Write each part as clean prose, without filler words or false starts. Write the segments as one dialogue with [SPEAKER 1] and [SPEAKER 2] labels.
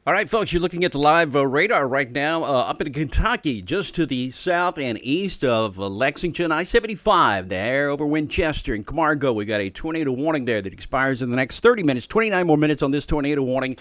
[SPEAKER 1] All right, folks, you're looking at the live radar right now up in Kentucky, just to the south and east of Lexington, I-75 there over Winchester and Camargo. We got a tornado warning there that expires in the next 30 minutes, 29 more minutes on this tornado warning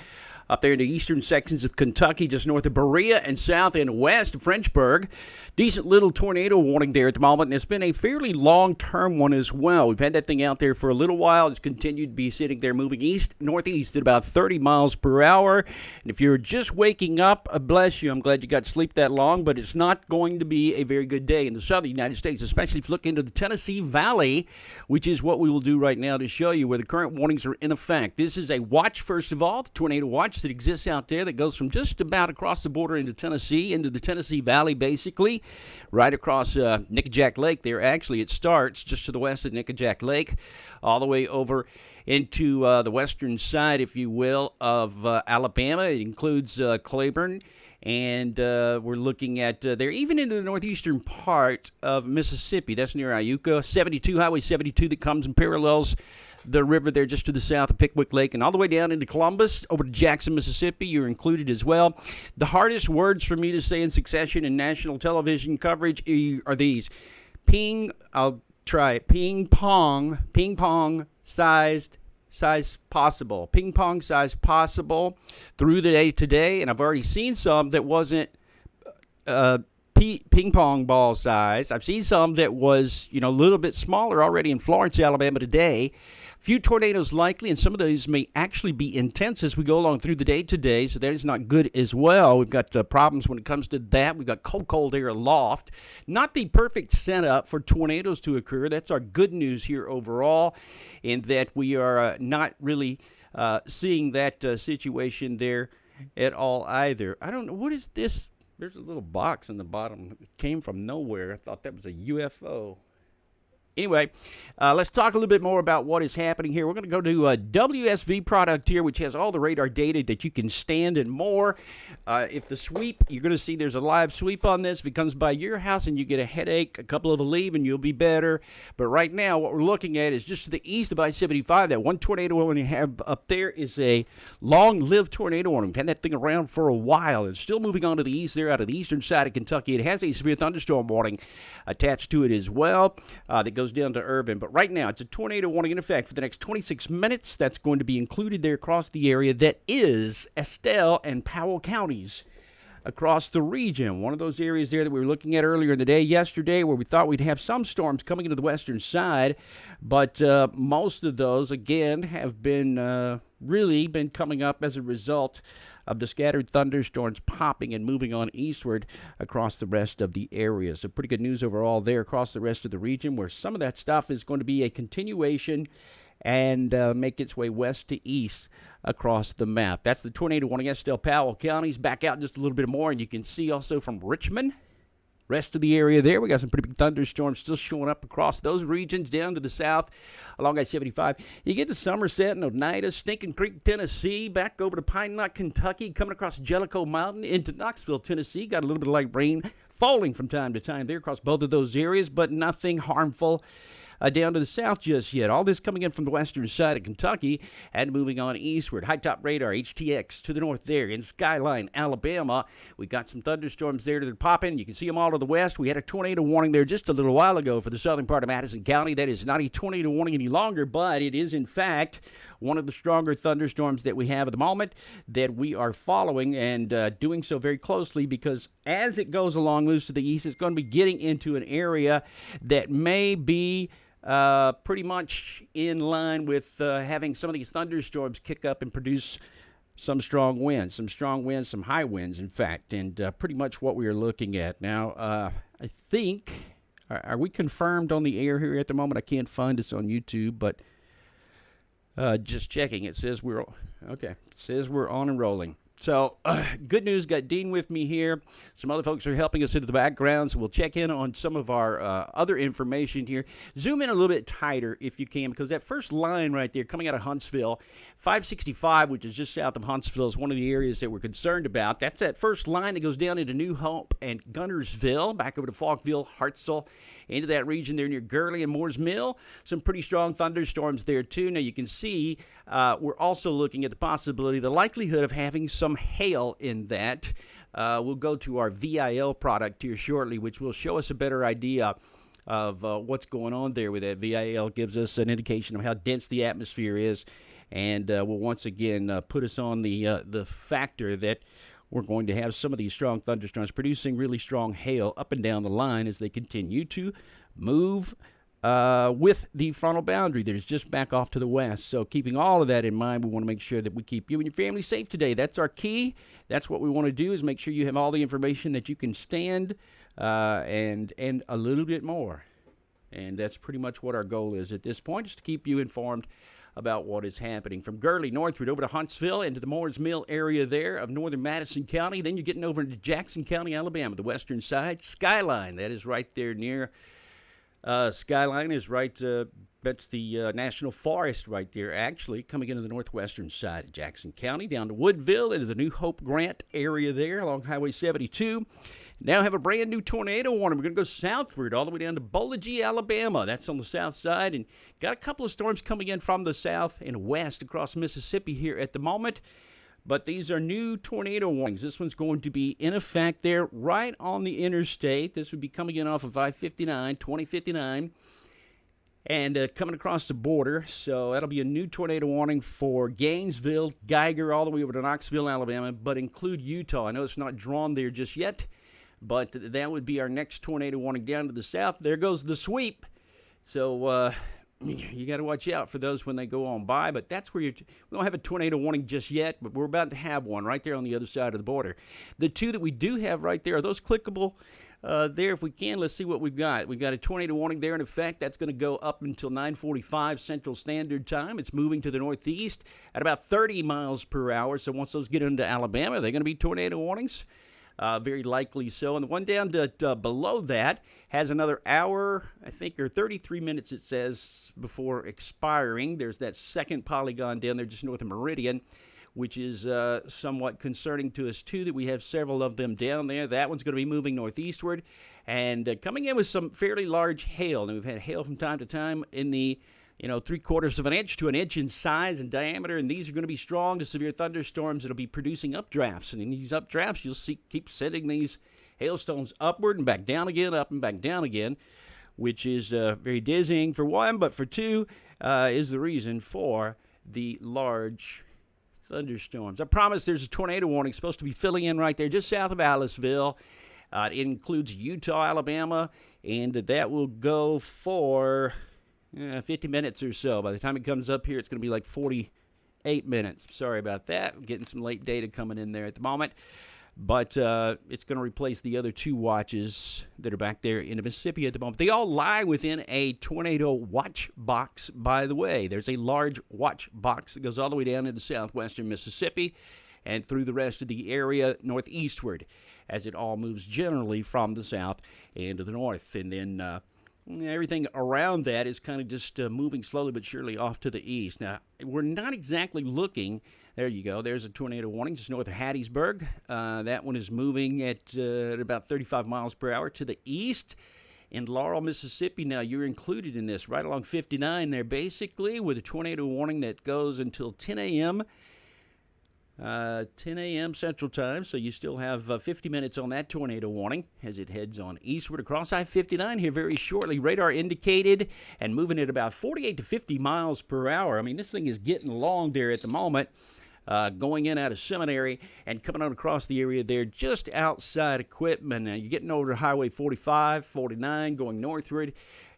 [SPEAKER 1] up there in the eastern sections of Kentucky, just north of Berea and south and west of Frenchburg. Decent little tornado warning there at the moment, and it's been a fairly long-term one as well. We've had that thing out there for a little while. It's continued to be sitting there moving northeast at about 30 miles per hour. And if you're just waking up, bless you, I'm glad you got to sleep that long, but it's not going to be a very good day in the southern United States, especially if you look into the Tennessee Valley, which is what we will do right now to show you where the current warnings are in effect. This is a watch, first of all, the tornado watch that exists out there that goes from just about across the border into Tennessee, into the Tennessee Valley, basically, right across Nickajack Lake there. Actually, it starts just to the west of Nickajack Lake, all the way over into the western side, if you will, of Alabama. It includes Claiborne, and we're looking at they're even into the northeastern part of Mississippi. That's near Iuka. 72, Highway 72 that comes and parallels the river there just to the south of Pickwick Lake, and all the way down into Columbus, over to Jackson, Mississippi. You're included as well. The hardest words for me to say in succession in national television coverage are these. I'll try it. Ping pong size possible. Ping pong size possible through the day today, and I've already seen some that wasn't ping pong ball size. I've seen some that was, a little bit smaller already in Florence, Alabama today. Few tornadoes likely, and some of those may actually be intense as we go along through the day today, so that is not good as well. We've got problems when it comes to that. We've got cold air aloft. Not the perfect setup for tornadoes to occur. That's our good news here overall, in that we are not really seeing that situation there at all either. I don't know. What is this? There's a little box in the bottom. It came from nowhere. I thought that was a UFO. Anyway, let's talk a little bit more about what is happening here. We're going to go to a WSV product here, which has all the radar data that you can stand and more. If the sweep, you're going to see there's a live sweep on this. If it comes by your house and you get a headache, a couple of a leave, and you'll be better. But right now, what we're looking at is just to the east of I-75. That one tornado warning you have up there is a long-lived tornado warning. We've had that thing around for a while. It's still moving on to the east there, out of the eastern side of Kentucky. It has a severe thunderstorm warning attached to it as well that goes down to Irvin. But right now, it's a tornado warning in effect for the next 26 minutes. That's going to be included there across the area that is Estelle and Powell counties across the region. One of those areas there that we were looking at earlier in the day, yesterday, where we thought we'd have some storms coming into the western side. But most of those, again, have been really been coming up as a result of the scattered thunderstorms popping and moving on eastward across the rest of the area. So pretty good news overall there across the rest of the region, where some of that stuff is going to be a continuation and make its way west to east across the map. That's the tornado warning. Estelle, Powell counties. Back out just a little bit more, and you can see also from Richmond, rest of the area there, we got some pretty big thunderstorms still showing up across those regions down to the south along I-75. You get to Somerset and Oneida, Stinking Creek, Tennessee, back over to Pine Knot, Kentucky, coming across Jellicoe Mountain into Knoxville, Tennessee. Got a little bit of light rain falling from time to time there across both of those areas, but nothing harmful down to the south just yet. All this coming in from the western side of Kentucky and moving on eastward. High top radar, HTX to the north there in Skyline, Alabama. We got some thunderstorms there that are popping. You can see them all to the west. We had a tornado warning there just a little while ago for the southern part of Madison County. That is not a tornado warning any longer, but it is in fact one of the stronger thunderstorms that we have at the moment that we are following and doing so very closely, because as it goes along loose to the east, it's going to be getting into an area that may be pretty much in line with having some of these thunderstorms kick up and produce some strong winds, some high winds, in fact, and pretty much what we are looking at. Now, I think, are we confirmed on the air here at the moment? I can't find us on YouTube, but just checking. It says we're okay. It says we're on and rolling. So, good news, got Dean with me here. Some other folks are helping us into the background, so we'll check in on some of our other information here. Zoom in a little bit tighter if you can, because that first line right there coming out of Huntsville, 565, which is just south of Huntsville, is one of the areas that we're concerned about. That's that first line that goes down into New Hope and Gunnersville, back over to Falkville, Hartselle, into that region there near Gurley and Moores Mill. Some pretty strong thunderstorms there, too. Now, you can see we're also looking at the possibility, the likelihood of having some hail in that. We'll go to our VIL product here shortly, which will show us a better idea of what's going on there with that. VIL gives us an indication of how dense the atmosphere is, and will once again put us on the factor that we're going to have some of these strong thunderstorms producing really strong hail up and down the line as they continue to move with the frontal boundary that is just back off to the west. So keeping all of that in mind, we want to make sure that we keep you and your family safe today. That's our key. That's what we want to do, is make sure you have all the information that you can stand and a little bit more. And that's pretty much what our goal is at this point, is to keep you informed about what is happening. From Gurley northward over to Huntsville into the Moores Mill area there of northern Madison County. Then you're getting over into Jackson County, Alabama, the western side. Skyline, that is right there near Skyline is right, that's the National Forest right there, actually, coming into the northwestern side of Jackson County, down to Woodville, into the New Hope Grant area there along Highway 72. Now have a brand new tornado warning. We're going to go southward all the way down to Bowling, Alabama. That's on the south side, and got a couple of storms coming in from the south and west across Mississippi here at the moment. But these are new tornado warnings. This one's going to be in effect there right on the interstate. This would be coming in off of I-59, 2059, and coming across the border. So that'll be a new tornado warning for Gainesville, Geiger, all the way over to Knoxville, Alabama, but include Utah. I know it's not drawn there just yet, but that would be our next tornado warning down to the south. There goes the sweep. So you got to watch out for those when they go on by, but that's where we don't have a tornado warning just yet, but we're about to have one right there on the other side of the border. The two that we do have right there, are those clickable there? If we can, let's see what we've got. We've got a tornado warning there in effect. That's going to go up until 9:45 Central Standard Time. It's moving to the northeast at about 30 miles per hour, so once those get into Alabama, they're going to be tornado warnings. Very likely so. And the one down to below that has another hour, I think, or 33 minutes, it says, before expiring. There's that second polygon down there just north of Meridian, which is somewhat concerning to us, too, that we have several of them down there. That one's going to be moving northeastward and coming in with some fairly large hail. And we've had hail from time to time in the 3/4 of an inch to an inch in size and diameter, and these are going to be strong to severe thunderstorms that'll be producing updrafts. And in these updrafts, you'll see keep sending these hailstones upward and back down again, up and back down again, which is very dizzying for one, but for two is the reason for the large thunderstorms. I promise there's a tornado warning supposed to be filling in right there just south of Aliceville. It includes Utah, Alabama, and that will go for 50 minutes or so. By the time it comes up here, it's going to be like 48 minutes. Sorry about that. I'm getting some late data coming in there at the moment. But it's going to replace the other two watches that are back there in Mississippi at the moment. They all lie within a tornado watch box, by the way. There's a large watch box that goes all the way down into southwestern Mississippi and through the rest of the area northeastward, as it all moves generally from the south and to the north. And then everything around that is kind of just moving slowly but surely off to the east. Now, we're not exactly looking. There you go. There's a tornado warning just north of Hattiesburg. That one is moving at about 35 miles per hour to the east. In Laurel, Mississippi, now you're included in this, right along 59 there, basically, with a tornado warning that goes until 10 a.m. 10 a.m. Central Time, so you still have 50 minutes on that tornado warning as it heads on eastward across I-59 here very shortly. Radar indicated and moving at about 48 to 50 miles per hour. I mean, this thing is getting along there at the moment, going in out of Seminary and coming on across the area there just outside Equipment. Now, you're getting over to Highway 45, 49, going northward,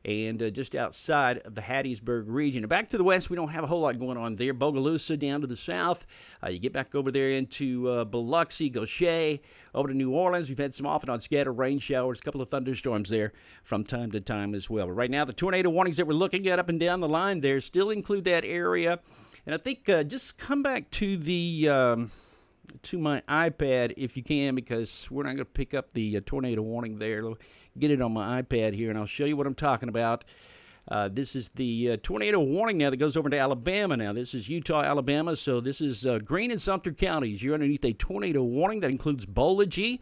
[SPEAKER 1] and just outside of the Hattiesburg region. And back to the west, we don't have a whole lot going on there. Bogalusa down to the south. You get back over there into Biloxi, Gaucher, over to New Orleans. We've had some off and on scattered rain showers, a couple of thunderstorms there from time to time as well. But right now, the tornado warnings that we're looking at up and down the line there still include that area. And I think just come back to the to my iPad if you can, because we're not going to pick up the tornado warning there. Get it on my iPad here, and I'll show you what I'm talking about. This is the tornado warning now that goes over to Alabama now. This is Utah, Alabama, so this is Greene and Sumter counties. You're underneath a tornado warning that includes Bowling,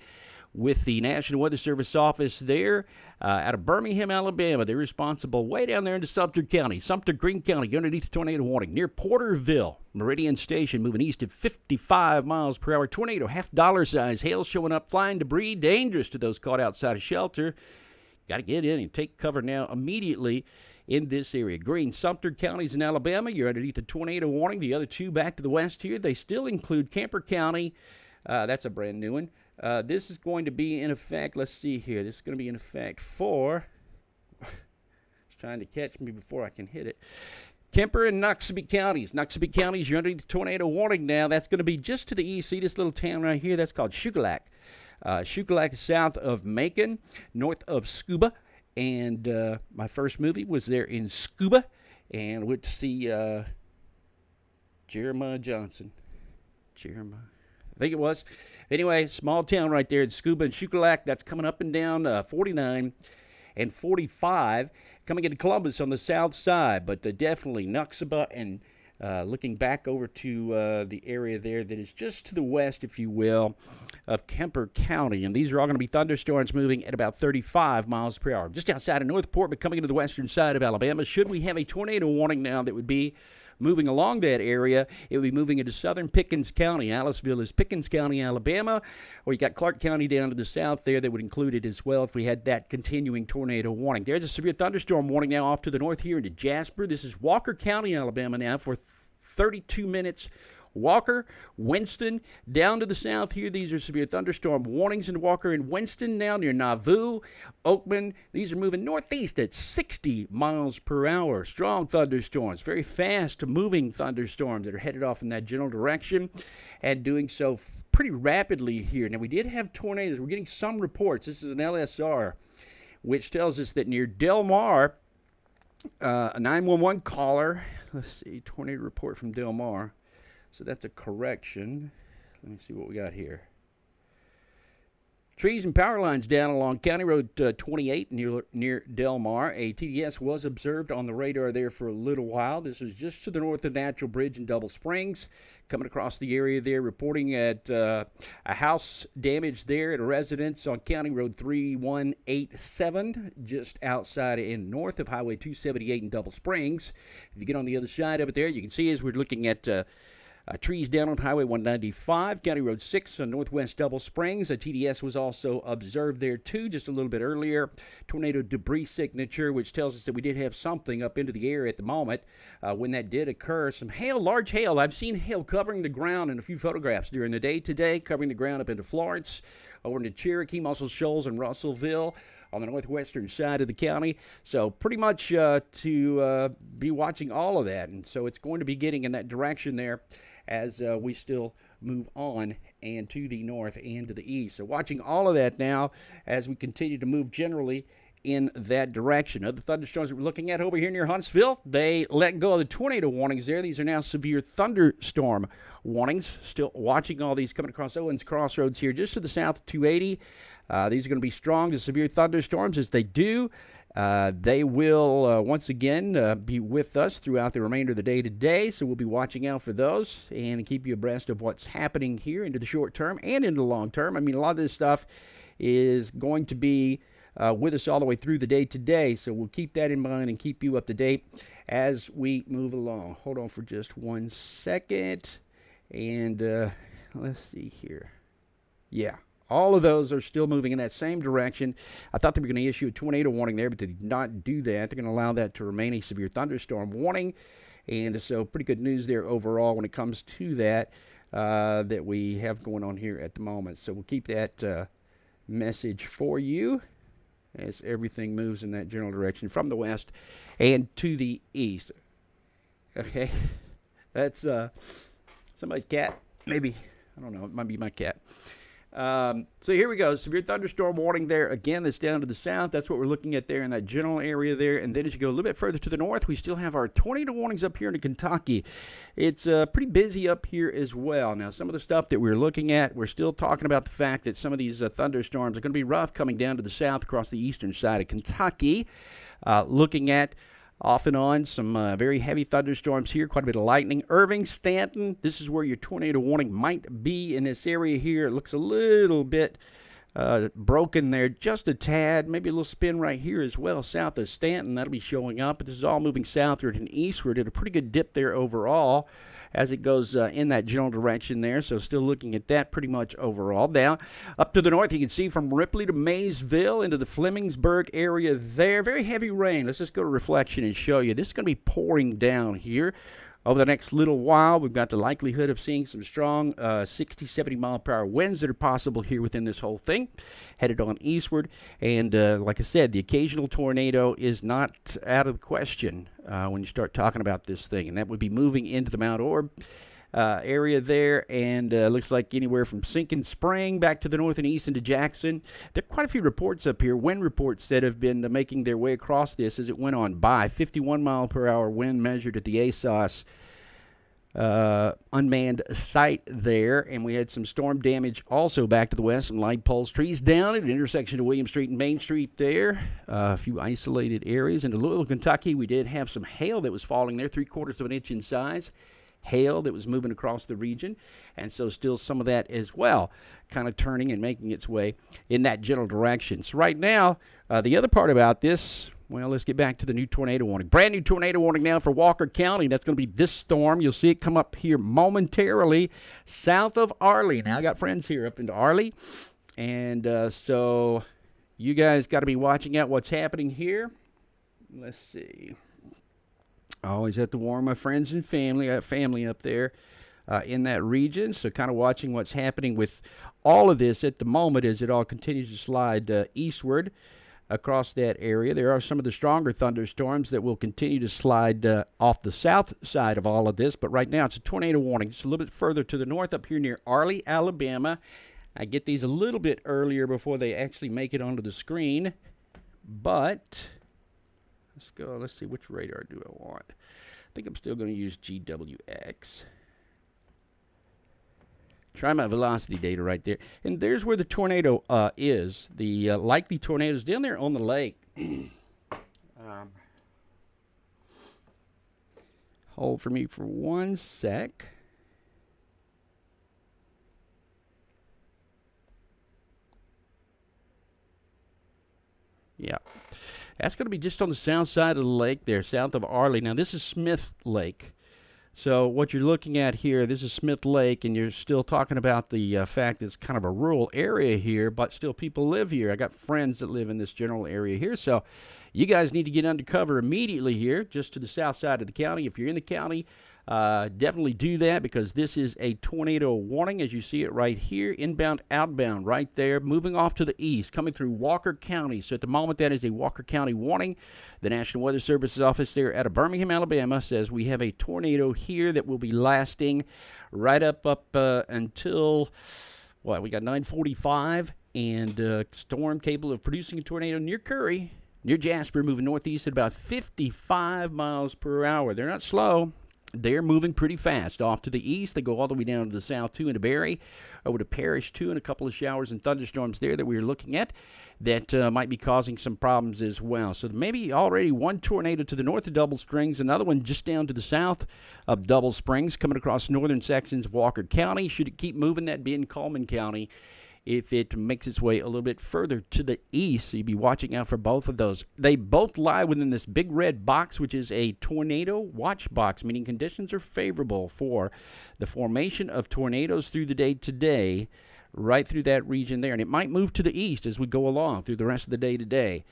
[SPEAKER 1] with the National Weather Service office there out of Birmingham, Alabama. They're responsible way down there into Sumter County, Sumter, Greene County, underneath the tornado warning. Near Porterville, Meridian Station, moving east at 55 miles per hour. Tornado, half dollar size. Hail showing up, flying debris, dangerous to those caught outside of shelter. Got to get in and take cover now immediately in this area. Greene, Sumter counties in Alabama, you're underneath the tornado warning. The other two back to the west here, they still include Kemper County. That's a brand new one. This is going to be in effect, let's see here. This is going to be in effect for, it's trying to catch me before I can hit it. Kemper and Noxubee counties. Noxubee counties, you're underneath the tornado warning now. That's going to be just to the east. See this little town right here? That's called Shuqualak. Shuqualak is south of Macon, north of Scuba. And my first movie was there in Scuba, and went to see Jeremiah Johnson. I think it was. Anyway, small town right there in Scuba and Shuqualak. That's coming up and down 49 and 45, coming into Columbus on the south side. But definitely Noxubee and looking back over to the area there that is just to the west, if you will, of Kemper County. And these are all going to be thunderstorms moving at about 35 miles per hour. Just outside of Northport, but coming into the western side of Alabama. Should we have a tornado warning now that would be moving along that area, it would be moving into southern Pickens County. Aliceville is Pickens County, Alabama. Or you got Clark County down to the south there that would include it as well if we had that continuing tornado warning. There's a severe thunderstorm warning now off to the north here into Jasper. This is Walker County, Alabama now for 32 minutes. Walker, Winston, down to the south here. These are severe thunderstorm warnings in Walker and Winston now near Nauvoo, Oakman. These are moving northeast at 60 miles per hour. Strong thunderstorms, very fast moving thunderstorms that are headed off in that general direction and doing so pretty rapidly here. Now, we did have tornadoes. We're getting some reports. This is an LSR, which tells us that near Del Mar, a 911 caller, let's see, tornado report from Del Mar. So that's a correction. Let me see what we got here. Trees and power lines down along County Road 28 near Del Mar. A TDS was observed on the radar there for a little while. This was just to the north of Natural Bridge in Double Springs. Coming across the area there, reporting at a house damage there at a residence on County Road 3187, just outside and north of Highway 278 in Double Springs. If you get on the other side of it there, you can see as we're looking at trees down on Highway 195, County Road 6 on northwest Double Springs. A TDS was also observed there, too, just a little bit earlier. Tornado debris signature, which tells us that we did have something up into the air at the moment when that did occur. Some hail, large hail. I've seen hail covering the ground in a few photographs during the day today, covering the ground up into Florence, over into Cherokee, Muscle Shoals, and Russellville on the northwestern side of the county. So pretty much to be watching all of that. And so it's going to be getting in that direction there as we still move on and to the north and to the east. So watching all of that now as we continue to move generally in that direction. Other thunderstorms that we're looking at over here near Huntsville, they let go of the tornado warnings there. These are now severe thunderstorm warnings. Still watching all these coming across Owens Crossroads here just to the south of 280. These are going to be strong to severe thunderstorms as they do. They will, once again, be with us throughout the remainder of the day today, so we'll be watching out for those and keep you abreast of what's happening here into the short term and into the long term. I mean, a lot of this stuff is going to be with us all the way through the day today, so we'll keep that in mind and keep you up to date as we move along. Hold on for just 1 second, and let's see here. Yeah. All of those are still moving in that same direction. I thought they were going to issue a tornado warning there, but they did not do that. They're going to allow that to remain a severe thunderstorm warning. And so pretty good news there overall when it comes to that that we have going on here at the moment. So we'll keep that message for you as everything moves in that general direction from the west and to the east. Okay. That's somebody's cat. Maybe. I don't know. It might be my cat. So here we go. Severe thunderstorm warning there. Again, that's down to the south. That's what we're looking at there in that general area there. And then as you go a little bit further to the north, we still have our tornado warnings up here in Kentucky. It's pretty busy up here as well. Now, some of the stuff that we're looking at, we're still talking about the fact that some of these thunderstorms are going to be rough coming down to the south across the eastern side of Kentucky. Looking at off and on, some very heavy thunderstorms here, quite a bit of lightning. Irving, Stanton, this is where your tornado warning might be in this area here. It looks a little bit broken there just a tad, maybe a little spin right here as well, south of Stanton. That'll be showing up, but this is all moving southward and eastward at a pretty good dip there overall as it goes in that general direction there. So still looking at that pretty much overall. Down up to the north, you can see from Ripley to Maysville into the Flemingsburg area there. Very heavy rain. Let's just go to reflection and show you. This is going to be pouring down here. Over the next little while, we've got the likelihood of seeing some strong 60, 70 mile per hour winds that are possible here within this whole thing, headed on eastward. And like I said, the occasional tornado is not out of the question when you start talking about this thing. And that would be moving into the Mount Orb area there, and looks like anywhere from Sinking Spring back to the north and east into Jackson. There are quite a few reports up here, wind reports that have been making their way across this as it went on by. 51 mile per hour wind measured at the ASOS unmanned site there, and we had some storm damage also back to the west, some light poles, trees down at an intersection of William Street and Main Street there, a few isolated areas. Into Louisville, Kentucky, we did have some hail that was falling there, 3/4 of an inch in size. Hail that was moving across the region, and so still some of that as well kind of turning and making its way in that general direction. So right now, the other part about this, well, let's get back to the new tornado warning. Brand new tornado warning now for Walker County. That's going to be this storm. You'll see it come up here momentarily south of Arley. Now I got friends here up into Arley, and so you guys got to be watching out what's happening here. Let's see. I always have to warn my friends and family. I have family up there in that region, so kind of watching what's happening with all of this at the moment as it all continues to slide eastward across that area. There are some of the stronger thunderstorms that will continue to slide off the south side of all of this, but right now it's a tornado warning. Just a little bit further to the north up here near Arley, Alabama. I get these a little bit earlier before they actually make it onto the screen, but let's go. Let's see, which radar do I want? I think I'm still going to use GWX. Try my velocity data right there. And there's where the tornado is. The likely tornadoes down there on the lake. Hold for me for 1 sec. Yeah. That's going to be just on the south side of the lake there, south of Arley. Now, this is Smith Lake. So what you're looking at here, this is Smith Lake, and you're still talking about the fact that it's kind of a rural area here, but still people live here. I got friends that live in this general area here. So you guys need to get under cover immediately here, just to the south side of the county. If you're in the county, definitely do that, because this is a tornado warning as you see it right here, inbound, outbound, right there, moving off to the east, coming through Walker County. So at the moment, that is a Walker County warning. The National Weather Service's office there out of Birmingham, Alabama, says we have a tornado here that will be lasting right up until, what, we got 9:45, and storm capable of producing a tornado near Curry, near Jasper, moving northeast at about 55 miles per hour. They're not slow. They're moving pretty fast off to the east. They go all the way down to the south, too, into Barry, over to Parrish, too, and a couple of showers and thunderstorms there that we were looking at that might be causing some problems as well. So maybe already one tornado to the north of Double Springs, another one just down to the south of Double Springs, coming across northern sections of Walker County. Should it keep moving, that'd be in Coleman County if it makes its way a little bit further to the east. So you'd be watching out for both of those. They both lie within this big red box, which is a tornado watch box, meaning conditions are favorable for the formation of tornadoes through the day today, right through that region there. And it might move to the east as we go along through the rest of the day today.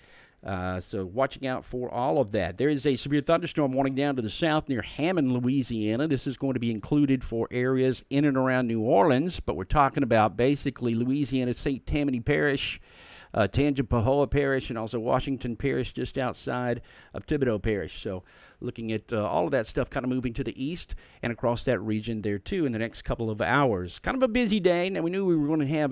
[SPEAKER 1] So watching out for all of that. There is a severe thunderstorm warning down to the south near Hammond, Louisiana. This is going to be included for areas in and around New Orleans, but we're talking about basically Louisiana, St. Tammany Parish, Tangipahoa Parish, and also Washington Parish just outside of Thibodeau Parish. So looking at all of that stuff kind of moving to the east and across that region there too in the next couple of hours. Kind of a busy day. Now we knew we were going to have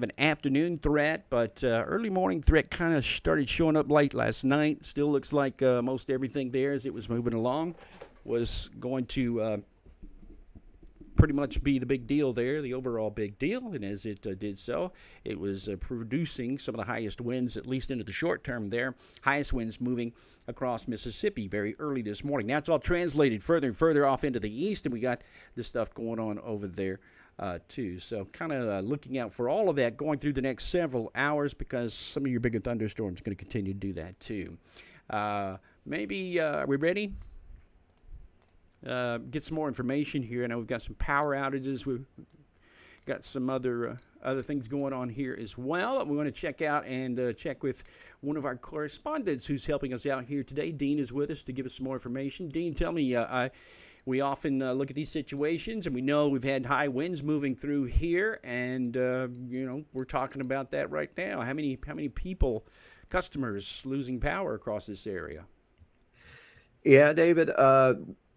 [SPEAKER 1] an afternoon threat, but early morning threat kind of started showing up late last night. Still looks like most everything there as it was moving along was going to pretty much be the big deal there, the overall big deal. And as it did so, it was producing some of the highest winds, at least into the short term there. Highest winds moving across Mississippi very early this morning. Now it's all translated further and further off into the east, and we got this stuff going on over there too. So kind of looking out for all of that going through the next several hours, because some of your bigger thunderstorms are going to continue to do that too. Maybe, are we ready? Get some more information here. I know we've got some power outages. We've got some other things going on here as well. We want to check out and check with one of our correspondents who's helping us out here today. Dean is with us to give us some more information. Dean, tell me, we often look at these situations, and we know we've had high winds moving through here, and we're talking about that right now. How many people, customers, losing power across this area?
[SPEAKER 2] Yeah, David.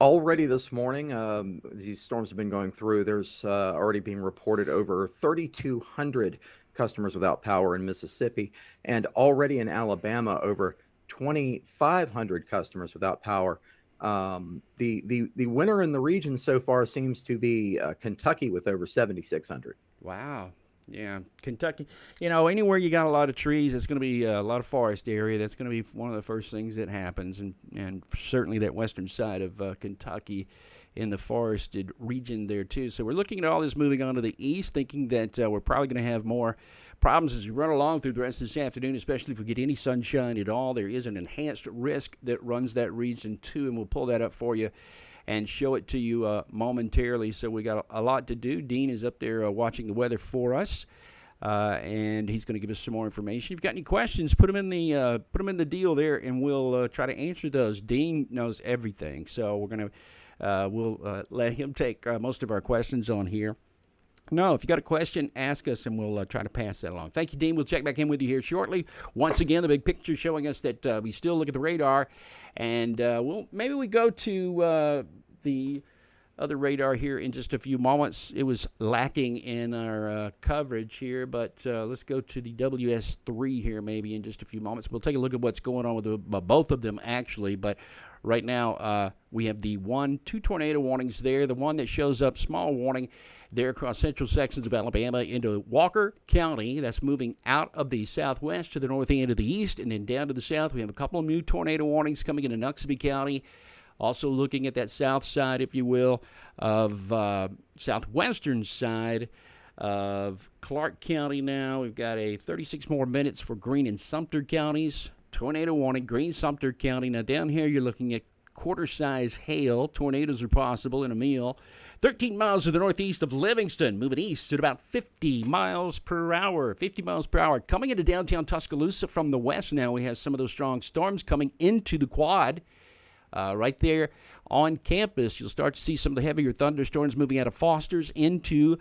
[SPEAKER 2] Already this morning, these storms have been going through. There's already being reported over 3,200 customers without power in Mississippi, and already in Alabama, over 2,500 customers without power. The winner in the region so far seems to be Kentucky with over 7,600.
[SPEAKER 1] Wow. Yeah, Kentucky. Anywhere you got a lot of trees, it's going to be a lot of forest area. That's going to be one of the first things that happens, and certainly that western side of Kentucky in the forested region there too. So we're looking at all this moving on to the east, thinking that we're probably going to have more problems as we run along through the rest of this afternoon, especially if we get any sunshine at all. There is an enhanced risk that runs that region too, and we'll pull that up for you and show it to you momentarily. So we got a lot to do. Dean is up there watching the weather for us, and he's going to give us some more information. If you've got any questions, put them in the deal there, and we'll try to answer those. Dean knows everything, so we'll let him take most of our questions on here. No, if you got a question, ask us, and we'll try to pass that along. Thank you, Dean. We'll check back in with you here shortly. Once again, the big picture showing us that we still look at the radar, and maybe we go to the other radar here in just a few moments. It was lacking in our coverage here, but let's go to the WS3 here maybe in just a few moments. We'll take a look at what's going on with both of them, actually, but right now we have the 2 tornado warnings there. The one that shows up, small warning, there across central sections of Alabama into Walker County. That's moving out of the southwest to the north and to the east, and then down to the south. We have a couple of new tornado warnings coming into Noxubee County. Also looking at that south side, if you will, of southwestern side of Clark County now. We've got a 36 more minutes for Greene and Sumter counties. Tornado warning, Greene, Sumter County. Now down here you're looking at quarter-size hail. Tornadoes are possible in Neal. 13 miles to the northeast of Livingston, moving east at about 50 miles per hour. 50 miles per hour. Coming into downtown Tuscaloosa from the west now, we have some of those strong storms coming into the quad. Right there on campus, you'll start to see some of the heavier thunderstorms moving out of Foster's into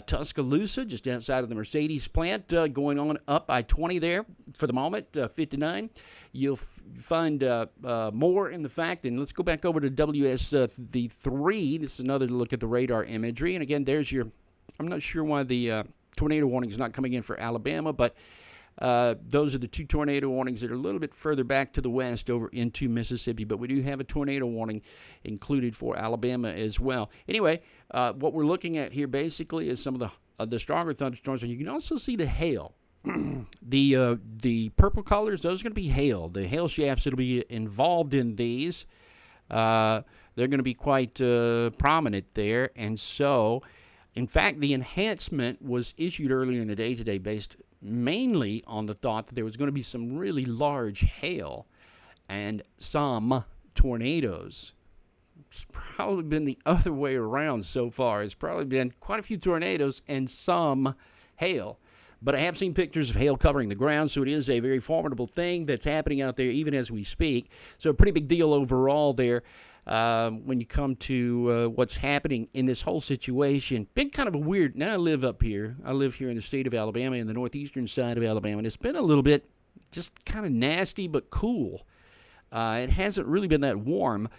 [SPEAKER 1] Tuscaloosa, just outside of the Mercedes plant, going on up I-20 there for the moment, 59. You'll find more in the fact, and let's go back over to WS3. This is another look at the radar imagery. And again, there's I'm not sure why the tornado warning is not coming in for Alabama, but those are the 2 tornado warnings that are a little bit further back to the west over into Mississippi, but we do have a tornado warning included for Alabama as well. Anyway, what we're looking at here basically is some of the stronger thunderstorms, and you can also see the hail. The purple colors, those are going to be hail. The hail shafts that'll be involved in these, they're going to be quite prominent there, and so, in fact, the enhancement was issued earlier in the day today based mainly on the thought that there was going to be some really large hail and some tornadoes. It's probably been the other way around so far. It's probably been quite a few tornadoes and some hail. But I have seen pictures of hail covering the ground, so it is a very formidable thing that's happening out there even as we speak. So a pretty big deal overall there. When you come to what's happening in this whole situation. Been kind of a weird, now I live up here. I live here in the state of Alabama, in the northeastern side of Alabama, and it's been a little bit just kind of nasty but cool. It hasn't really been that warm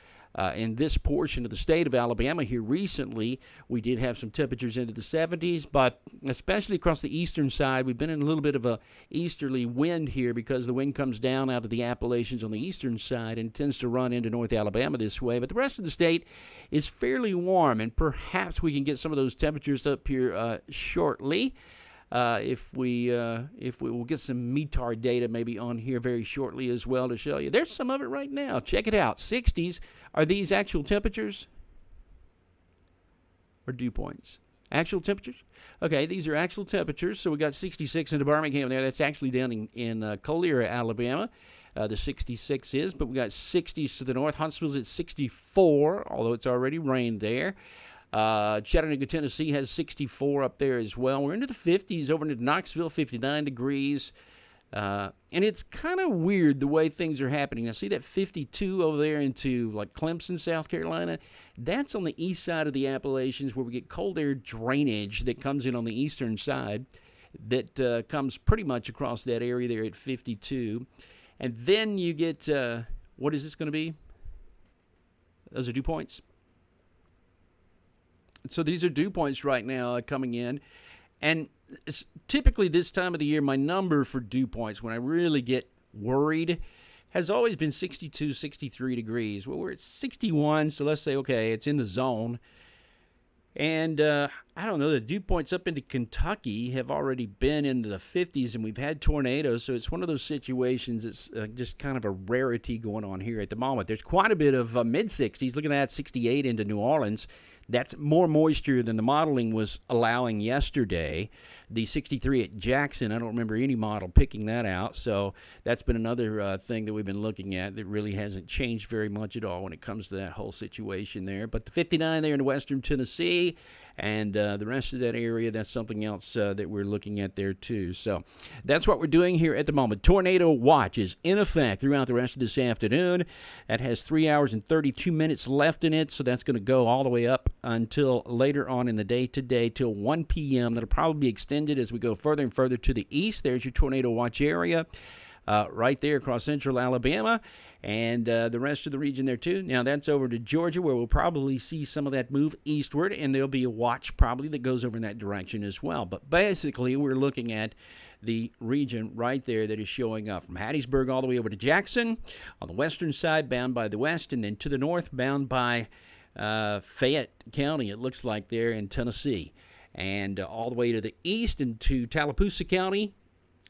[SPEAKER 1] In this portion of the state of Alabama here recently, we did have some temperatures into the 70s, but especially across the eastern side, we've been in a little bit of a easterly wind here because the wind comes down out of the Appalachians on the eastern side and tends to run into North Alabama this way. But the rest of the state is fairly warm, and perhaps we can get some of those temperatures up here shortly. If we will get some METAR data maybe on here very shortly as well to show you. There's some of it right now. Check it out. 60s. Are these actual temperatures or dew points? Actual temperatures? Okay, these are actual temperatures. So we got 66 into Birmingham there. That's actually down in Calera, Alabama. The 66 is, but we got 60s to the north. Huntsville's at 64, although it's already rained there. Chattanooga, Tennessee has 64 up there as well. We're into the 50s over into Knoxville, 59 degrees. And it's kind of weird the way things are happening. Now, see that 52 over there into like Clemson, South Carolina? That's on the east side of the Appalachians where we get cold air drainage that comes in on the eastern side that comes pretty much across that area there at 52. And then you get, what is this going to be? Those are dew points. So these are dew points right now coming in. And typically this time of the year, my number for dew points, when I really get worried, has always been 62, 63 degrees. Well, we're at 61, so let's say, okay, it's in the zone. And I don't know, the dew points up into Kentucky have already been into the 50s, and we've had tornadoes, so it's one of those situations that's just kind of a rarity going on here at the moment. There's quite a bit of mid-60s. Look at that, 68 into New Orleans. That's more moisture than the modeling was allowing yesterday. The 63 at Jackson, I don't remember any model picking that out. So that's been another thing that we've been looking at that really hasn't changed very much at all when it comes to that whole situation there. But the 59 there in western Tennessee and the rest of that area, that's something else that we're looking at there too. So that's what we're doing here at the moment. Tornado watch is in effect throughout the rest of this afternoon. That has 3 hours and 32 minutes left in it, so that's going to go all the way up until later on in the day today till 1 p.m. That'll probably be extended as we go further and further to the east. There's your tornado watch area right there across central Alabama and the rest of the region there too. Now that's over to Georgia where we'll probably see some of that move eastward, and there'll be a watch probably that goes over in that direction as well. But basically we're looking at the region right there that is showing up from Hattiesburg all the way over to Jackson on the western side bound by the west, and then to the north bound by Fayette County, it looks like there in Tennessee, and all the way to the east into Tallapoosa County.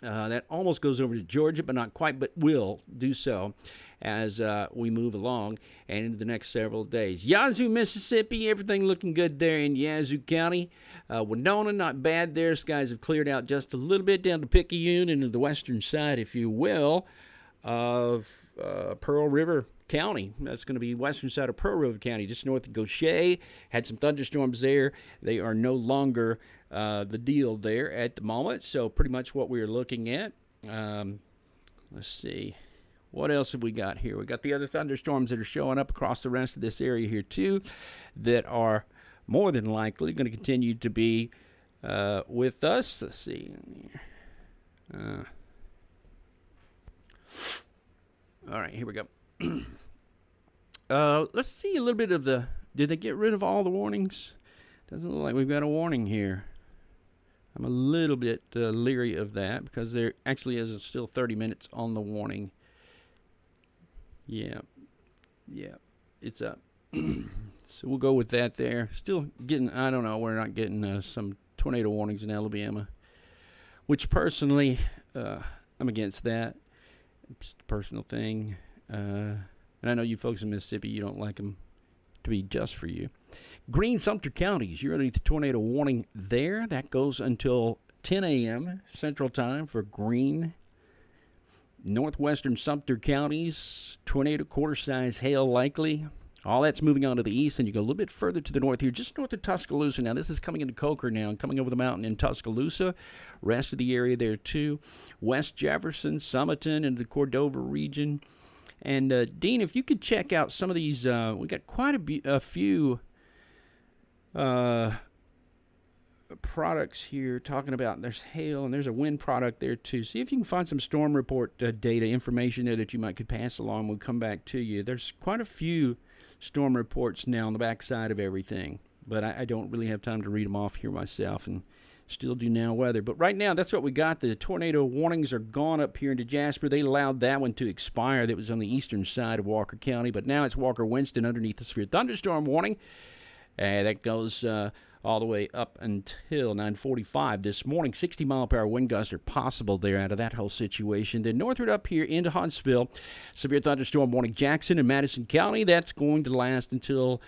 [SPEAKER 1] That almost goes over to Georgia, but not quite, but will do so as we move along and into the next several days. Yazoo, Mississippi, everything looking good there in Yazoo County. Winona, not bad there. Skies have cleared out just a little bit down to Picayune and to the western side, if you will, of Pearl River County. That's going to be western side of Pearl River County, just north of Gaucher. Had some thunderstorms there. They are no longer the deal there at the moment. So pretty much what we're looking at. Let's see. What else have we got here? We got the other thunderstorms that are showing up across the rest of this area here too that are more than likely going to continue to be with us. Let's see. All right, here we go. Let's see a little bit of the, did they get rid of all the warnings? Doesn't look like we've got a warning here. I'm a little bit leery of that because there actually is still 30 minutes on the warning. Yeah, it's up. So we'll go with that there. Still getting, I don't know, we're not getting some tornado warnings in Alabama, which personally, I'm against that. It's a personal thing. And I know you folks in Mississippi, you don't like them to be just for you. Greene, Sumter counties, you're underneath the tornado warning there. That goes until 10 a.m. Central Time for Greene. Northwestern Sumter counties, tornado quarter-size hail likely. All that's moving on to the east, and you go a little bit further to the north here, just north of Tuscaloosa. Now, this is coming into Coker now and coming over the mountain in Tuscaloosa. Rest of the area there, too. West Jefferson, Summerton, and the Cordova region. And, Dean, if you could check out some of these, we got quite a few products here talking about, there's hail and there's a wind product there, too. See if you can find some storm report data information there that you might could pass along. We'll come back to you. There's quite a few storm reports now on the backside of everything. But I don't really have time to read them off here myself, and still do now weather. But right now, that's what we got. The tornado warnings are gone up here into Jasper. They allowed that one to expire. That was on the eastern side of Walker County. But now it's Walker Winston underneath the severe thunderstorm warning. That goes all the way up until 9:45 this morning. 60-mile-per-hour wind gusts are possible there out of that whole situation. Then northward up here into Huntsville, severe thunderstorm warning. Jackson and Madison County, that's going to last until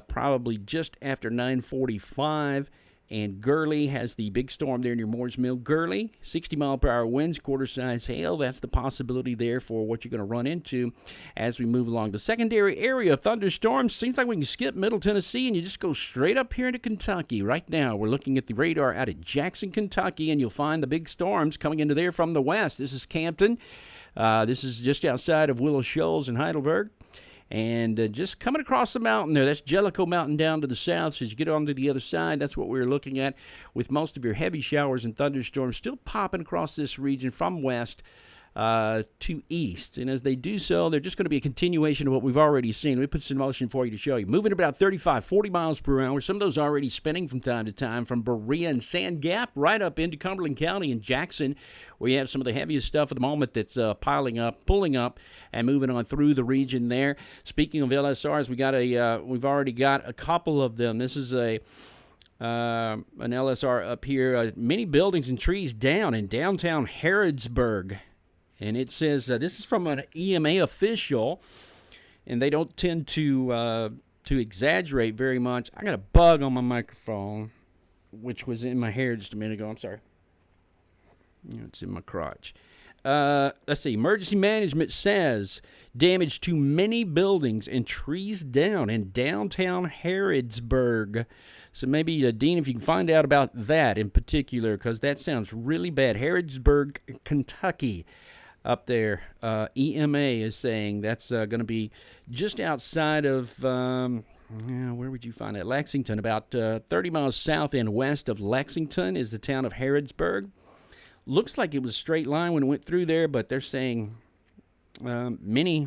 [SPEAKER 1] probably just after 9:45. And Gurley has the big storm there near Moores Mill. Gurley, 60-mile-per-hour winds, quarter-size hail. That's the possibility there for what you're going to run into as we move along. The secondary area of thunderstorms seems like we can skip Middle Tennessee and you just go straight up here into Kentucky. Right now, we're looking at the radar out of Jackson, Kentucky, and you'll find the big storms coming into there from the west. This is Campton. This is just outside of Willow Shoals in Heidelberg. And just coming across the mountain there, that's Jellicoe Mountain down to the south. So as you get on to the other side, that's what we're looking at with most of your heavy showers and thunderstorms still popping across this region from west to east. And as they do so, they're just going to be a continuation of what we've already seen. Let me put some in motion for you to show you. Moving about 35, 40 miles per hour. Some of those already spinning from time to time from Berea and Sand Gap right up into Cumberland County and Jackson, where you have some of the heaviest stuff at the moment that's piling up, pulling up, and moving on through the region there. Speaking of LSRs, we've already got a couple of them. This is an LSR up here. Many buildings and trees down in downtown Harrodsburg. And it says, this is from an EMA official, and they don't tend to exaggerate very much. I got a bug on my microphone, which was in my hair just a minute ago. I'm sorry. It's in my crotch. Let's see. Emergency management says damage to many buildings and trees down in downtown Harrodsburg. So maybe, Dean, if you can find out about that in particular, because that sounds really bad. Harrodsburg, Kentucky. Up there, EMA is saying that's going to be just outside of, where would you find that? Lexington, about 30 miles south and west of Lexington is the town of Harrodsburg. Looks like it was a straight line when it went through there, but they're saying many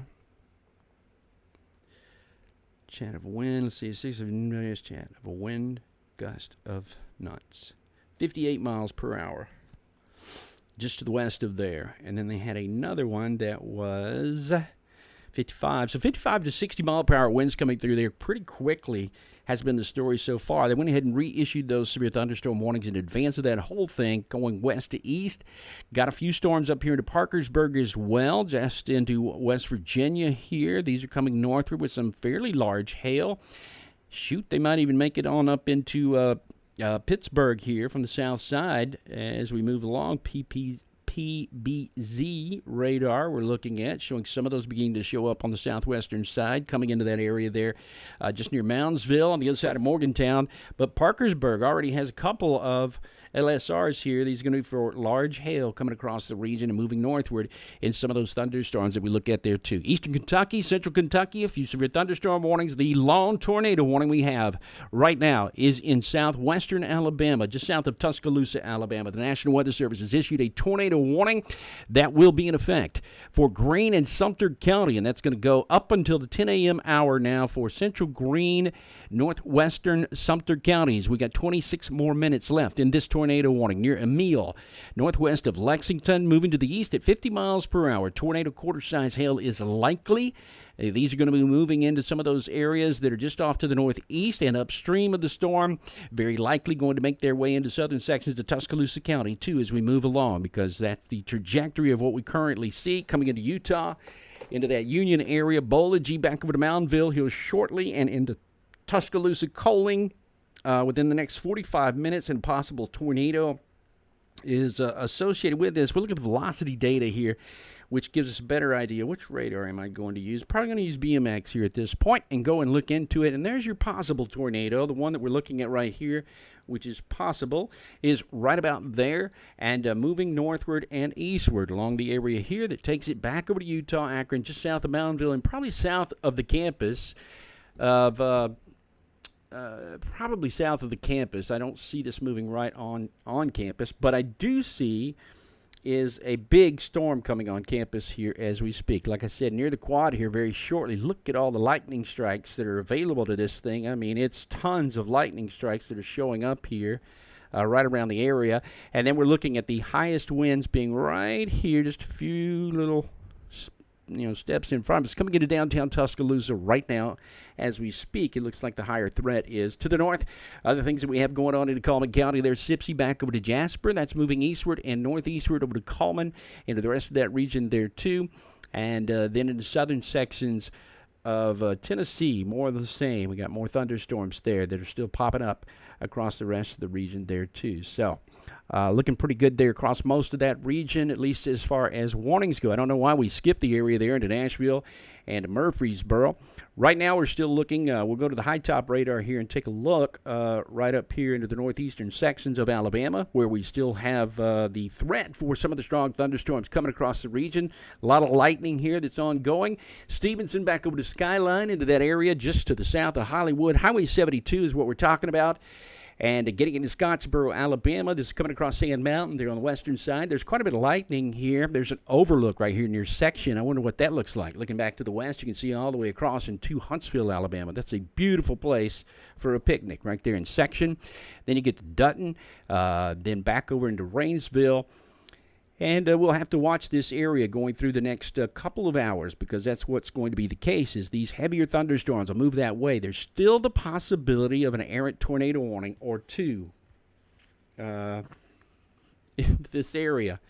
[SPEAKER 1] chat of wind. Let's see, 6 of chat of a wind gust of knots, 58 miles per hour. Just to the west of there. And then they had another one that was 55. So 55 to 60 mile per hour winds coming through there pretty quickly has been the story so far. They went ahead and reissued those severe thunderstorm warnings in advance of that whole thing going west to east. Got a few storms up here into Parkersburg as well, just into West Virginia here. These are coming northward with some fairly large hail. Shoot, they might even make it on up into Pittsburgh here from the south side as we move along. PBZ radar we're looking at, showing some of those beginning to show up on the southwestern side, coming into that area there just near Moundsville on the other side of Morgantown. But Parkersburg already has a couple of LSRs here. These are going to be for large hail coming across the region and moving northward in some of those thunderstorms that we look at there too. Eastern Kentucky, Central Kentucky, a few severe thunderstorm warnings. The long tornado warning we have right now is in southwestern Alabama, just south of Tuscaloosa, Alabama. The National Weather Service has issued a tornado warning that will be in effect for Greene and Sumter County, and that's going to go up until the 10 a.m. hour now for Central Greene, northwestern Sumter counties. We got 26 more minutes left in this tornado warning near Emil, northwest of Lexington, moving to the east at 50 miles per hour. Tornado quarter-size hail is likely. These are going to be moving into some of those areas that are just off to the northeast and upstream of the storm. Very likely going to make their way into southern sections of Tuscaloosa County, too, as we move along, because that's the trajectory of what we currently see coming into Utah, into that Union area. Bolaji back over to Moundville here shortly, and into Tuscaloosa coaling within the next 45 minutes, and possible tornado is associated with this. We're looking at the velocity data here, which gives us a better idea. Which radar am I going to use? Probably going to use BMX here at this point and go and look into it. And there's your possible tornado. The one that we're looking at right here, which is possible, is right about there and moving northward and eastward along the area here that takes it back over to Utah, Akron, just south of Moundville and probably south of the campus of probably south of the campus. I don't see this moving right on campus, but I do see is a big storm coming on campus here as we speak. Like I said, near the quad here very shortly. Look at all the lightning strikes that are available to this thing. I mean, it's tons of lightning strikes that are showing up here right around the area. And then we're looking at the highest winds being right here, just a few little steps in front of us. Coming into downtown Tuscaloosa right now as we speak. It looks like the higher threat is to the north. Other things that we have going on into Coleman County, there's Sipsey back over to Jasper. That's moving eastward and northeastward over to Coleman, into the rest of that region there too. And then in the southern sections of Tennessee, more of the same. We got more thunderstorms there that are still popping up across the rest of the region there too. So looking pretty good there across most of that region, at least as far as warnings go. I don't know why we skipped the area there into Nashville and Murfreesboro. Right now we're still looking. We'll go to the high top radar here and take a look right up here into the northeastern sections of Alabama, where we still have the threat for some of the strong thunderstorms coming across the region. A lot of lightning here that's ongoing. Stevenson back over to Skyline into that area just to the south of Hollywood. Highway 72 is what we're talking about. And getting into Scottsboro, Alabama, this is coming across Sand Mountain there on the western side. There's quite a bit of lightning here. There's an overlook right here near Section. I wonder what that looks like. Looking back to the west, you can see all the way across into Huntsville, Alabama. That's a beautiful place for a picnic right there in Section. Then you get to Dutton, then back over into Rainsville. And we'll have to watch this area going through the next couple of hours, because that's what's going to be the case, is these heavier thunderstorms will move that way. There's still the possibility of an errant tornado warning or two in this area.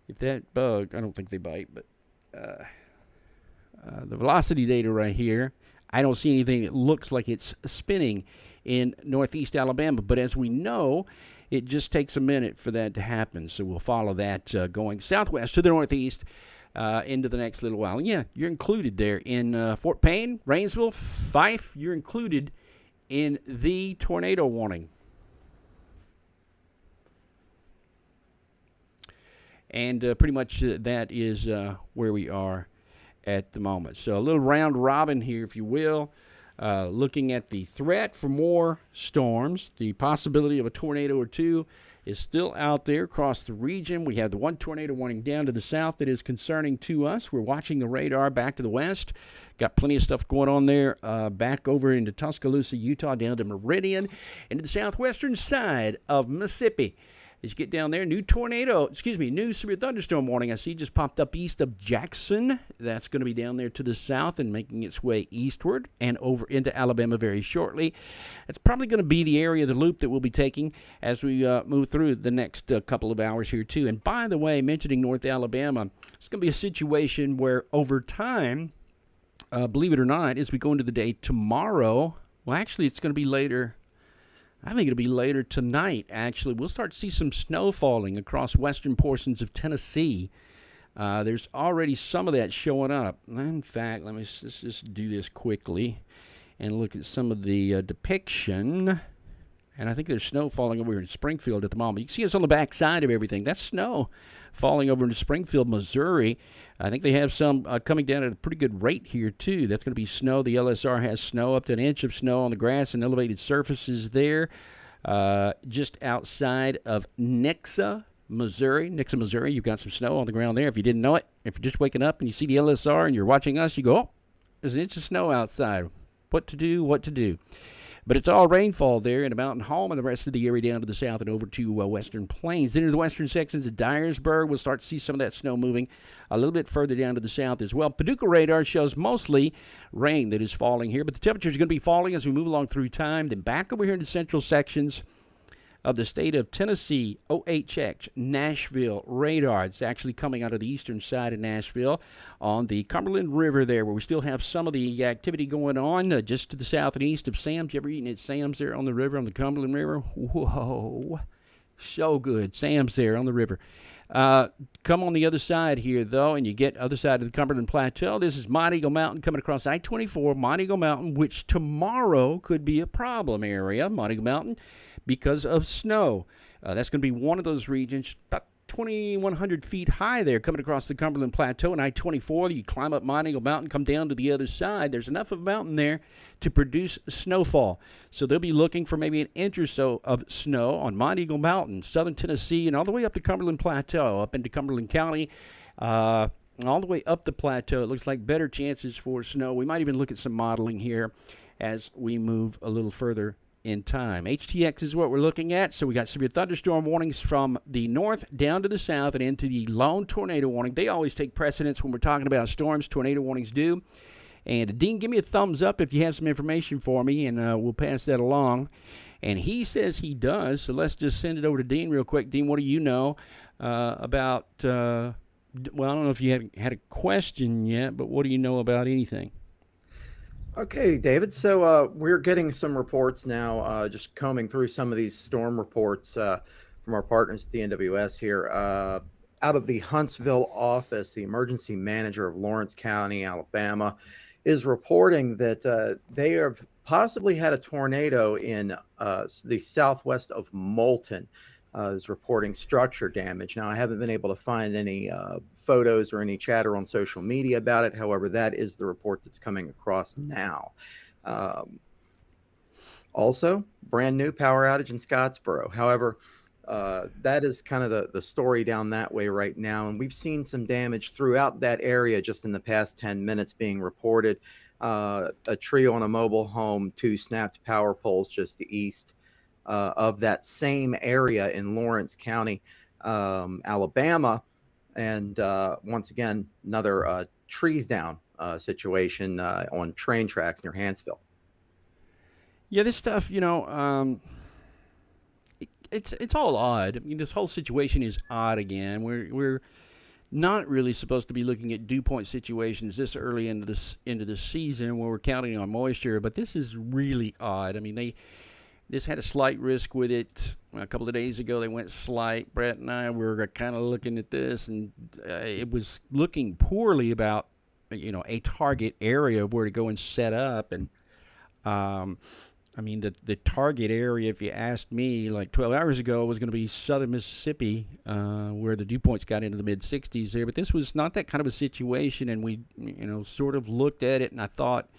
[SPEAKER 1] If that bug, I don't think they bite, but the velocity data right here, I don't see anything that looks like it's spinning in northeast Alabama. But as we know, it just takes a minute for that to happen, so we'll follow that going southwest to the northeast into the next little while. And yeah, you're included there in Fort Payne, Rainsville, Fife. You're included in the tornado warning. And pretty much that is where we are at the moment. So a little round robin here, if you will. Looking at the threat for more storms, the possibility of a tornado or two is still out there across the region. We have the one tornado warning down to the south that is concerning to us. We're watching the radar back to the west. Got plenty of stuff going on there back over into Tuscaloosa, Utah, down to Meridian, into the southwestern side of Mississippi. As you get down there, new severe thunderstorm warning I see just popped up east of Jackson. That's going to be down there to the south and making its way eastward and over into Alabama very shortly. It's probably going to be the area of the loop that we'll be taking as we move through the next couple of hours here too. And by the way, mentioning North Alabama, it's going to be a situation where over time, believe it or not, as we go into the day tomorrow, well, actually, it's going to be later. I think it'll be later tonight, actually. We'll start to see some snow falling across western portions of Tennessee. There's already some of that showing up. In fact, let's just do this quickly and look at some of the depiction. And I think there's snow falling over in Springfield at the moment. You can see us on the back side of everything. That's snow falling over into Springfield, Missouri. I think they have some coming down at a pretty good rate here, too. That's going to be snow. The LSR has snow, up to an inch of snow on the grass and elevated surfaces there. Just outside of Nixa, Missouri. You've got some snow on the ground there. If you didn't know it, if you're just waking up and you see the LSR and you're watching us, you go, oh, there's an inch of snow outside. What to do? But it's all rainfall there in Mountain Home and the rest of the area down to the south and over to Western Plains. Then into the western sections of Dyersburg, we'll start to see some of that snow moving a little bit further down to the south as well. Paducah radar shows mostly rain that is falling here, but the temperature is going to be falling as we move along through time. Then back over here in the central sections of the state of Tennessee, OHX, Nashville radar. It's actually coming out of the eastern side of Nashville on the Cumberland River there, where we still have some of the activity going on just to the south and east of Sam's. You ever eaten at Sam's there on the river, on the Cumberland River? Whoa, so good. Sam's there on the river. Come on the other side here, though, and you get other side of the Cumberland Plateau. This is Mont Eagle Mountain coming across I-24, Mont Eagle Mountain, which tomorrow could be a problem area, Mont Eagle Mountain, because of snow. That's going to be one of those regions, about 2,100 feet high there coming across the Cumberland Plateau and I-24. You climb up Mont Eagle Mountain, come down to the other side. There's enough of a mountain there to produce snowfall. So they'll be looking for maybe an inch or so of snow on Mont Eagle Mountain, southern Tennessee, and all the way up to Cumberland Plateau, up into Cumberland County. All the way up the plateau, it looks like better chances for snow. We might even look at some modeling here as we move a little further in time. HTX is what we're looking at. So we got severe thunderstorm warnings from the north down to the south and into the lone tornado warning. They always take precedence when we're talking about storms. Tornado warnings do. And Dean, give me a thumbs up if you have some information for me, and we'll pass that along. And he says he does, so let's just send it over to Dean real quick. Dean, what do you know about... well, I don't know if you had a question yet, but what do you know about anything?
[SPEAKER 2] Okay, David. So we're getting some reports now, just combing through some of these storm reports from our partners at the NWS here. Out of the Huntsville office, the emergency manager of Lawrence County, Alabama, is reporting that they have possibly had a tornado in the southwest of Moulton. Is reporting structure damage. Now, I haven't been able to find any photos or any chatter on social media about it. However, that is the report that's coming across now. Also, brand new power outage in Scottsboro. However, that is kind of the story down that way right now. And we've seen some damage throughout that area just in the past 10 minutes being reported. A tree on a mobile home, 2 snapped power poles just east of that same area in Lawrence County, Alabama. And once again, another trees down situation on train tracks near Hansville.
[SPEAKER 1] Yeah, this stuff, it's all odd. I mean, this whole situation is odd again. We're not really supposed to be looking at dew point situations this early into the season where we're counting on moisture, but this is really odd. I mean, this had a slight risk with it. A couple of days ago, they went slight. Brett and I were kind of looking at this, and it was looking poorly about, a target area of where to go and set up. And, I mean, the target area, if you asked me, like 12 hours ago, was going to be southern Mississippi, where the dew points got into the mid-60s there. But this was not that kind of a situation, and we, sort of looked at it, and I thought,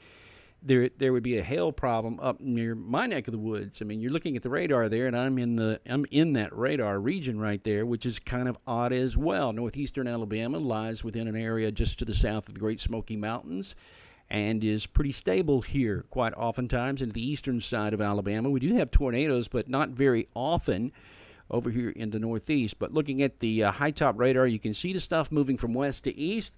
[SPEAKER 1] there would be a hail problem up near my neck of the woods. I mean, you're looking at the radar there, and I'm in that radar region right there, which is kind of odd as well. Northeastern Alabama lies within an area just to the south of the Great Smoky Mountains and is pretty stable here quite oftentimes. In the eastern side of Alabama, we do have tornadoes, but not very often over here in the northeast. But looking at the high-top radar, you can see the stuff moving from west to east.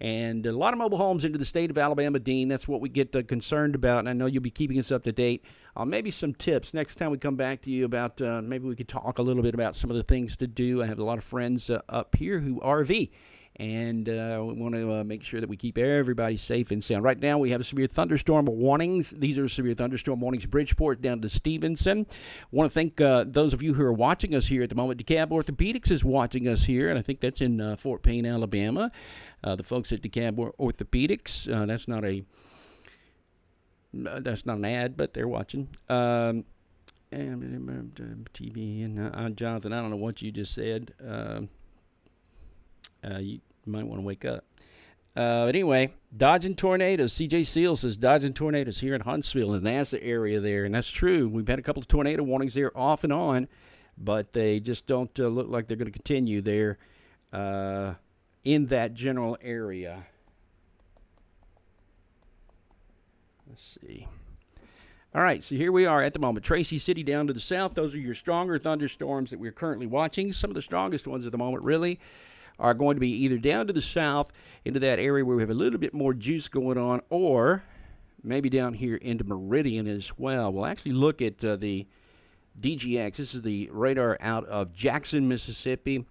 [SPEAKER 1] And a lot of mobile homes into the state of Alabama, Dean. That's what we get concerned about, and I know you'll be keeping us up to date. Maybe some tips next time we come back to you about maybe we could talk a little bit about some of the things to do. I have a lot of friends up here who RV, and we want to make sure that we keep everybody safe and sound. Right now, we have severe thunderstorm warnings. These are severe thunderstorm warnings, Bridgeport down to Stevenson. Want to thank those of you who are watching us here at the moment. DeKalb Orthopedics is watching us here, and I think that's in Fort Payne, Alabama. The folks at DeKalb Orthopedics, that's not an ad, but they're watching. And TV and Jonathan, I don't know what you just said. You might want to wake up. But anyway, dodging tornadoes. CJ Seal says dodging tornadoes here in Huntsville, and that's the area there, and that's true. We've had a couple of tornado warnings there off and on, but they just don't look like they're going to continue there. In that general area. Let's see. All right, so here we are at the moment. Tracy City down to the south. Those are your stronger thunderstorms that we're currently watching. Some of the strongest ones at the moment really are going to be either down to the south into that area where we have a little bit more juice going on, or maybe down here into Meridian as well. We'll actually look at the DGX. This is the radar out of Jackson, Mississippi.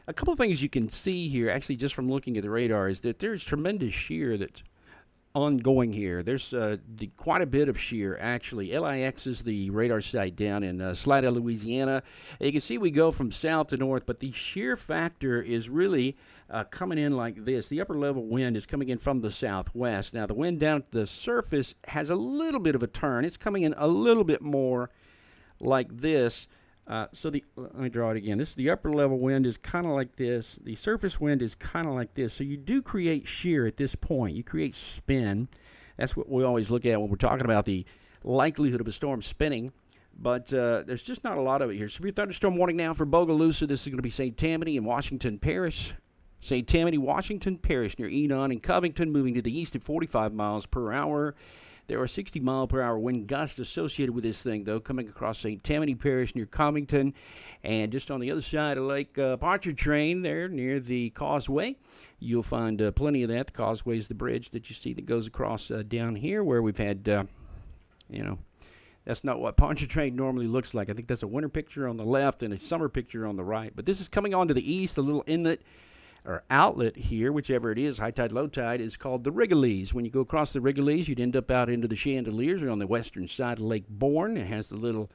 [SPEAKER 1] A couple of things you can see here, actually, just from looking at the radar, is that there's tremendous shear that's ongoing here. There's quite a bit of shear, actually. LIX is the radar site down in Slidell, Louisiana. And you can see we go from south to north, but the shear factor is really coming in like this. The upper level wind is coming in from the southwest. Now, the wind down at the surface has a little bit of a turn. It's coming in a little bit more like this. Let me draw it again. The upper level wind is kind of like this. The surface wind is kind of like this. So you do create shear at this point. You create spin. That's what we always look at when we're talking about the likelihood of a storm spinning. But there's just not a lot of it here. Severe thunderstorm warning now for Bogalusa. This is going to be St. Tammany and Washington Parish. St. Tammany, Washington Parish near Enon and Covington, moving to the east at 45 miles per hour. There are 60-mile-per-hour wind gusts associated with this thing, though, coming across St. Tammany Parish near Covington. And just on the other side of Lake Pontchartrain there near the causeway, you'll find plenty of that. The causeway is the bridge that you see that goes across down here where we've had, that's not what Pontchartrain normally looks like. I think that's a winter picture on the left and a summer picture on the right. But this is coming on to the east, a little inlet or outlet here, whichever it is, high tide, low tide, is called the Wrigley's. When you go across the Wrigley's, you'd end up out into the Chandeliers or on the western side of Lake Bourne. It has the little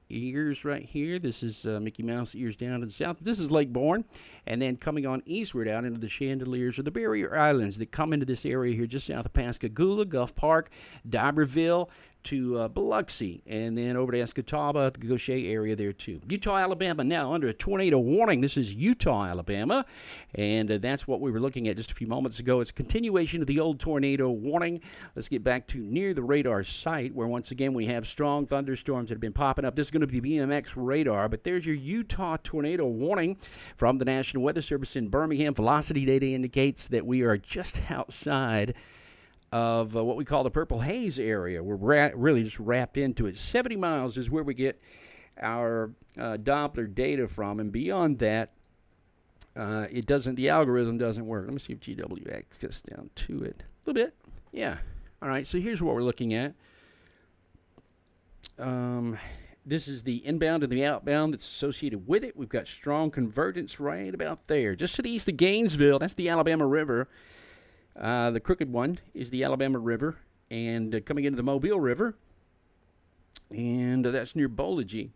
[SPEAKER 1] ears right here. This is Mickey Mouse ears down to the south. This is Lake Bourne. And then coming on eastward out into the Chandeliers or the Barrier Islands that come into this area here just south of Pascagoula, Gulf Park, D'Iberville, to Biloxi, and then over to Escatawba, the Gaucher area there too. Utah, Alabama now under a tornado warning. This is Utah, Alabama, and that's what we were looking at just a few moments ago. It's a continuation of the old tornado warning. Let's get back to near the radar site where once again we have strong thunderstorms that have been popping up. This is going to be BMX radar, but there's your Utah tornado warning from the National Weather Service in Birmingham. Velocity data indicates that we are just outside of what we call the purple haze area. We're really just wrapped into it. 70 miles is where we get our Doppler data from, and beyond that, the algorithm doesn't work. Let me see if GWX gets down to it a little bit. Yeah. All right, so here's what we're looking at. This is the inbound and the outbound that's associated with it. We've got strong convergence right about there. Just to the east of Gainesville, that's the Alabama River. The crooked one is the Alabama River, and coming into the Mobile River, and that's near Bolagie.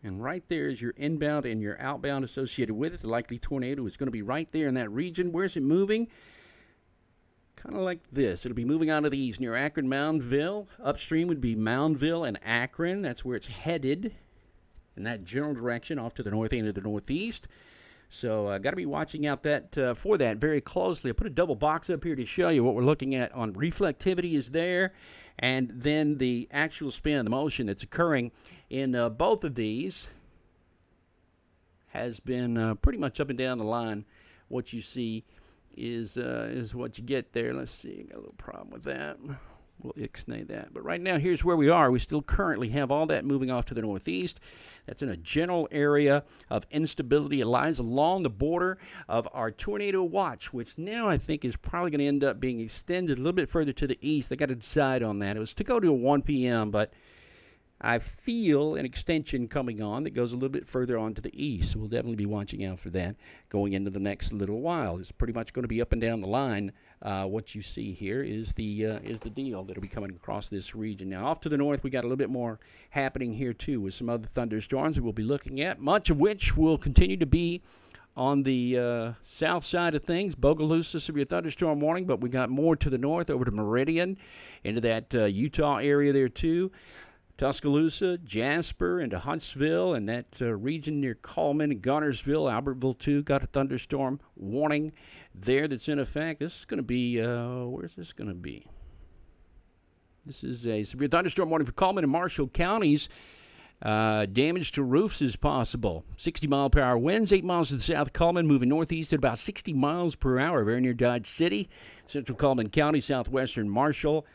[SPEAKER 1] And right there is your inbound and your outbound associated with it. The likely tornado is going to be right there in that region. Where's it moving? Kind of like this. It'll be moving out of the east near Akron, Moundville. Upstream would be Moundville and Akron. That's where it's headed in that general direction off to the north and to the northeast. So got to be watching out for that very closely. I put a double box up here to show you what we're looking at on reflectivity is there, and then the actual spin, the motion that's occurring in both of these has been pretty much up and down the line. What you see is what you get there. Let's see, I got a little problem with that. We'll ixnay that. But right now, here's where we are. We still currently have all that moving off to the northeast. That's in a general area of instability. It lies along the border of our tornado watch, which now I think is probably going to end up being extended a little bit further to the east. They got to decide on that. It was to go to a 1 p.m., but I feel an extension coming on that goes a little bit further on to the east. So we'll definitely be watching out for that going into the next little while. It's pretty much going to be up and down the line. What you see here is the deal that'll be coming across this region. Now, off to the north, we got a little bit more happening here, too, with some other thunderstorms that we'll be looking at, much of which will continue to be on the south side of things. Bogalusa, severe thunderstorm warning, but we got more to the north over to Meridian, into that Utah area there, too. Tuscaloosa, Jasper, into Huntsville, and that region near Coleman and Gunnersville, Albertville, too, got a thunderstorm warning there that's in effect. This is going to be, where's this going to be? This is a severe thunderstorm warning for Coleman and Marshall counties. Damage to roofs is possible. 60-mile-per-hour winds, 8 miles to the south of Coleman, moving northeast at about 60 miles per hour, very near Dodge City. Central Coleman County, southwestern Marshall.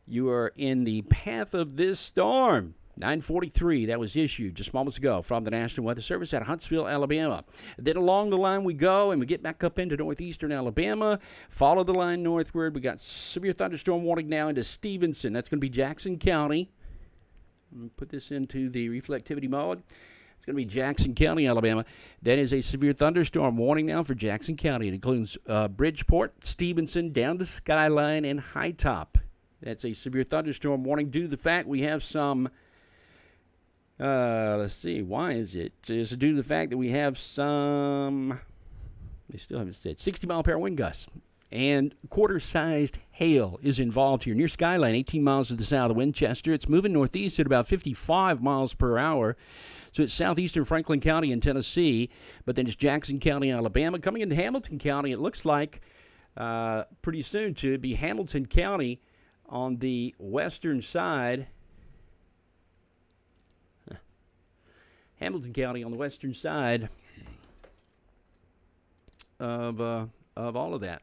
[SPEAKER 1] You are in the path of this storm. 9:43, that was issued just moments ago from the National Weather Service at Huntsville, Alabama. Then along the line we go, and we get back up into northeastern Alabama. Follow the line northward. We got severe thunderstorm warning now into Stevenson. That's going to be Jackson County. Let me put this into the reflectivity mode. It's going to be Jackson County, Alabama. That is a severe thunderstorm warning now for Jackson County. It includes Bridgeport, Stevenson, down to Skyline, and High Top. That's a severe thunderstorm warning due to the fact we have some, let's see, why is it? It's due to the fact that we have some, they still haven't said, 60-mile-per-hour wind gusts And quarter-sized hail is involved here. Near Skyline, 18 miles to the south of Winchester. It's moving northeast at about 55 miles per hour. So it's southeastern Franklin County in Tennessee, but then it's Jackson County, Alabama. Coming into Hamilton County, it looks like pretty soon to be Hamilton County on the western side. Hamilton County on the western side of all of that.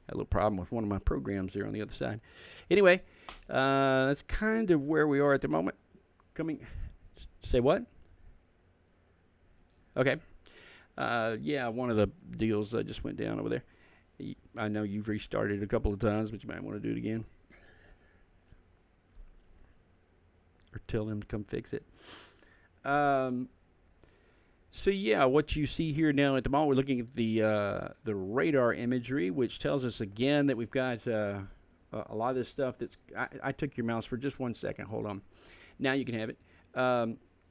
[SPEAKER 1] Had a little problem with one of my programs there on the other side. Anyway, that's kind of where we are at the moment. Say what? Okay. Yeah, one of the deals just went down over there. I know you've restarted it a couple of times, but you might want to do it again. Or tell them to come fix it. So yeah, what you see here now at the moment, we're looking at the radar imagery, which tells us again that we've got a lot of this stuff that's... I took your mouse for just 1 second. Hold on. Now you can have it.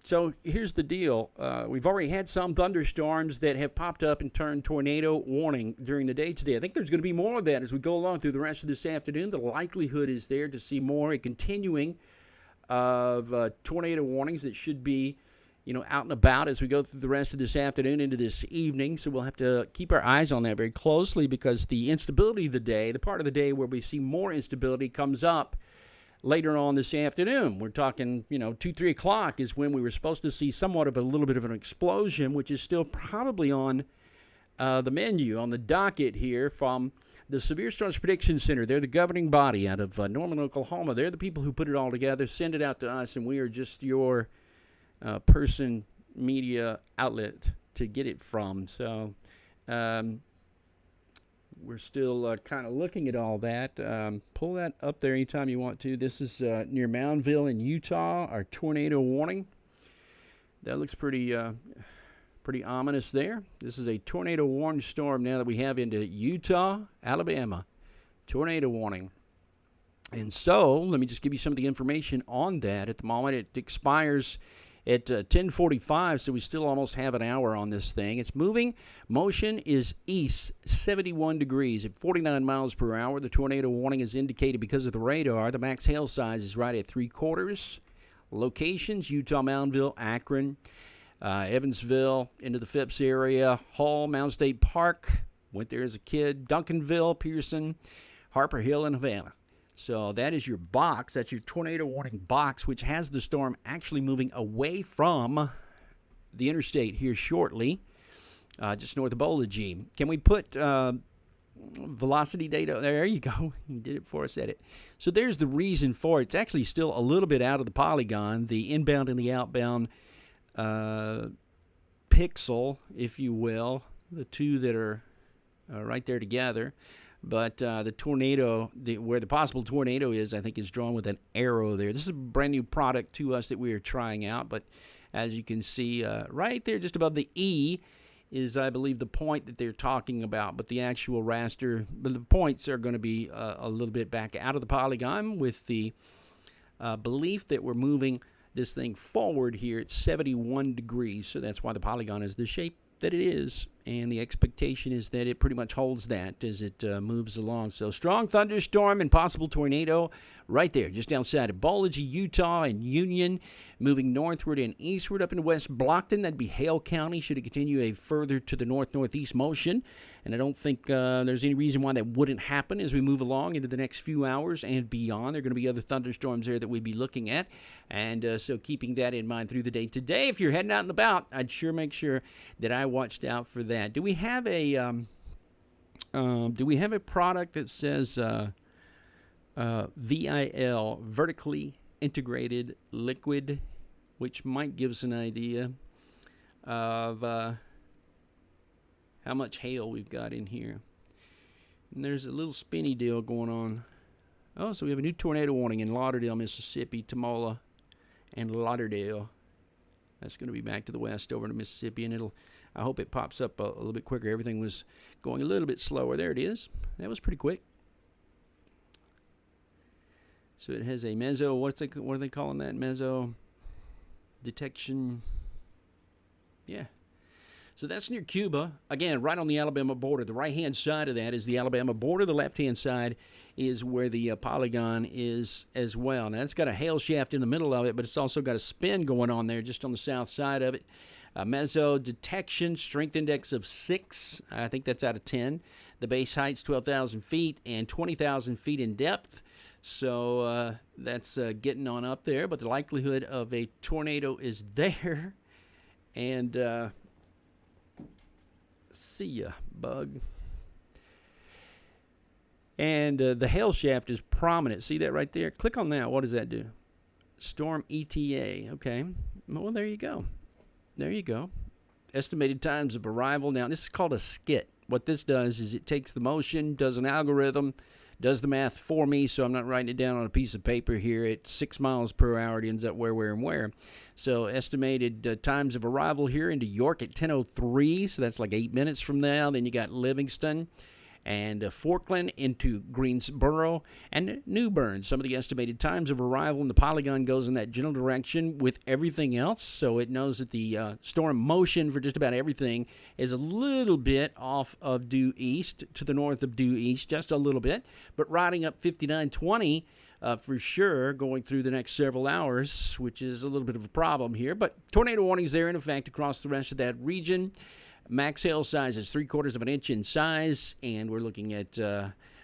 [SPEAKER 1] So here's the deal. We've already had some thunderstorms that have popped up and turned tornado warning during the day today. I think there's going to be more of that as we go along through the rest of this afternoon. The likelihood is there to see more, a continuing of tornado warnings that should be, out and about as we go through the rest of this afternoon into this evening. So we'll have to keep our eyes on that very closely, because the instability of the day, the part of the day where we see more instability, comes up later on this afternoon. We're talking, 2, 3 o'clock is when we were supposed to see somewhat of a little bit of an explosion, which is still probably on the menu, on the docket here from the Severe Storms Prediction Center. They're the governing body out of Norman, Oklahoma. They're the people who put it all together, send it out to us, and we are just your media outlet to get it from. So we're still kind of looking at all that. Pull that up there anytime you want to. This is near Moundville in Utah, our tornado warning. That looks pretty ominous there. This is a tornado warning storm now that we have into Utah, Alabama. Tornado warning. And so, let me just give you some of the information on that. At the moment, it expires at 10:45, so we still almost have an hour on this thing. It's moving. Motion is east, 71 degrees at 49 miles per hour. The tornado warning is indicated because of the radar. The max hail size is right at 3/4. Locations: Utah, Moundville, Akron, Evansville, into the Phipps area, Hall, Mound State Park. Went there as a kid. Duncanville, Pearson, Harper Hill, and Havana. So that is your box. That's your tornado warning box, which has the storm actually moving away from the interstate here shortly, just north of Bowlage. Can we put velocity data? There you go. You did it for us at it. So there's the reason for it. It's actually still a little bit out of the polygon, the inbound and the outbound pixel, if you will, the two that are right there together. But the tornado, where the possible tornado is, I think is drawn with an arrow there. This is a brand new product to us that we are trying out. But as you can see, right there just above the E is, I believe, the point that they're talking about. But the actual raster, but the points are going to be a little bit back out of the polygon, with the belief that we're moving this thing forward here at 71 degrees. So that's why the polygon is the shape that it is, and the expectation is that it pretty much holds that as it moves along. So strong thunderstorm and possible tornado right there, just outside of Bowlage, Utah, and Union, moving northward and eastward up into West Blockton. That'd be Hale County, should it continue a further to the north-northeast motion. And I don't think there's any reason why that wouldn't happen as we move along into the next few hours and beyond. There are going to be other thunderstorms there that we'd be looking at. And so keeping that in mind through the day today, if you're heading out and about, I'd sure make sure that I watched out for that. Do we have a product that says VIL, vertically integrated liquid, which might give us an idea of how much hail we've got in here? And there's a little spinny deal going on. Oh, so we have a new tornado warning in Lauderdale, Mississippi, Tamola, and Lauderdale. That's going to be back to the west over to Mississippi, and I hope it pops up a little bit quicker. Everything was going a little bit slower. There it is. That was pretty quick. So it has a meso, what are they calling that? Meso detection. Yeah. So that's near Cuba. Again, right on the Alabama border. The right-hand side of that is the Alabama border. The left-hand side is where the polygon is as well. Now, it's got a hail shaft in the middle of it, but it's also got a spin going on there just on the south side of it. Meso detection, strength index of 6. I think that's out of 10. The base height's 12,000 feet and 20,000 feet in depth. So that's getting on up there, but the likelihood of a tornado is there. And see ya, bug. And the hail shaft is prominent. See that right there? Click on that. What does that do? Storm ETA. Okay. Well, there you go. There you go. Estimated times of arrival. Now, this is called a skit. What this does is it takes the motion, does an algorithm, does the math for me, so I'm not writing it down on a piece of paper here. At 6 miles per hour, it ends up where, and where. So estimated times of arrival here into York at 10:03, so that's like 8 minutes from now. Then you got Livingston and Forkland into Greensboro and New Bern. Some of the estimated times of arrival, and the polygon goes in that general direction with everything else, so it knows that the storm motion for just about everything is a little bit off of due east, to the north of due east, just a little bit, but riding up 5920 for sure going through the next several hours, which is a little bit of a problem here. But tornado warnings there in effect across the rest of that region. Max hail size is 3/4 of an inch in size, and we're looking at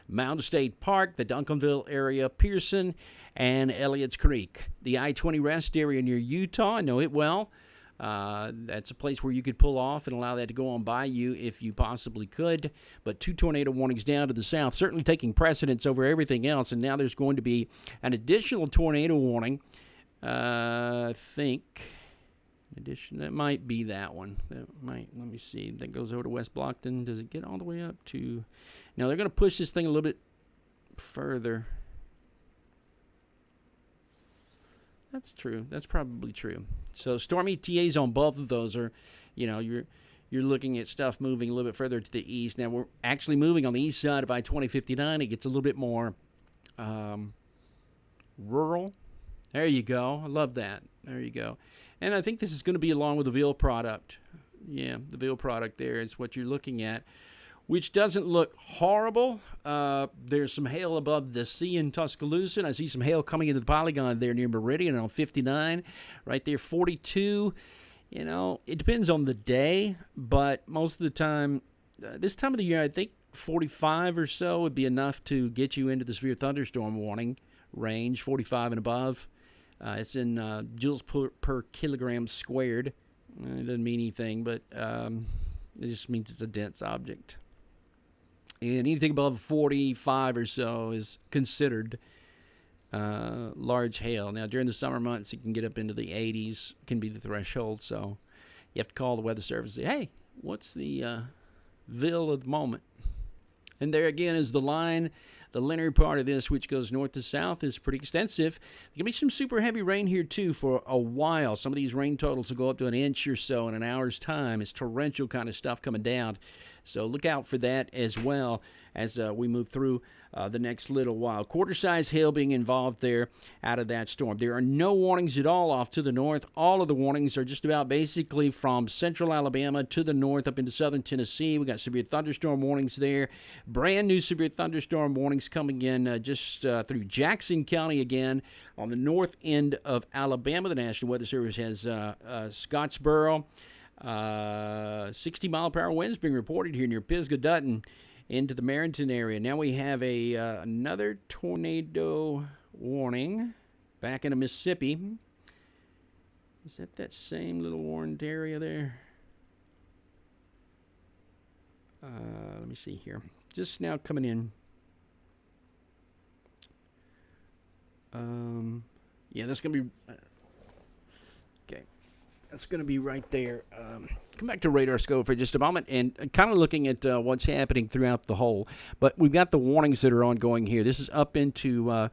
[SPEAKER 1] Mound State Park, the Duncanville area, Pearson, and Elliott's Creek. The I-20 rest area near Utah, I know it well. That's a place where you could pull off and allow that to go on by you if you possibly could. But 2 tornado warnings down to the south, certainly taking precedence over everything else. And now there's going to be an additional tornado warning, I think. That might be that one. Let me see. That goes over to West Blockton. Does it get all the way up to? Now they're going to push this thing a little bit further. That's true. That's probably true. So storm ETAs on both of those are, you're looking at stuff moving a little bit further to the east. Now we're actually moving on the east side of I-2059. It gets a little bit more rural. There you go. I love that. There you go. And I think this is going to be along with the veal product. Yeah, the veal product there is what you're looking at, which doesn't look horrible. There's some hail above the sea in Tuscaloosa. And I see some hail coming into the polygon there near Meridian on 59. Right there, 42. It depends on the day, but most of the time, this time of the year, I think 45 or so would be enough to get you into the severe thunderstorm warning range, 45 and above. It's in joules per kilogram squared. It doesn't mean anything, but it just means it's a dense object. And anything above 45 or so is considered large hail. Now, during the summer months, it can get up into the 80s, can be the threshold. So you have to call the weather service and say, hey, what's the VIL of the moment? And there again is the line. The linear part of this, which goes north to south, is pretty extensive. There's going to be some super heavy rain here, too, for a while. Some of these rain totals will go up to an inch or so in an hour's time. It's torrential kind of stuff coming down. So look out for that as well as we move through the next little while. Quarter-size hail being involved there out of that storm. There are no warnings at all off to the north. All of the warnings are just about basically from central Alabama to the north up into southern Tennessee. We got severe thunderstorm warnings there. Brand new severe thunderstorm warnings coming in just through Jackson County again on the north end of Alabama. The National Weather Service has Scottsboro. 60-mile-per-hour winds being reported here near Pisgah, Dutton, into the Marenton area. Now we have another tornado warning back into Mississippi. Is that same little warned area there? Let me see here. Just now coming in. Yeah, that's going to be... okay. That's going to be right there. Come back to radar scope for just a moment and kind of looking at what's happening throughout the whole. But we've got the warnings that are ongoing here. This is up into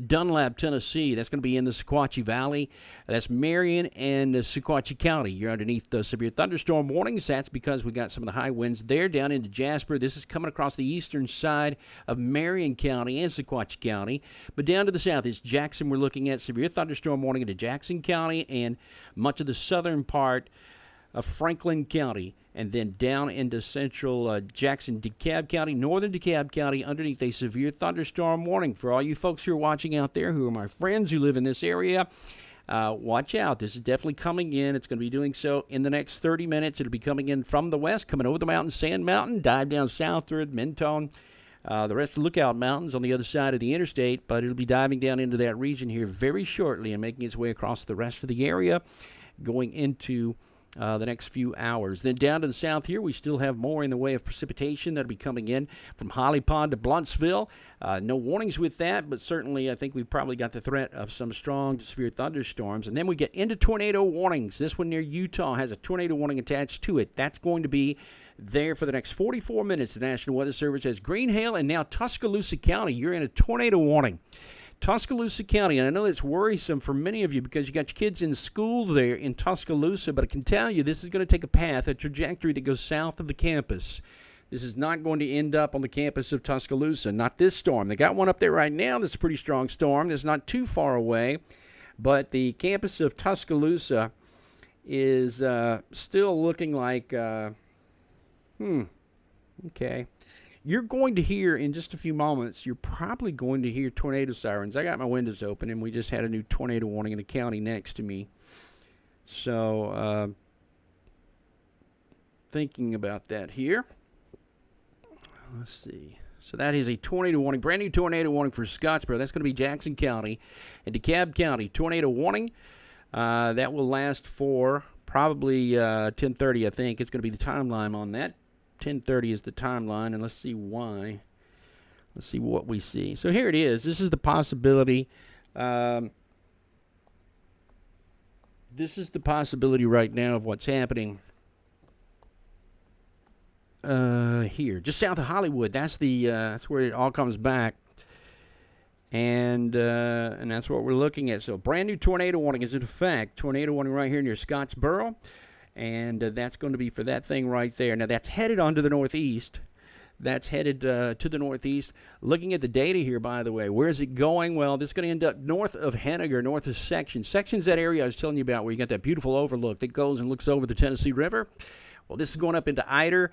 [SPEAKER 1] Dunlap, Tennessee. That's going to be in the Sequatchie Valley. That's Marion and Sequatchie County. You're underneath the severe thunderstorm warnings. That's because we got some of the high winds there down into Jasper. This is coming across the eastern side of Marion County and Sequatchie County. But down to the south is Jackson. We're looking at severe thunderstorm warning into Jackson County and much of the southern part of Franklin County, and then down into central Jackson, DeKalb County, northern DeKalb County, underneath a severe thunderstorm warning. For all you folks who are watching out there, who are my friends who live in this area, watch out. This is definitely coming in. It's going to be doing so in the next 30 minutes. It'll be coming in from the west, coming over the mountain, Sand Mountain, dive down southward, Mentone, the rest of the Lookout Mountains on the other side of the interstate, but it'll be diving down into that region here very shortly and making its way across the rest of the area, going into the next few hours. Then down to the south here, we still have more in the way of precipitation that'll be coming in from Holly Pond to Bluntsville. No warnings with that, but certainly I think we've probably got the threat of some strong to severe thunderstorms. And then we get into tornado warnings. This one near Utah has a tornado warning attached to it. That's going to be there for the next 44 minutes. The National Weather Service has Green Hail, and now Tuscaloosa County, you're in a tornado warning. Tuscaloosa County, and I know that's worrisome for many of you because you got your kids in school there in Tuscaloosa, but I can tell you this is going to take a path, a trajectory that goes south of the campus. This is not going to end up on the campus of Tuscaloosa, not this storm. They got one up there right now that's a pretty strong storm that's not too far away, but the campus of Tuscaloosa is still looking like, okay. You're going to hear in just a few moments, you're probably going to hear tornado sirens. I got my windows open, and we just had a new tornado warning in the county next to me. So, thinking about that here. Let's see. So that is a tornado warning, brand new tornado warning for Scottsboro. That's going to be Jackson County and DeKalb County. Tornado warning. That will last for probably 10:30, I think. It's going to be the timeline on that. 10:30 is the timeline, and let's see why. Let's see what we see. So here it is. This is the possibility. This is the possibility right now of what's happening here, just south of Hollywood. That's the that's where it all comes back, and that's what we're looking at. So brand new tornado warning is in effect. Tornado warning right here near Scottsboro. And that's going to be for that thing right there. Now, that's headed onto the northeast. That's headed to the northeast. Looking at the data here, by the way, where is it going? Well, this is going to end up north of Henniger, north of Section. Section's that area I was telling you about where you got that beautiful overlook that goes and looks over the Tennessee River. Well, this is going up into Eider.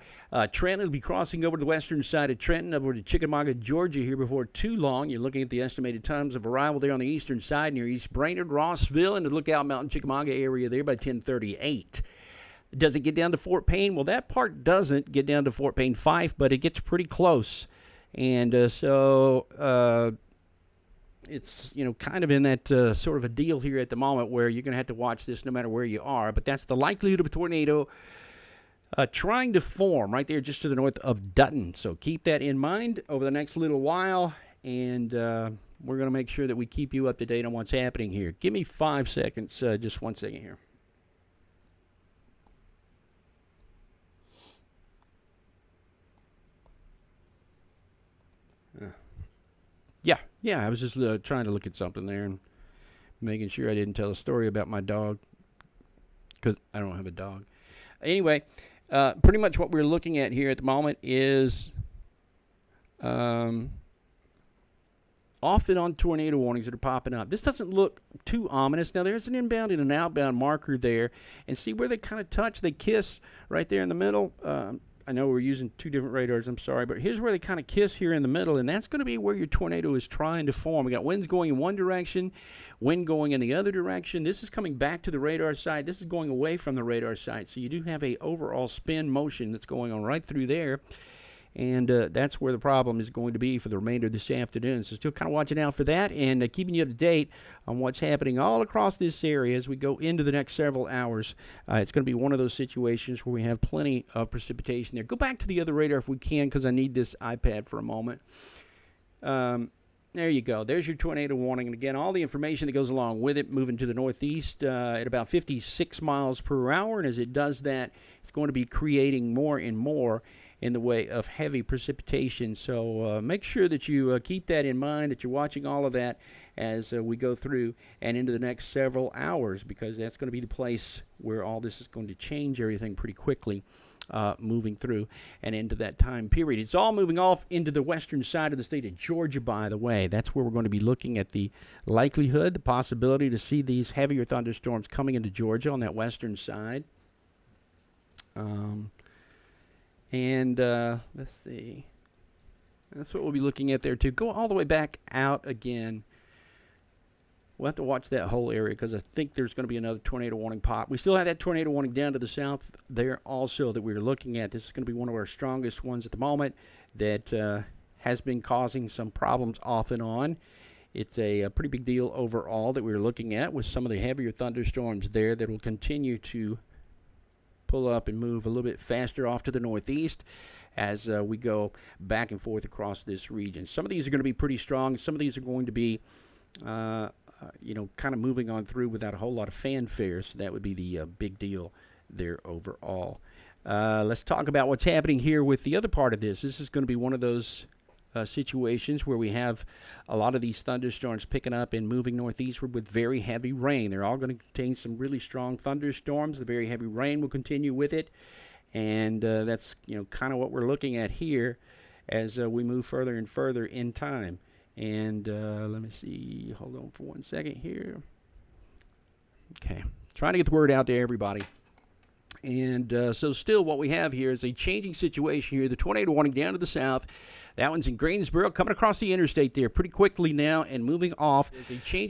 [SPEAKER 1] Trenton will be crossing over to the western side of Trenton, over to Chickamauga, Georgia here before too long. You're looking at the estimated times of arrival there on the eastern side near East Brainerd, Rossville, and the Lookout Mountain, Chickamauga area there by 10:38. Does it get down to Fort Payne? Well, that part doesn't get down to Fort Payne Fife, but it gets pretty close. And so it's, kind of in that sort of a deal here at the moment where you're going to have to watch this no matter where you are. But that's the likelihood of a tornado trying to form right there just to the north of Dutton. So keep that in mind over the next little while, and we're going to make sure that we keep you up to date on what's happening here. Give me 5 seconds, just 1 second here. Yeah, I was just trying to look at something there and making sure I didn't tell a story about my dog because I don't have a dog. Anyway, pretty much what we're looking at here at the moment is off and on tornado warnings that are popping up. This doesn't look too ominous. Now, there's an inbound and an outbound marker there, and see where they kind of touch, they kiss right there in the middle. I know we're using two different radars, I'm sorry, but here's where they kind of kiss here in the middle, and that's going to be where your tornado is trying to form. We got winds going in one direction, wind going in the other direction. This is coming back to the radar side. This is going away from the radar side, so you do have a overall spin motion that's going on right through there, and that's where the problem is going to be for the remainder of this afternoon. So still kind of watching out for that and keeping you up to date on what's happening all across this area as we go into the next several hours. It's going to be one of those situations where we have plenty of precipitation there. Go back to the other radar if we can, because I need this iPad for a moment. There you go. There's your tornado warning. And again, all the information that goes along with it, moving to the northeast at about 56 miles per hour. And as it does that, it's going to be creating more and more in the way of heavy precipitation. So make sure that you keep that in mind, that you're watching all of that as we go through and into the next several hours, because that's going to be the place where all this is going to change everything pretty quickly moving through and into that time period. It's all moving off into the western side of the state of Georgia, by the way. That's where we're going to be looking at the likelihood, the possibility to see these heavier thunderstorms coming into Georgia on that western side. And let's see. That's what we'll be looking at there, too. Go all the way back out again. We'll have to watch that whole area because I think there's going to be another tornado warning pop. We still have that tornado warning down to the south there also that we're looking at. This is going to be one of our strongest ones at the moment that has been causing some problems off and on. It's a pretty big deal overall that we're looking at with some of the heavier thunderstorms there that will continue to pull up and move a little bit faster off to the northeast as we go back and forth across this region. Some of these are going to be pretty strong. Some of these are going to be, kind of moving on through without a whole lot of fanfare. So that would be the big deal there overall. Let's talk about what's happening here with the other part of this. This is going to be one of those situations where we have a lot of these thunderstorms picking up and moving northeastward with very heavy rain. They're all going to contain some really strong thunderstorms. The very heavy rain will continue with it. And that's, kind of what we're looking at here as we move further and further in time. And let me see. Hold on for 1 second here. Okay. Trying to get the word out to everybody. And so still what we have here is a changing situation here. The tornado warning down to the south. That one's in Greensboro, coming across the interstate there pretty quickly now and moving off to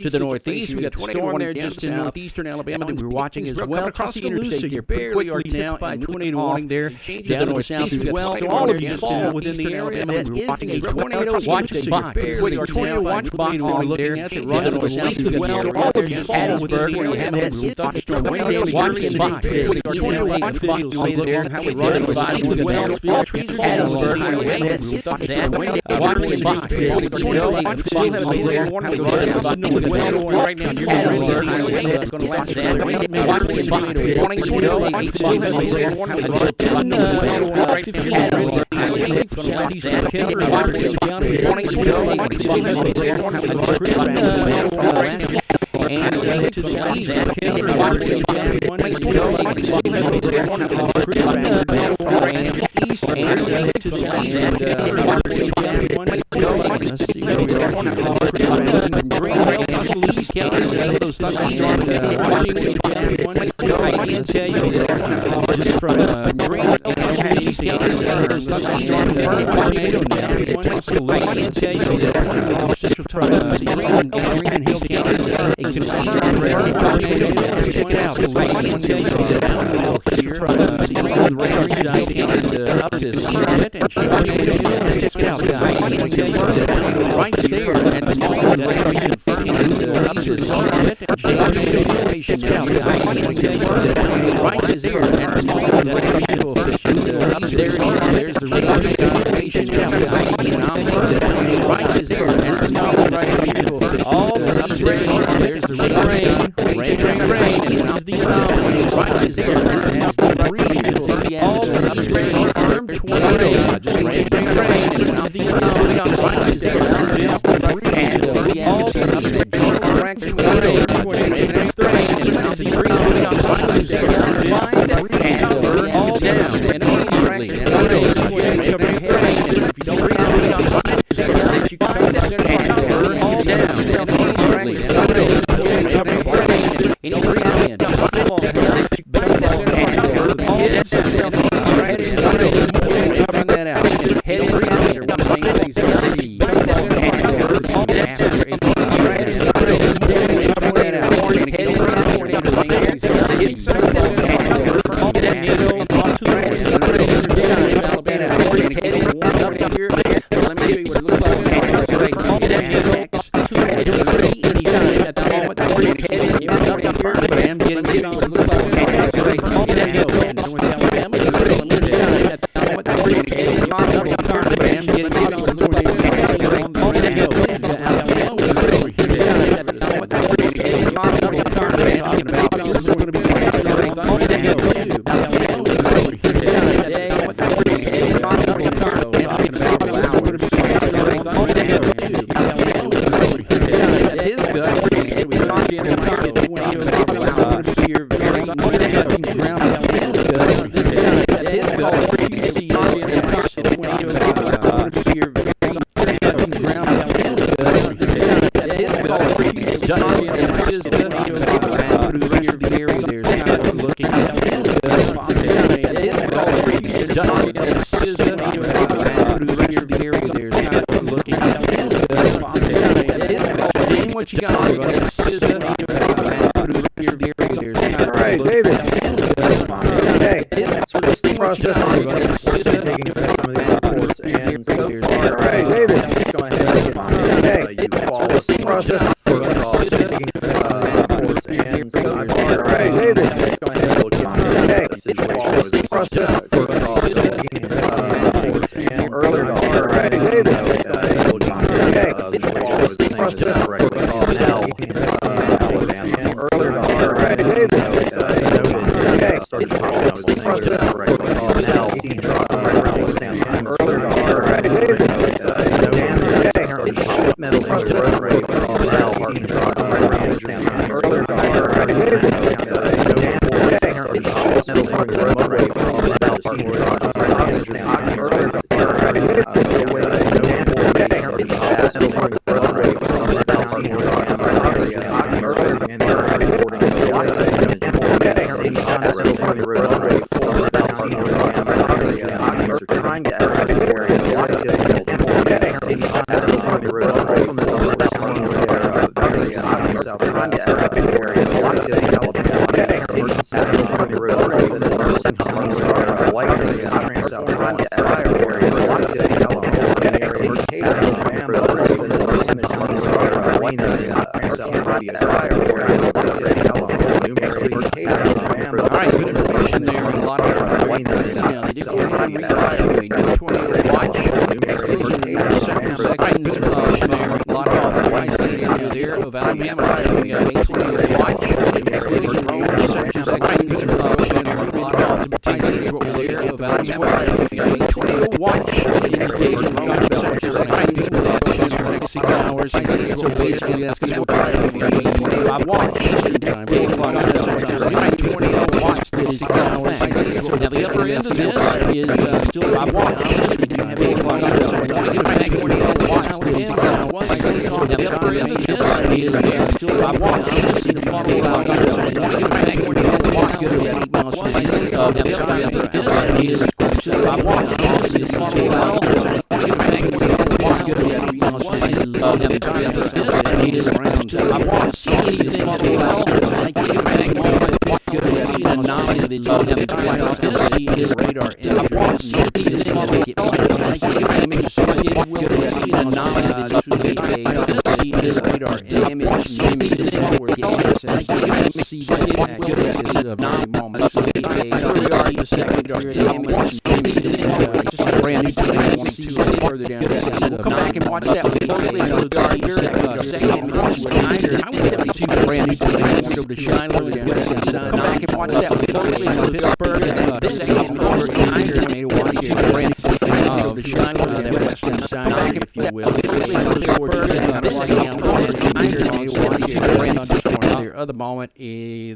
[SPEAKER 1] the northeast. We got the storm there just in northeastern Alabama that we're watching as well. Across the interstate here pretty quickly now and tornado warning there down to the south as well. All of you fall within the area that we're watching a tornado watch box. Tornado watch box that we're looking at that runs to the south as well. All of you fall within the area that is thunderstorm tornado watch box. Tornado watch box over there. How we run the south as well. All trees are down. That watch box. Still have a tornado warning right now. You're going to last that. Watch box. Warning tornado watch. Still have a tornado warning right now. It's going to last that. Warning tornado watch. Still have a tornado warning right now. And to the east, let's see where we are. Green Rail, Tuscaloosa County, those thunderstorms I can tell you just from Green Rail, Tuscaloosa County, those thunderstorms tornado now. Tuscaloosa, I can tell you central Green and Hill County. A confirmed red tornado. Check it out. I can tell you downhill here. Green radar up to Summit and tornado. Check it out, guys. I can tell you right there at the green radar confirmed up to Summit and tornado. Check it out, guys. I can tell you right there at the green radar up there. There's the radar confirmation. Check it out, guys. Right there at the radar. All the rain. There's the rain, and this is the anomaly. Right there, has to breathe. All the rain, firm tornado, just rain, and this is the anomaly. Right there, has to breathe. All the direction, and that's the rain, and it's the breeze. Right there, and burn all down, and immediately, if you don't breathe, you can burn all down, and immediately.
[SPEAKER 2] Okay, so we're just processing some taking some of these reports, and so far, all right, David, just go ahead and get on this. You follow us process first off, taking reports, and so far, all right, David, just go ahead and look on this situation. Process first off, taking reports, and earlier, all right, David, look on this. Process correctly. Now, Alabama, and earlier, all right, David, okay, started process correctly. Now, C drop right around the same time. Earlier, all right, David, metal process rate. Now, C drop right around the same time. Earlier, all right, David, metal process rate. Now, C drop right around the same time. Earlier, all right, David, trying to estimate various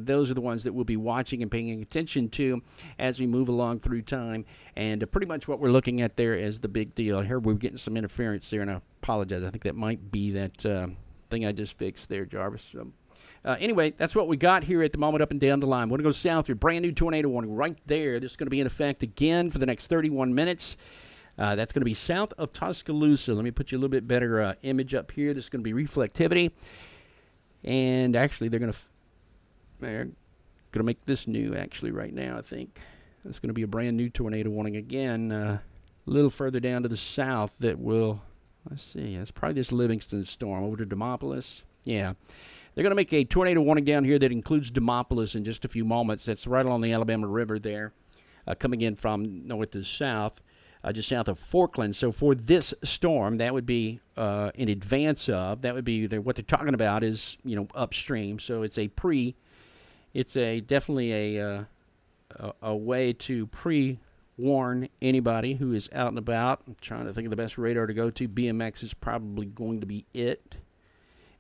[SPEAKER 1] those are the ones that we'll be watching and paying attention to as we move along through time. And pretty much what we're looking at there is the big deal. Here we're getting some interference there, and I apologize. I think that might be that thing I just fixed there, Jarvis. So, anyway, that's what we got here at the moment up and down the line. We're going to go south here. Brand new tornado warning right there. This is going to be in effect again for the next 31 minutes. That's going to be south of Tuscaloosa. Let me put you a little bit better image up here. This is going to be reflectivity. And actually, they're going to make this new actually right now, I think. It's going to be a brand new tornado warning again, a little further down to the south that will, let's see, that's probably this Livingston storm over to Demopolis. Yeah. They're going to make a tornado warning down here that includes Demopolis in just a few moments. That's right along the Alabama River there, coming in from north to south, just south of Forkland. So for this storm, that would be in advance of, that would be what they're talking about is, upstream. So it's definitely a way to pre-warn anybody who is out and about. I'm trying to think of the best radar to go to. BMX is probably going to be it.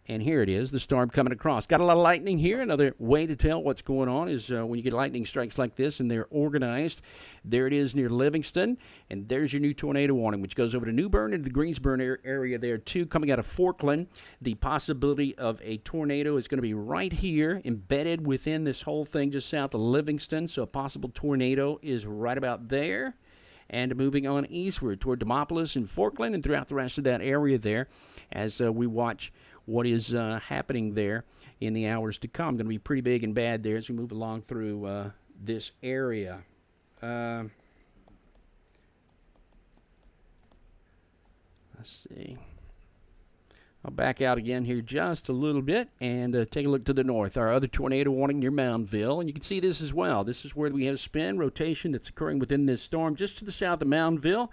[SPEAKER 1] And here it is, the storm coming across. Got a lot of lightning here. Another way to tell what's going on is when you get lightning strikes like this and they're organized. There it is near Livingston. And there's your new tornado warning, which goes over to New Bern and the Greensboro area there, too. Coming out of Forkland, the possibility of a tornado is going to be right here, embedded within this whole thing just south of Livingston. So a possible tornado is right about there. And moving on eastward toward Demopolis and Forkland and throughout the rest of that area there as we watch what is happening there in the hours to come. Going to be pretty big and bad there as we move along through this area. Let's see. I'll back out again here just a little bit and take a look to the north. Our other tornado warning near Moundville, and you can see this as well. This is where we have spin rotation that's occurring within this storm just to the south of Moundville.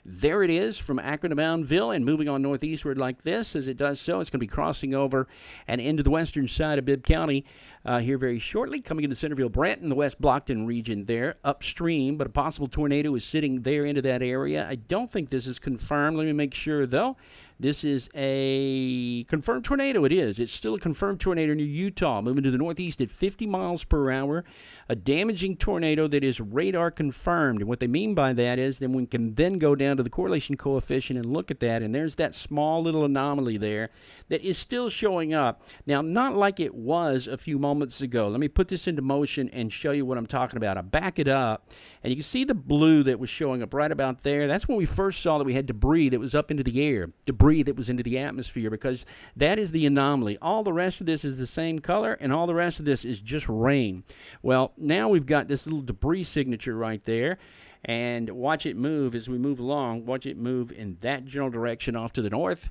[SPEAKER 1] There it is from Akron to Moundville and moving on northeastward like this. As it does so, it's going to be crossing over and into the western side of Bibb County here very shortly, coming into Centerville, Branton, the West Blockton region there, upstream, but a possible tornado is sitting there into that area. I don't think this is confirmed. Let me make sure, though. This is a confirmed tornado. It is. It's still a confirmed tornado near Utah, moving to the northeast at 50 miles per hour. A damaging tornado that is radar confirmed. And what they mean by that is then we can then go down to the correlation coefficient and look at that. And there's that small little anomaly there that is still showing up. Now, not like it was a few moments ago. Let me put this into motion and show you what I'm talking about. I back it up, and you can see the blue that was showing up right about there. That's when we first saw that we had debris that was up into the air, debris that was into the atmosphere, because that is the anomaly. All the rest of this is the same color, and all the rest of this is just rain. Well, now we've got this little debris signature right there, and watch it move as we move along. Watch it move in that general direction off to the north,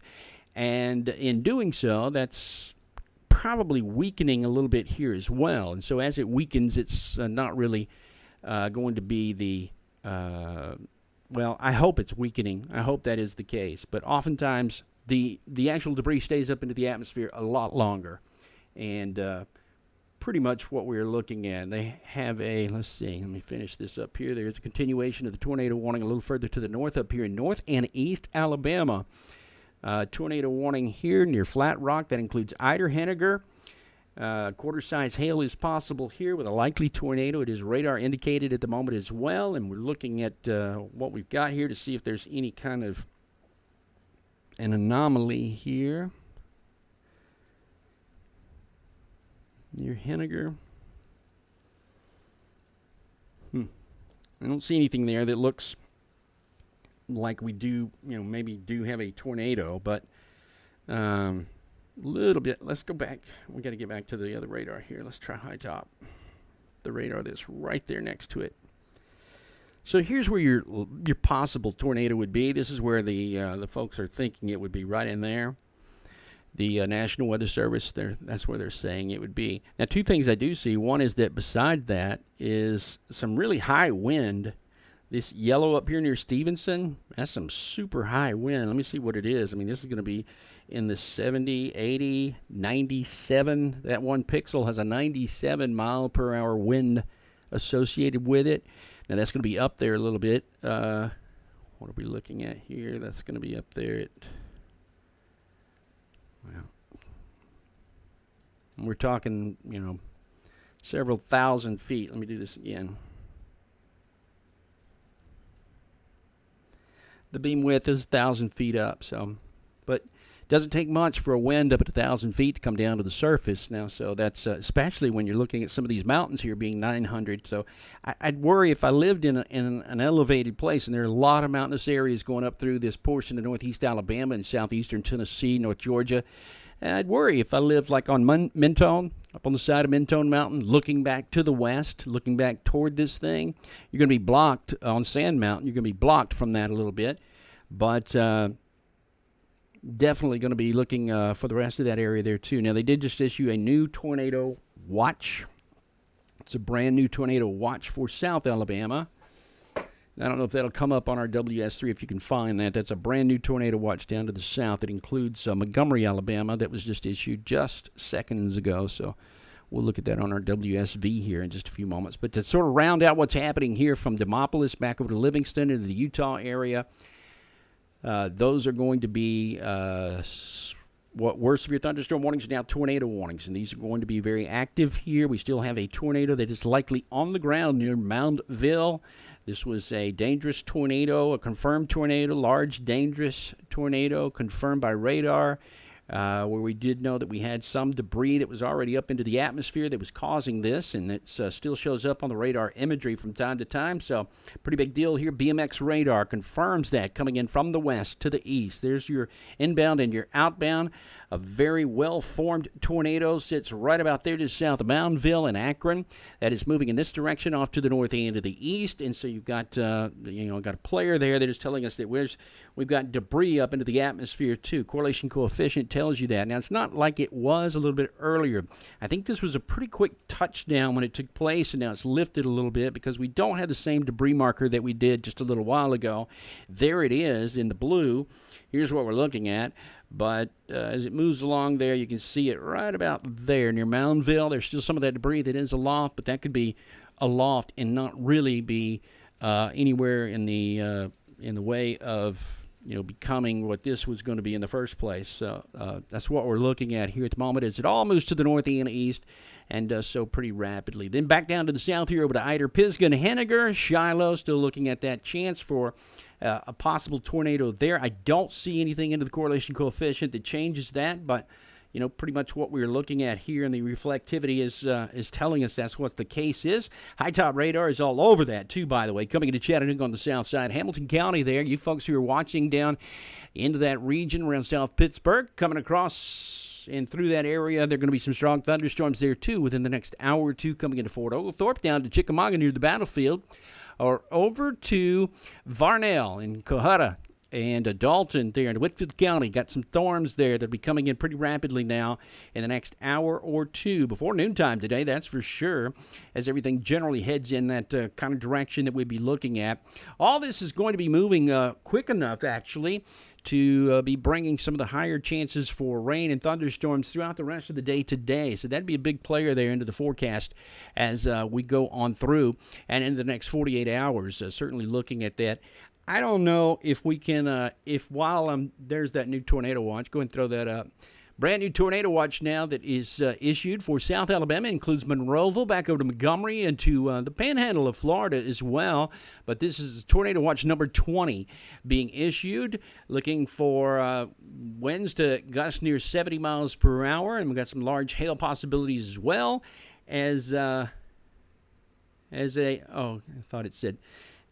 [SPEAKER 1] and in doing so, that's probably weakening a little bit here as well. And so as it weakens, it's not really going to be the well, I hope it's weakening. I hope that is the case. But oftentimes, the actual debris stays up into the atmosphere a lot longer. And pretty much what we're looking at, they have a, let's see, let me finish this up here. There's a continuation of the tornado warning a little further to the north up here in North and East Alabama. Tornado warning here near Flat Rock. That includes Eider-Henniger. Quarter-size hail is possible here with a likely tornado. It is radar indicated at the moment as well, and we're looking at what we've got here to see if there's any kind of an anomaly here near Henniger. I don't see anything there that looks like we do, maybe do have a tornado, but little bit. Let's go back. We got to get back to the other radar here. Let's try high top. The radar that's right there next to it. So here's where your possible tornado would be. This is where the folks are thinking it would be, right in there. The National Weather Service, that's where they're saying it would be. Now, two things I do see. One is that beside that is some really high wind. This yellow up here near Stevenson, that's some super high wind. Let me see what it is. I mean, this is going to be in the 70, 80, 97. That one pixel has a 97 mile per hour wind associated with it. Now, that's going to be up there a little bit. What are we looking at here? That's going to be up there at, well, we're talking, several thousand feet. Let me do this again. The beam width is 1,000 feet up, but it doesn't take much for a wind up at 1,000 feet to come down to the surface now. So that's especially when you're looking at some of these mountains here being 900. So I'd worry if I lived in an elevated place, and there are a lot of mountainous areas going up through this portion of northeast Alabama and southeastern Tennessee, North Georgia. I'd worry if I lived like on Mentone, up on the side of Mentone Mountain, looking back to the west, looking back toward this thing. You're going to be blocked on Sand Mountain. You're going to be blocked from that a little bit. But definitely going to be looking for the rest of that area there, too. Now, they did just issue a new tornado watch. It's a brand new tornado watch for South Alabama. I don't know if that'll come up on our WS3 if you can find that. That's a brand new tornado watch down to the south. It includes Montgomery, Alabama. That was just issued just seconds ago. So we'll look at that on our WSV here in just a few moments. But to sort of round out what's happening here from Demopolis back over to Livingston into the Utah area, those are going to be worse severe thunderstorm warnings, now tornado warnings. And these are going to be very active here. We still have a tornado that is likely on the ground near Moundville. This was a dangerous tornado, a confirmed tornado, large dangerous tornado confirmed by radar. where we did know that we had some debris that was already up into the atmosphere that was causing this, and it still shows up on the radar imagery from time to time. So pretty big deal here. BMX radar confirms that coming in from the west to the east. There's your inbound and your outbound. A very well-formed tornado sits right about there just south of Moundville and Akron. That is moving in this direction off to the north and to the east. And so you've got, got a player there that is telling us that we've got debris up into the atmosphere too. Correlation coefficient tells you that. Now, it's not like it was a little bit earlier. I think this was a pretty quick touchdown when it took place, and now it's lifted a little bit because we don't have the same debris marker that we did just a little while ago. There it is in the blue. Here's what we're looking at. But as it moves along there, you can see it right about there near Moundville. There's still some of that debris that is aloft, but that could be aloft and not really be anywhere in the way of becoming what this was going to be in the first place. So that's what we're looking at here at the moment as it all moves to the north and east, and does so pretty rapidly. Then back down to the south here over to Eider, Pisgah, Henniger, Shiloh, still looking at that chance for a possible tornado there. I don't see anything into the correlation coefficient that changes that, but pretty much what we're looking at here, and the reflectivity is telling us that's what the case is. High top radar is all over that too, by the way, coming into Chattanooga on the south side. Hamilton County there, you folks who are watching down into that region around South Pittsburgh, coming across and through that area, there are going to be some strong thunderstorms there too within the next hour or two, coming into Fort Oglethorpe, down to Chickamauga near the battlefield, or over to Varnell in Cohutta and Dalton there in Whitfield County. Got some storms there that'll be coming in pretty rapidly now in the next hour or two, before noontime today, that's for sure, as everything generally heads in that kind of direction that we'd be looking at. All this is going to be moving quick enough, actually, to be bringing some of the higher chances for rain and thunderstorms throughout the rest of the day today. So that'd be a big player there into the forecast as we go on through and into the next 48 hours. Certainly looking at that. I don't know if we can, there's that new tornado watch. Go ahead and throw that up. Brand new tornado watch now that is issued for South Alabama. Includes Monroeville, back over to Montgomery, and to the panhandle of Florida as well. But this is tornado watch number 20 being issued. Looking for winds to gust near 70 miles per hour. And we've got some large hail possibilities as well. I thought it said...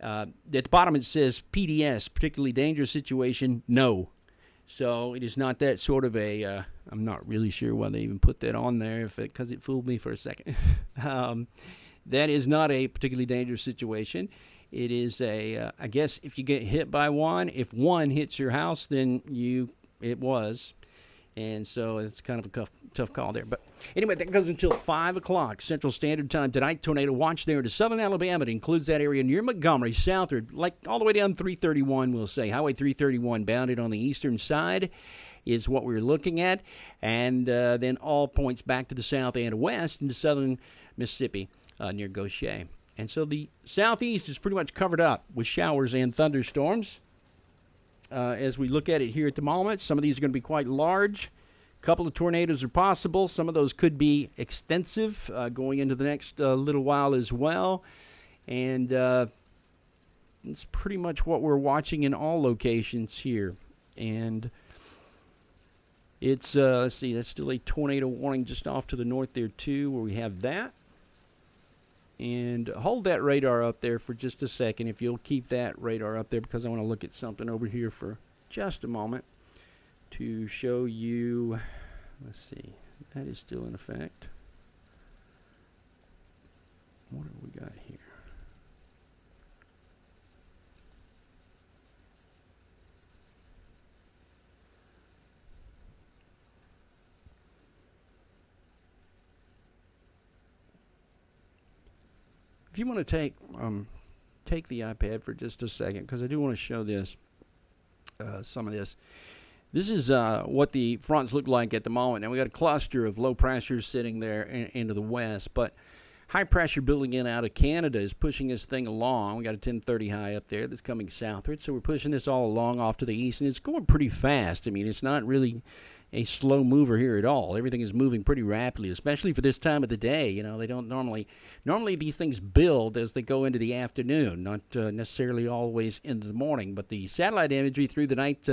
[SPEAKER 1] at the bottom it says PDS, particularly dangerous situation, no. So it is not that sort of a, I'm not really sure why they even put that on there, because it fooled me for a second. That is not a particularly dangerous situation. It is I guess if you get hit by one, if one hits your house, then it was. And so it's kind of a tough call there. But anyway, that goes until 5 o'clock Central Standard Time tonight. Tornado watch there to southern Alabama. It includes that area near Montgomery, southward, like all the way down 331, we'll say. Highway 331 bounded on the eastern side is what we're looking at. And then all points back to the south and west into southern Mississippi near Gaucher. And so the southeast is pretty much covered up with showers and thunderstorms. As we look at it here at the moment, some of these are going to be quite large. A couple of tornadoes are possible. Some of those could be extensive going into the next little while as well. And it's pretty much what we're watching in all locations here. And it's, let's see, that's still a tornado warning just off to the north there too, where we have that. And hold that radar up there for just a second, if you'll keep that radar up there, because I want to look at something over here for just a moment to show you. Let's see, that is still in effect. What have we got here? If you want to take the iPad for just a second, because I do want to show this, some of this. This is what the fronts look like at the moment. Now we got a cluster of low pressure sitting there into the west, but high pressure building in out of Canada is pushing this thing along. We got a 1030 high up there that's coming southward, so we're pushing this all along off to the east, and it's going pretty fast. I mean, it's not really a slow mover here at all. Everything is moving pretty rapidly, especially for this time of the day. You know, they don't normally these things build as they go into the afternoon, not necessarily always into the morning. But the satellite imagery through the night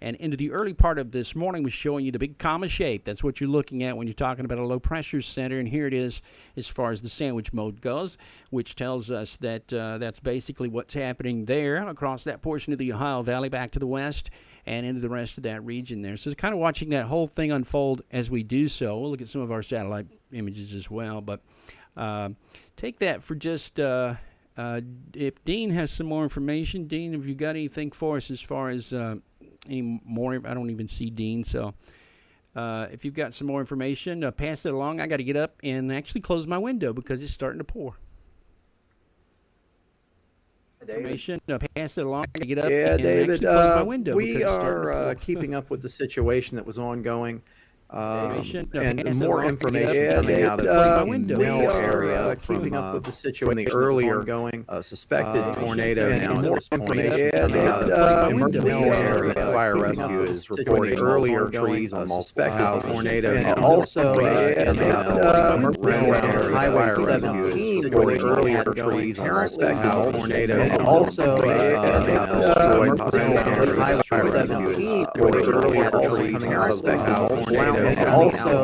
[SPEAKER 1] And into the early part of this morning was showing you the big comma shape. That's what you're looking at when you're talking about a low pressure center. And here it is as far as the sandwich mode goes, which tells us that that's basically what's happening there across that portion of the Ohio Valley back to the west and into the rest of that region there. So it's kind of watching that whole thing unfold as we do so. We'll look at some of our satellite images as well. But take that for just... if Dean has some more information, Dean, have you got anything for us as far as any more? I don't even see Dean, so if you've got some more information, pass it along. I got to get up and actually close my window because it's starting to pour. Information, pass it along. I got to get up and
[SPEAKER 2] David,
[SPEAKER 1] actually close my window.
[SPEAKER 2] We are keeping up with the situation that was ongoing. And more information coming out of the Neal area, keeping up with the situation. The earlier going suspected tornado now at this point. Emergency area fire rescue is reporting earlier trees on multiple houses. Tornado and also emergency highway 17 reporting earlier trees on multiple tornado and also highway 17 reporting earlier trees on multiple tornado. And also,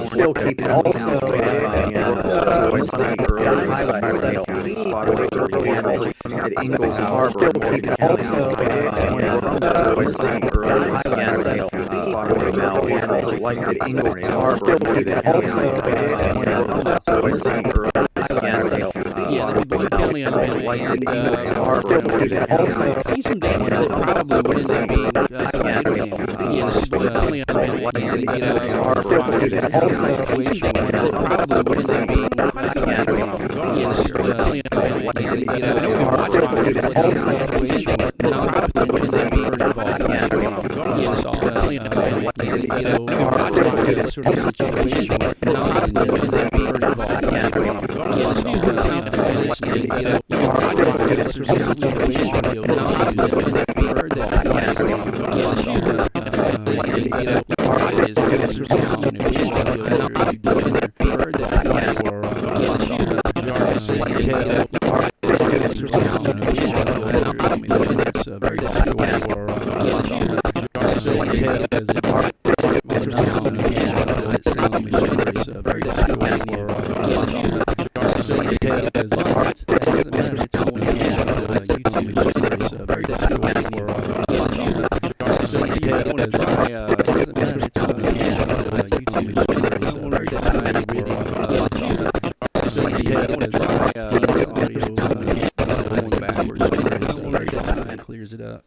[SPEAKER 2] still keeping Ingalls Harbor,
[SPEAKER 1] some damage that probably would end up being clears it up.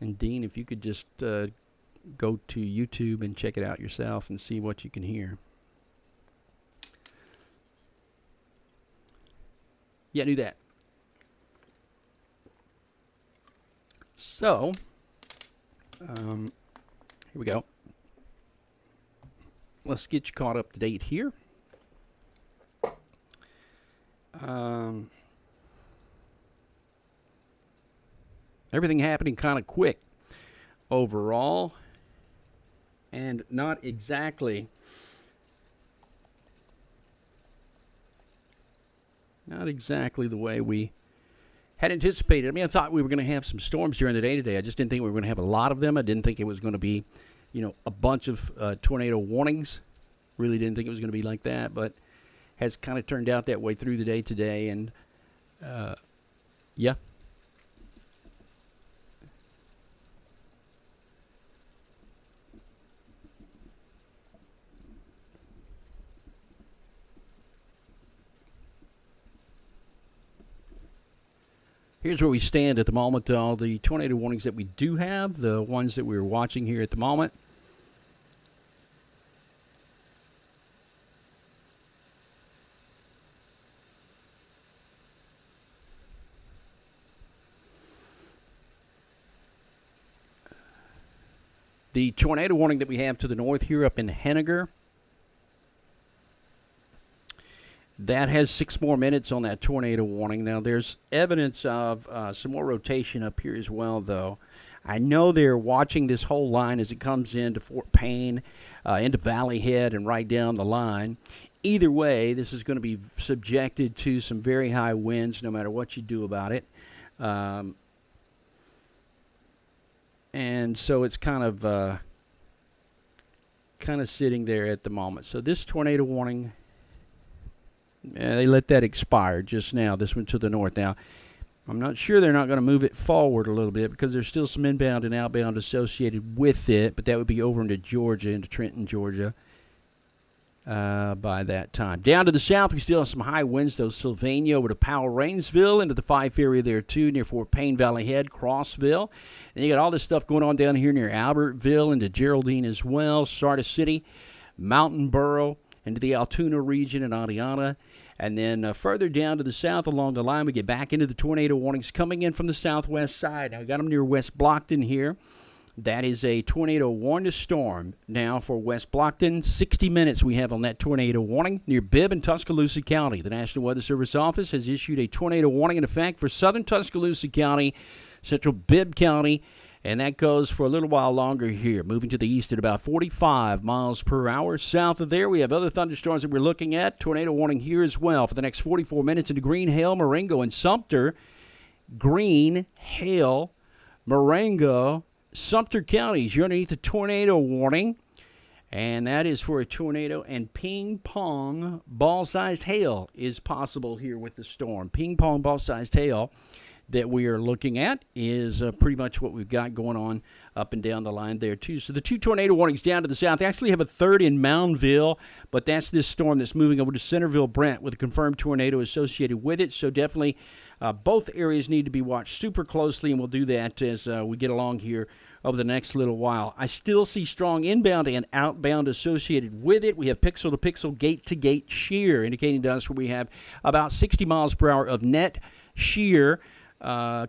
[SPEAKER 1] And Dean, if you could just go to YouTube and check it out yourself and see what you can hear. Yeah, do that. So, here we go. Let's get you caught up to date here. Everything happening kind of quick overall, and not exactly the way we had anticipated. I mean, I thought we were going to have some storms during the day today. I just didn't think we were going to have a lot of them. I didn't think it was going to be, a bunch of tornado warnings. Really didn't think it was going to be like that, but has kind of turned out that way through the day today. And yeah. Here's where we stand at the moment. All the tornado warnings that we do have, the ones that we're watching here at the moment. The tornado warning that we have to the north here up in Henniger, that has 6 more minutes on that tornado warning. Now, there's evidence of some more rotation up here as well, though. I know they're watching this whole line as it comes into Fort Payne, into Valley Head, and right down the line. either way, this is going to be subjected to some very high winds no matter what you do about it. And so it's kind of sitting there at the moment. So this tornado warning, they let that expire just now, this one to the north. Now, I'm not sure they're not going to move it forward a little bit because there's still some inbound and outbound associated with it, but that would be over into Georgia, into Trenton, Georgia, by that time. Down to the south, we still have some high winds, though. Sylvania over to Powell, Rainsville, into the Fife area there, too, near Fort Payne Valley Head, Crossville. And you got all this stuff going on down here near Albertville, into Geraldine as well, Sardis City, Mountain Borough, into the Altoona region and Adiana. And then further down to the south along the line, we get back into the tornado warnings coming in from the southwest side. Now, we got them near West Blockton here. That is a tornado warning to storm now for West Blockton. 60 minutes we have on that tornado warning near Bibb and Tuscaloosa County. The National Weather Service Office has issued a tornado warning in effect for southern Tuscaloosa County, central Bibb County, and that goes for a little while longer here, moving to the east at about 45 miles per hour. South of there, we have other thunderstorms that we're looking at. Tornado warning here as well for the next 44 minutes into Green, Hale, Marengo, and Sumter. Green, Hale, Marengo, Sumter counties, you're underneath a tornado warning, and that is for a tornado, and ping-pong ball-sized hail is possible here with the storm. Ping-pong ball-sized hail that we are looking at is pretty much what we've got going on up and down the line there, too. So the two tornado warnings down to the south. They actually have a third in Moundville, but that's this storm that's moving over to Centerville, Brent, with a confirmed tornado associated with it. So definitely both areas need to be watched super closely, and we'll do that as we get along here over the next little while. I still see strong inbound and outbound associated with it. We have pixel-to-pixel, gate-to-gate shear, indicating to us where we have about 60 miles per hour of net shear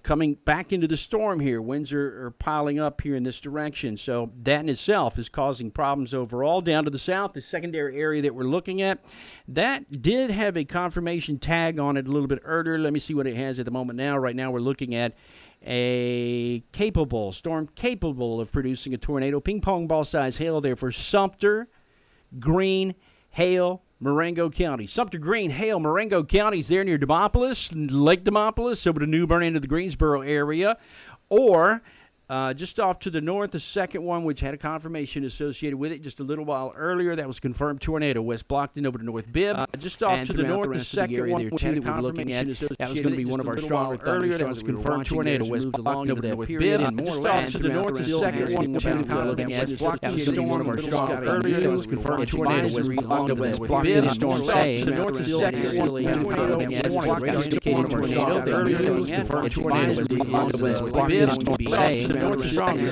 [SPEAKER 1] coming back into the storm here. Winds are piling up here in this direction. So that in itself is causing problems overall. Down to the south, the secondary area that we're looking at, that did have a confirmation tag on it a little bit earlier. Let me see what it has at the moment now. Right now we're looking at a storm capable of producing a tornado. Ping-pong ball-sized hail there for Sumter, Green, Hale, Marengo County. Sumter, Green, Hale, Marengo counties there near Demopolis, Lake Demopolis, over to New Bern into the Greensboro area. Or just off to the north, the second one, which had a confirmation associated with it just a little while earlier. That was confirmed tornado. West Blockton over to North Bibb. Just off to the north, the second one, which had a confirmation associated. That was going to be one of our stronger earlier. That was confirmed tornado. West Blockton over to North Bibb. Just off to the north, the second one, which had a confirmation. That was going to be one of our stronger earlier. That was confirmed tornado. West Blockton over to North Bibb. Storm to the north, the second one, which had a confirmation. Radar indicated tornado. Earlier, that was confirmed tornado. West Blockton over to North Bibb. Storm to the north, the stronger.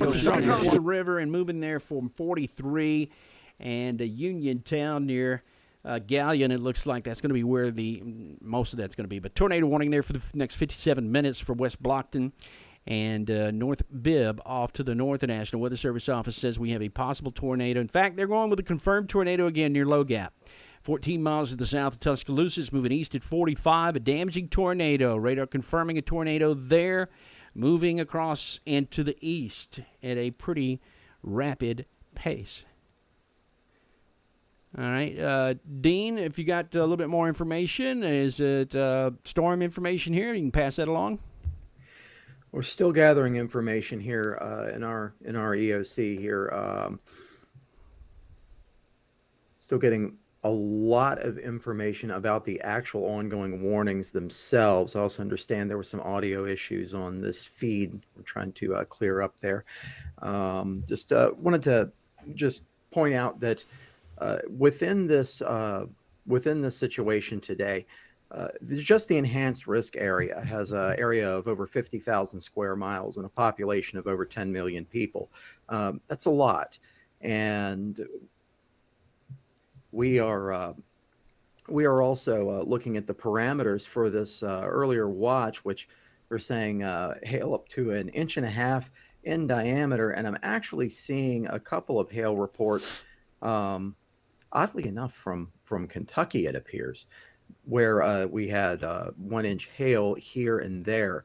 [SPEAKER 1] Across the river and moving there from 43 and Uniontown near Galleon. It looks like that's going to be where most of that's going to be. But tornado warning there for the next 57 minutes for West Blockton and North Bibb off to the north. The National Weather Service Office says we have a possible tornado. In fact, they're going with a confirmed tornado again near Low Gap. 14 miles to the south of Tuscaloosa. It's moving east at 45. A damaging tornado. Radar confirming a tornado there. Moving across into the east at a pretty rapid pace. All right. Dean, if you got a little bit more information, is it storm information here? You can pass that along.
[SPEAKER 2] We're still gathering information here in our EOC here. Still getting a lot of information about the actual ongoing warnings themselves. I also understand there were some audio issues on this feed we're trying to clear up there. Just wanted to just point out that within this situation today, just the enhanced risk area has an area of over 50,000 square miles and a population of over 10 million people. That's a lot. And we are also looking at the parameters for this earlier watch, which they're saying hail up to 1.5 inches in diameter. And I'm actually seeing a couple of hail reports, oddly enough, from Kentucky, it appears, where we had 1 inch hail here and there.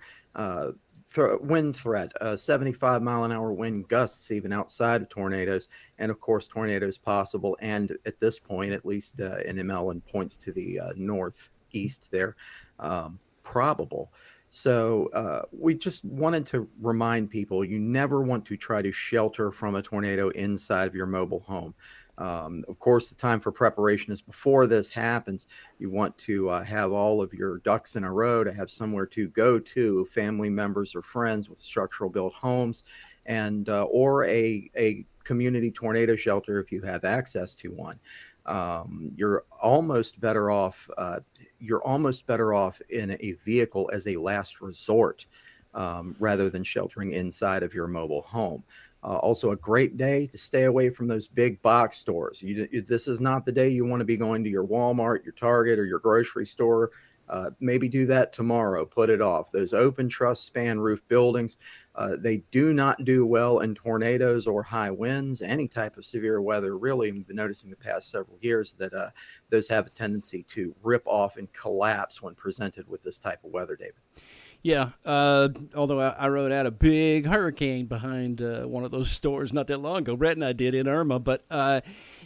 [SPEAKER 2] wind threat, 75-mile-an-hour wind gusts even outside of tornadoes, and of course tornadoes possible. And at this point, at least NML points to the northeast there, probable. So we just wanted to remind people, you never want to try to shelter from a tornado inside of your mobile home. Of course, the time for preparation is before this happens. You want to have all of your ducks in a row, to have somewhere to go to, family members or friends with structural built homes, and or a community tornado shelter if you have access to one. You're almost better off. You're almost better off in a vehicle as a last resort, rather than sheltering inside of your mobile home. Also, a great day to stay away from those big box stores. This is not the day you want to be going to your Walmart, your Target, or your grocery store. Maybe do that tomorrow. Put it off. Those open truss span roof buildings, they do not do well in tornadoes or high winds, any type of severe weather. Really, we've been noticing the past several years that those have a tendency to rip off and collapse when presented with this type of weather, David.
[SPEAKER 1] Yeah, although I rode out a big hurricane behind one of those stores not that long ago. Brett and I did in Irma. But,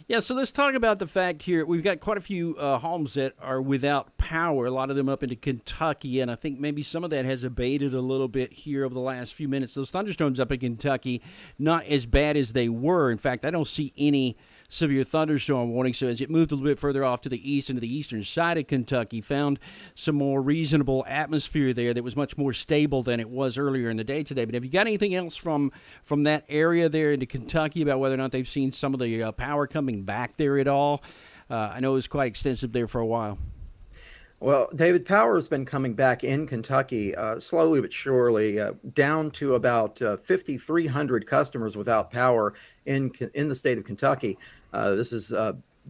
[SPEAKER 1] yeah, so let's talk about the fact here. We've got quite a few homes that are without power, a lot of them up into Kentucky, and I think maybe some of that has abated a little bit here over the last few minutes. Those thunderstorms up in Kentucky, not as bad as they were. In fact, I don't see any severe thunderstorm warning. So as it moved a little bit further off to the east into the eastern side of Kentucky, found some more reasonable atmosphere there that was much more stable than it was earlier in the day today. But have you got anything else from that area there into Kentucky about whether or not they've seen some of the power coming back there at all? I know it was quite extensive there for a while.
[SPEAKER 2] Well, David, power has been coming back in Kentucky slowly but surely, down to about 5,300 customers without power in the state of Kentucky. This is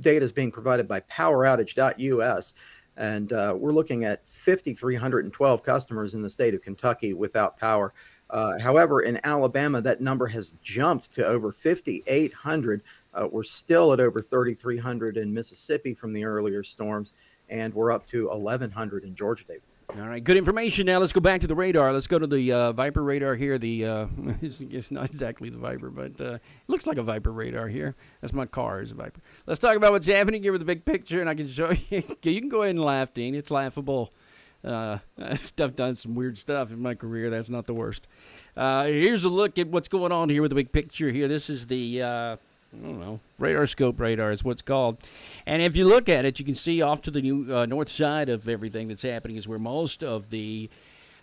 [SPEAKER 2] data is being provided by PowerOutage.us, and we're looking at 5,312 customers in the state of Kentucky without power. However, in Alabama, that number has jumped to over 5,800. We're still at over 3,300 in Mississippi from the earlier storms, and we're up to 1,100 in Georgia, David.
[SPEAKER 1] All right, good information. Now let's go back to the radar. Let's go to the Viper radar here. It's not exactly the Viper, but it looks like a Viper radar here. That's my car is a Viper. Let's talk about what's happening here with the big picture, and I can show you. You can go ahead and laugh, Dean. It's laughable. I've done some weird stuff in my career. That's not the worst. Here's a look at what's going on here with the big picture here. This is the I don't know, radar scope radar is what's called. And if you look at it, you can see off to the north side of everything that's happening is where most of the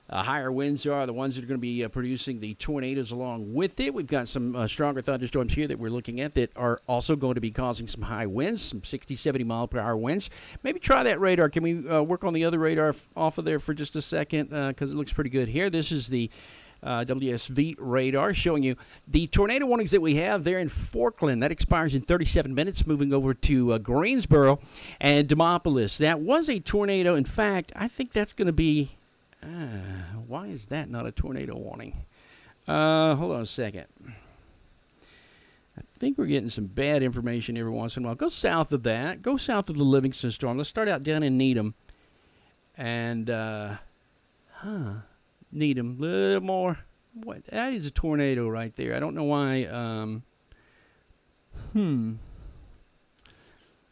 [SPEAKER 1] higher winds are, the ones that are going to be producing the tornadoes along with it. We've got some stronger thunderstorms here that we're looking at that are also going to be causing some high winds, some 60, 70 mile per hour winds. Maybe try that radar. Can we work on the other radar off of there for just a second? Because it looks pretty good here. This is the WSV radar showing you the tornado warnings that we have there in Forkland. That expires in 37 minutes, moving over to Greensboro and Demopolis. That was a tornado. In fact, I think that's going to be, why is that not a tornado warning? Hold on a second. I think we're getting some bad information every once in a while. Go south of that. Go south of the Livingston storm. Let's start out down in Needham. And, Needham, a little more. What? That is a tornado right there. I don't know why.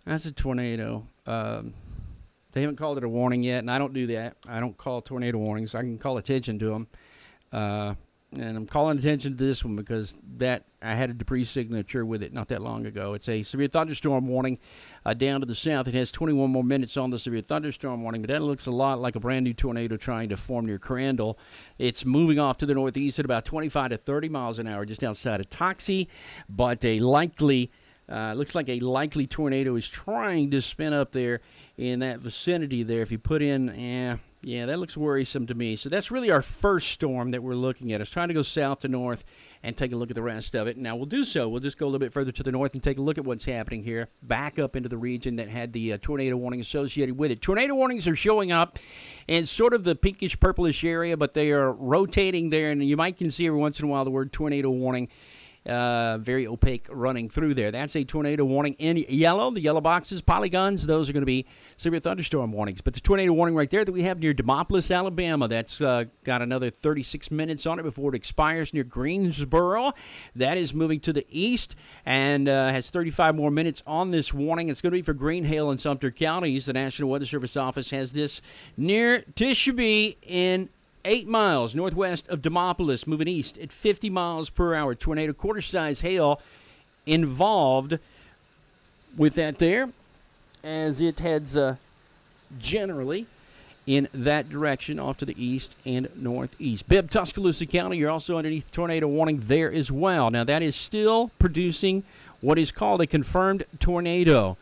[SPEAKER 1] That's a tornado. They haven't called it a warning yet, and I don't do that. I don't call tornado warnings. I can call attention to them. And I'm calling attention to this one because that I had a debris signature with it not that long ago. It's a severe thunderstorm warning down to the south. It has 21 more minutes on the severe thunderstorm warning, but that looks a lot like a brand new tornado trying to form near Crandall. It's moving off to the northeast at about 25 to 30 miles an hour just outside of Toxie, but a likely looks like a likely tornado is trying to spin up there in that vicinity there. If you put in, yeah, that looks worrisome to me. So that's really our first storm that we're looking at. It's trying to go south to north and take a look at the rest of it. Now, we'll do so. We'll just go a little bit further to the north and take a look at what's happening here, back up into the region that had the tornado warning associated with it. Tornado warnings are showing up in sort of the pinkish, purplish area, but they are rotating there, and you might can see every once in a while the word tornado warning very opaque running through there. That's a tornado warning in yellow. The yellow boxes, polygons, those are going to be severe thunderstorm warnings. But the tornado warning right there that we have near Demopolis, Alabama, that's got another 36 minutes on it before it expires near Greensboro. That is moving to the east and has 35 more minutes on this warning. It's going to be for Green, Hale, and Sumter counties. The National Weather Service office has this near Tishabee in 8 miles northwest of Demopolis, moving east at 50 miles per hour. Tornado quarter-size hail involved with that there as it heads generally in that direction off to the east and northeast. Bibb, Tuscaloosa County, you're also underneath tornado warning there as well. Now, that is still producing what is called a confirmed tornado.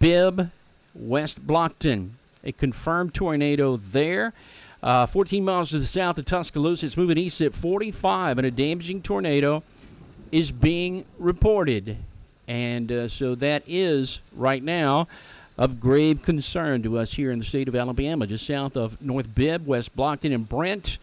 [SPEAKER 1] Bibb, West Blockton, a confirmed tornado there. 14 miles to the south of Tuscaloosa. It's moving east at 45, and a damaging tornado is being reported. And so that is, right now, of grave concern to us here in the state of Alabama, just south of North Bibb, West Blockton, and Brent.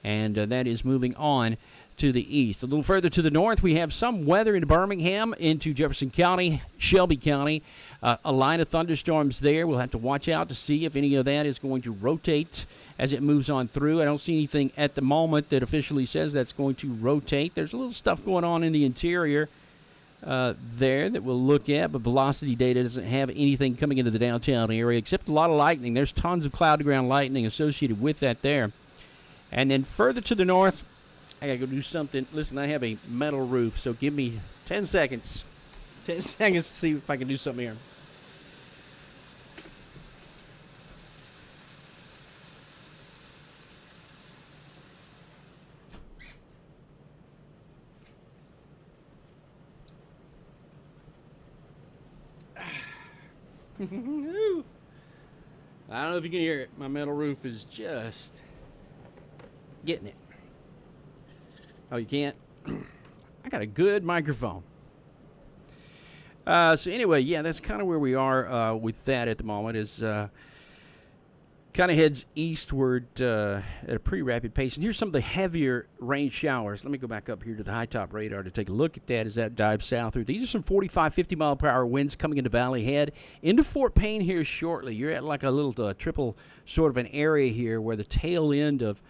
[SPEAKER 1] And that is moving on to the east. A little further to the north, we have some weather into Birmingham, into Jefferson County, Shelby County. A line of thunderstorms there. We'll have to watch out to see if any of that is going to rotate as it moves on through. I don't see anything at the moment that officially says that's going to rotate. There's a little stuff going on in the interior there that we'll look at, but velocity data doesn't have anything coming into the downtown area except a lot of lightning. There's tons of cloud-to-ground lightning associated with that there. And then further to the north, I gotta go do something. Listen, I have a metal roof, so give me 10 seconds. 10 seconds to see if I can do something here. I don't know if you can hear it. My metal roof is just getting it. Oh, you can't? I got a good microphone. So anyway, yeah, that's kind of where we are with that at the moment. Is kind of heads eastward at a pretty rapid pace. And here's some of the heavier rain showers. Let me go back up here to the high top radar to take a look at that as that dives southward. These are some 45, 50 mile per hour winds coming into Valley Head, into Fort Payne here shortly. You're at like a little triple sort of an area here where the tail end of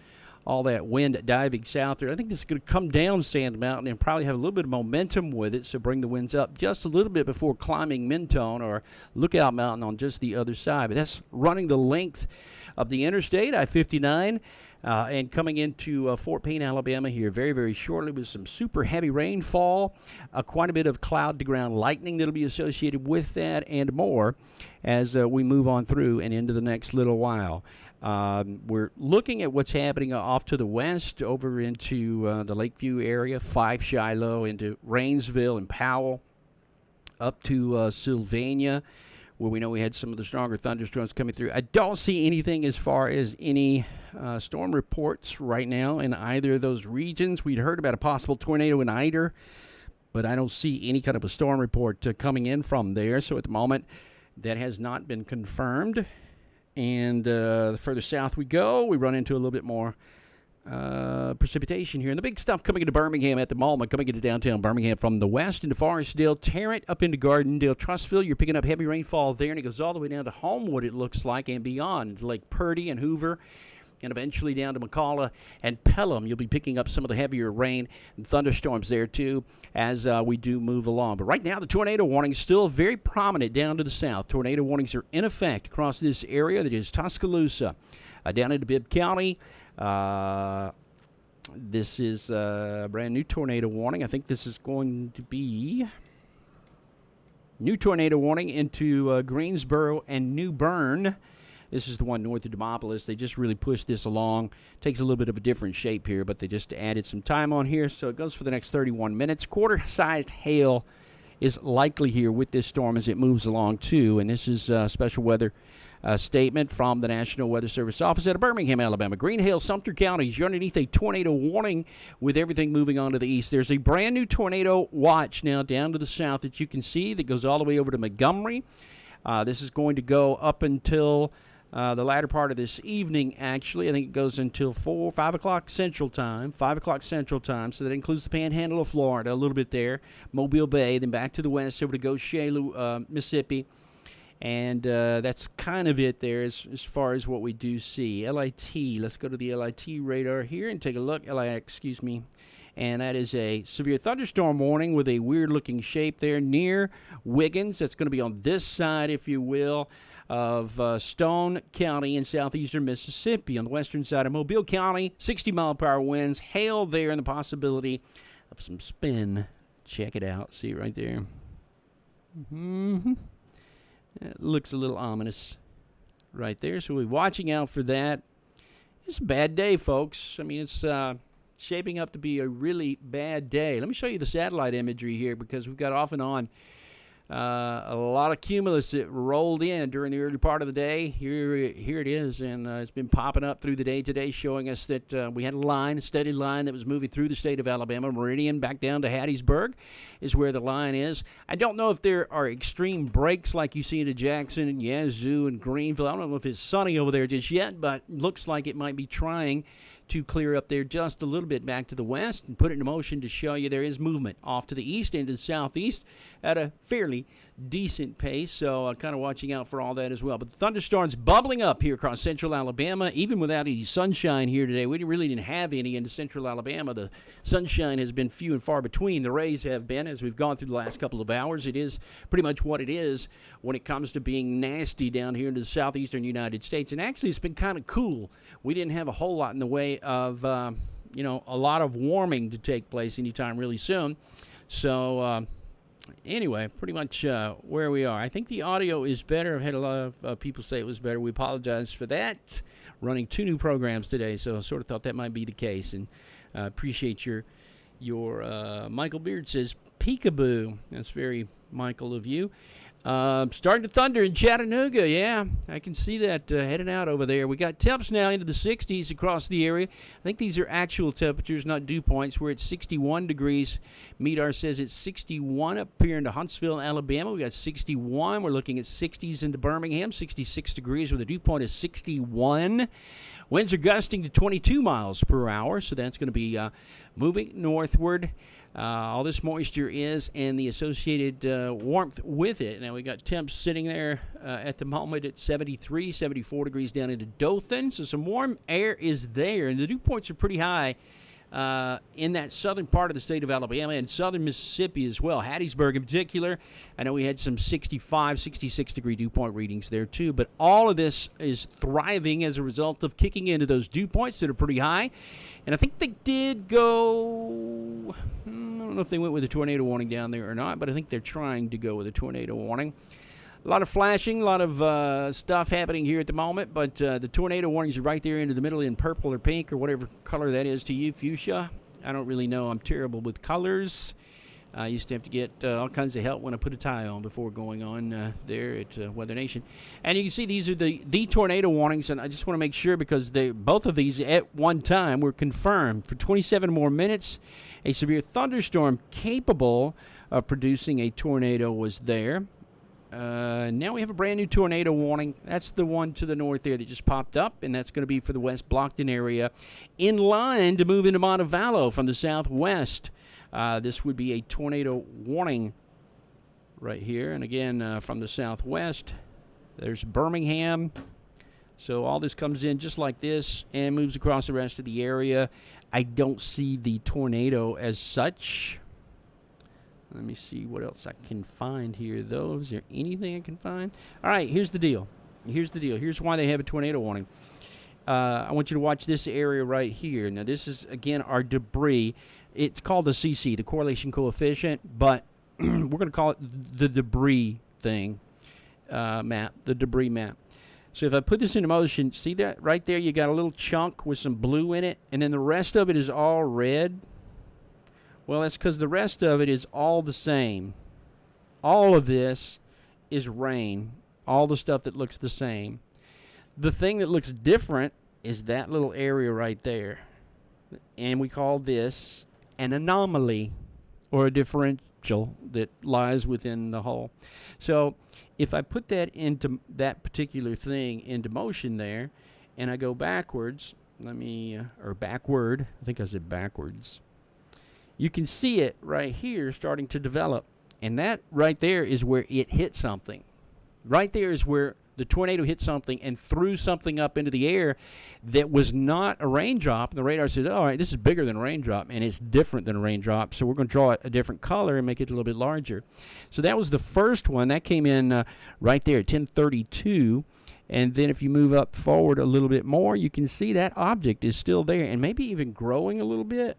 [SPEAKER 1] all that wind diving southward. I think this is going to come down Sand Mountain and probably have a little bit of momentum with it, so bring the winds up just a little bit before climbing Mentone or Lookout Mountain on just the other side. But that's running the length of the interstate, I-59, and coming into Fort Payne, Alabama here very, very shortly with some super heavy rainfall, quite a bit of cloud-to-ground lightning that will be associated with that and more as we move on through and into the next little while. We're looking at what's happening off to the west over into the Lakeview area, Fife, Shiloh, into Rainsville and Powell, up to Sylvania, where we know we had some of the stronger thunderstorms coming through. I don't see anything as far as any storm reports right now in either of those regions. We'd heard about a possible tornado in Eider, but I don't see any kind of a storm report coming in from there. So at the moment, that has not been confirmed. And the further south we go, we run into a little bit more precipitation here. And the big stuff coming into Birmingham at the moment, coming into downtown Birmingham from the west into Forestdale, Tarrant, up into Gardendale, Trussville. You're picking up heavy rainfall there, and it goes all the way down to Homewood, it looks like, and beyond, Lake Purdy and Hoover, and eventually down to McCalla and Pelham. You'll be picking up some of the heavier rain and thunderstorms there, too, as we do move along. But right now, the tornado warning is still very prominent down to the south. Tornado warnings are in effect across this area that is Tuscaloosa. Down into Bibb County, this is a brand new tornado warning. I think this is going to be new tornado warning into Greensboro and New Bern. This is the one north of Demopolis. They just really pushed this along. Takes a little bit of a different shape here, but they just added some time on here. So it goes for the next 31 minutes. Quarter-sized hail is likely here with this storm as it moves along, too. And this is a special weather statement from the National Weather Service office out of Birmingham, Alabama. Green, Hale, Sumter counties, you're underneath a tornado warning with everything moving on to the east. There's a brand new tornado watch now down to the south that you can see that goes all the way over to Montgomery. This is going to go up until the latter part of this evening, actually. I think it goes until 5 o'clock Central Time. 5 o'clock Central Time, so that includes the panhandle of Florida, a little bit there, Mobile Bay, then back to the west over to Goshen, Mississippi. And that's kind of it there as far as what we do see. LIT, let's go to the LIT radar here and take a look. excuse me. And that is a severe thunderstorm warning with a weird-looking shape there near Wiggins. That's going to be on this side, if you will, of Stone County in southeastern Mississippi. On the western side of Mobile County, 60-mile-per-hour winds, hail there, and the possibility of some spin. Check it out. See it right there. It looks a little ominous right there, so we'll be watching out for that. It's a bad day, folks. I mean, it's shaping up to be a really bad day. Let me show you the satellite imagery here because we've got off and on a lot of cumulus that rolled in during the early part of the day. Here it is, and it's been popping up through the day today, showing us that we had a steady line that was moving through the state of Alabama. Meridian back down to Hattiesburg is where the line is. I don't know if there are extreme breaks like you see in Jackson and Yazoo and Greenville. I don't know if it's sunny over there just yet, but looks like it might be trying to clear up there just a little bit back to the west and put it in motion to show you there is movement off to the east and to the southeast at a fairly decent pace, so kind of watching out for all that as well. But the thunderstorms bubbling up here across central Alabama, even without any sunshine here today. We really didn't have any into central Alabama. The sunshine has been few and far between. The rays have been, as we've gone through the last couple of hours. It is pretty much what it is when it comes to being nasty down here in the southeastern United States. And actually, it's been kind of cool. We didn't have a whole lot in the way of, a lot of warming to take place anytime really soon. So, anyway, pretty much where we are. I think the audio is better. I've had a lot of people say it was better. We apologize for that. Running 2 new programs today, so I sort of thought that might be the case. And appreciate your Michael Beard says, peekaboo. That's very Michael of you. Starting to thunder in Chattanooga. Yeah, I can see that heading out over there. We got temps now into the 60s across the area. I think these are actual temperatures, not dew points. We're at 61 degrees. MEDAR says it's 61 up here into Huntsville, Alabama. We got 61. We're looking at 60s into Birmingham, 66 degrees with a dew point of 61. Winds are gusting to 22 miles per hour, so that's going to be moving northward. All this moisture is and the associated warmth with it. Now we got temps sitting there at the moment at 73, 74 degrees down into Dothan. So some warm air is there, and the dew points are pretty high in that southern part of the state of Alabama and southern Mississippi as well. Hattiesburg in particular. I know we had some 65, 66 degree dew point readings there too, but all of this is thriving as a result of kicking into those dew points that are pretty high. And I think they did go, I don't know if they went with a tornado warning down there or not, but I think they're trying to go with a tornado warning. A lot of flashing, a lot of stuff happening here at the moment, but the tornado warnings are right there into the middle in purple or pink or whatever color that is to you, fuchsia. I don't really know. I'm terrible with colors. I used to have to get all kinds of help when I put a tie on before going on there at Weather Nation. And you can see these are the tornado warnings, and I just want to make sure because both of these at one time were confirmed. For 27 more minutes, a severe thunderstorm capable of producing a tornado was there. Now we have a brand new tornado warning. That's the one to the north there that just popped up, and that's going to be for the West Blockton area in line to move into Montevallo from the southwest. This would be a tornado warning right here. And again, from the southwest, there's Birmingham. So all this comes in just like this and moves across the rest of the area. I don't see the tornado as such. Let me see what else I can find here, though. Is there anything I can find? All right, here's the deal. Here's why they have a tornado warning. I want you to watch this area right here. Now, this is, again, our debris. It's called the CC, the correlation coefficient, but we're going to call it the debris thing map, the debris map. So if I put this into motion, see that right there? You got a little chunk with some blue in it, and then the rest of it is all red. Well, that's because the rest of it is all the same. All of this is rain, all the stuff that looks the same. The thing that looks different is that little area right there. And we call this an anomaly or a differential potential that lies within the whole. So if I put that particular thing into motion there, and I go backwards, or backward, I think I said backwards, you can see it right here starting to develop. And that right there is where it hit something. Right there is where the tornado hit something and threw something up into the air that was not a raindrop. And the radar says, all right, this is bigger than a raindrop, and it's different than a raindrop, so we're going to draw it a different color and make it a little bit larger. So that was the first one. That came in right there at 10:32. And then if you move up forward a little bit more, you can see that object is still there and maybe even growing a little bit.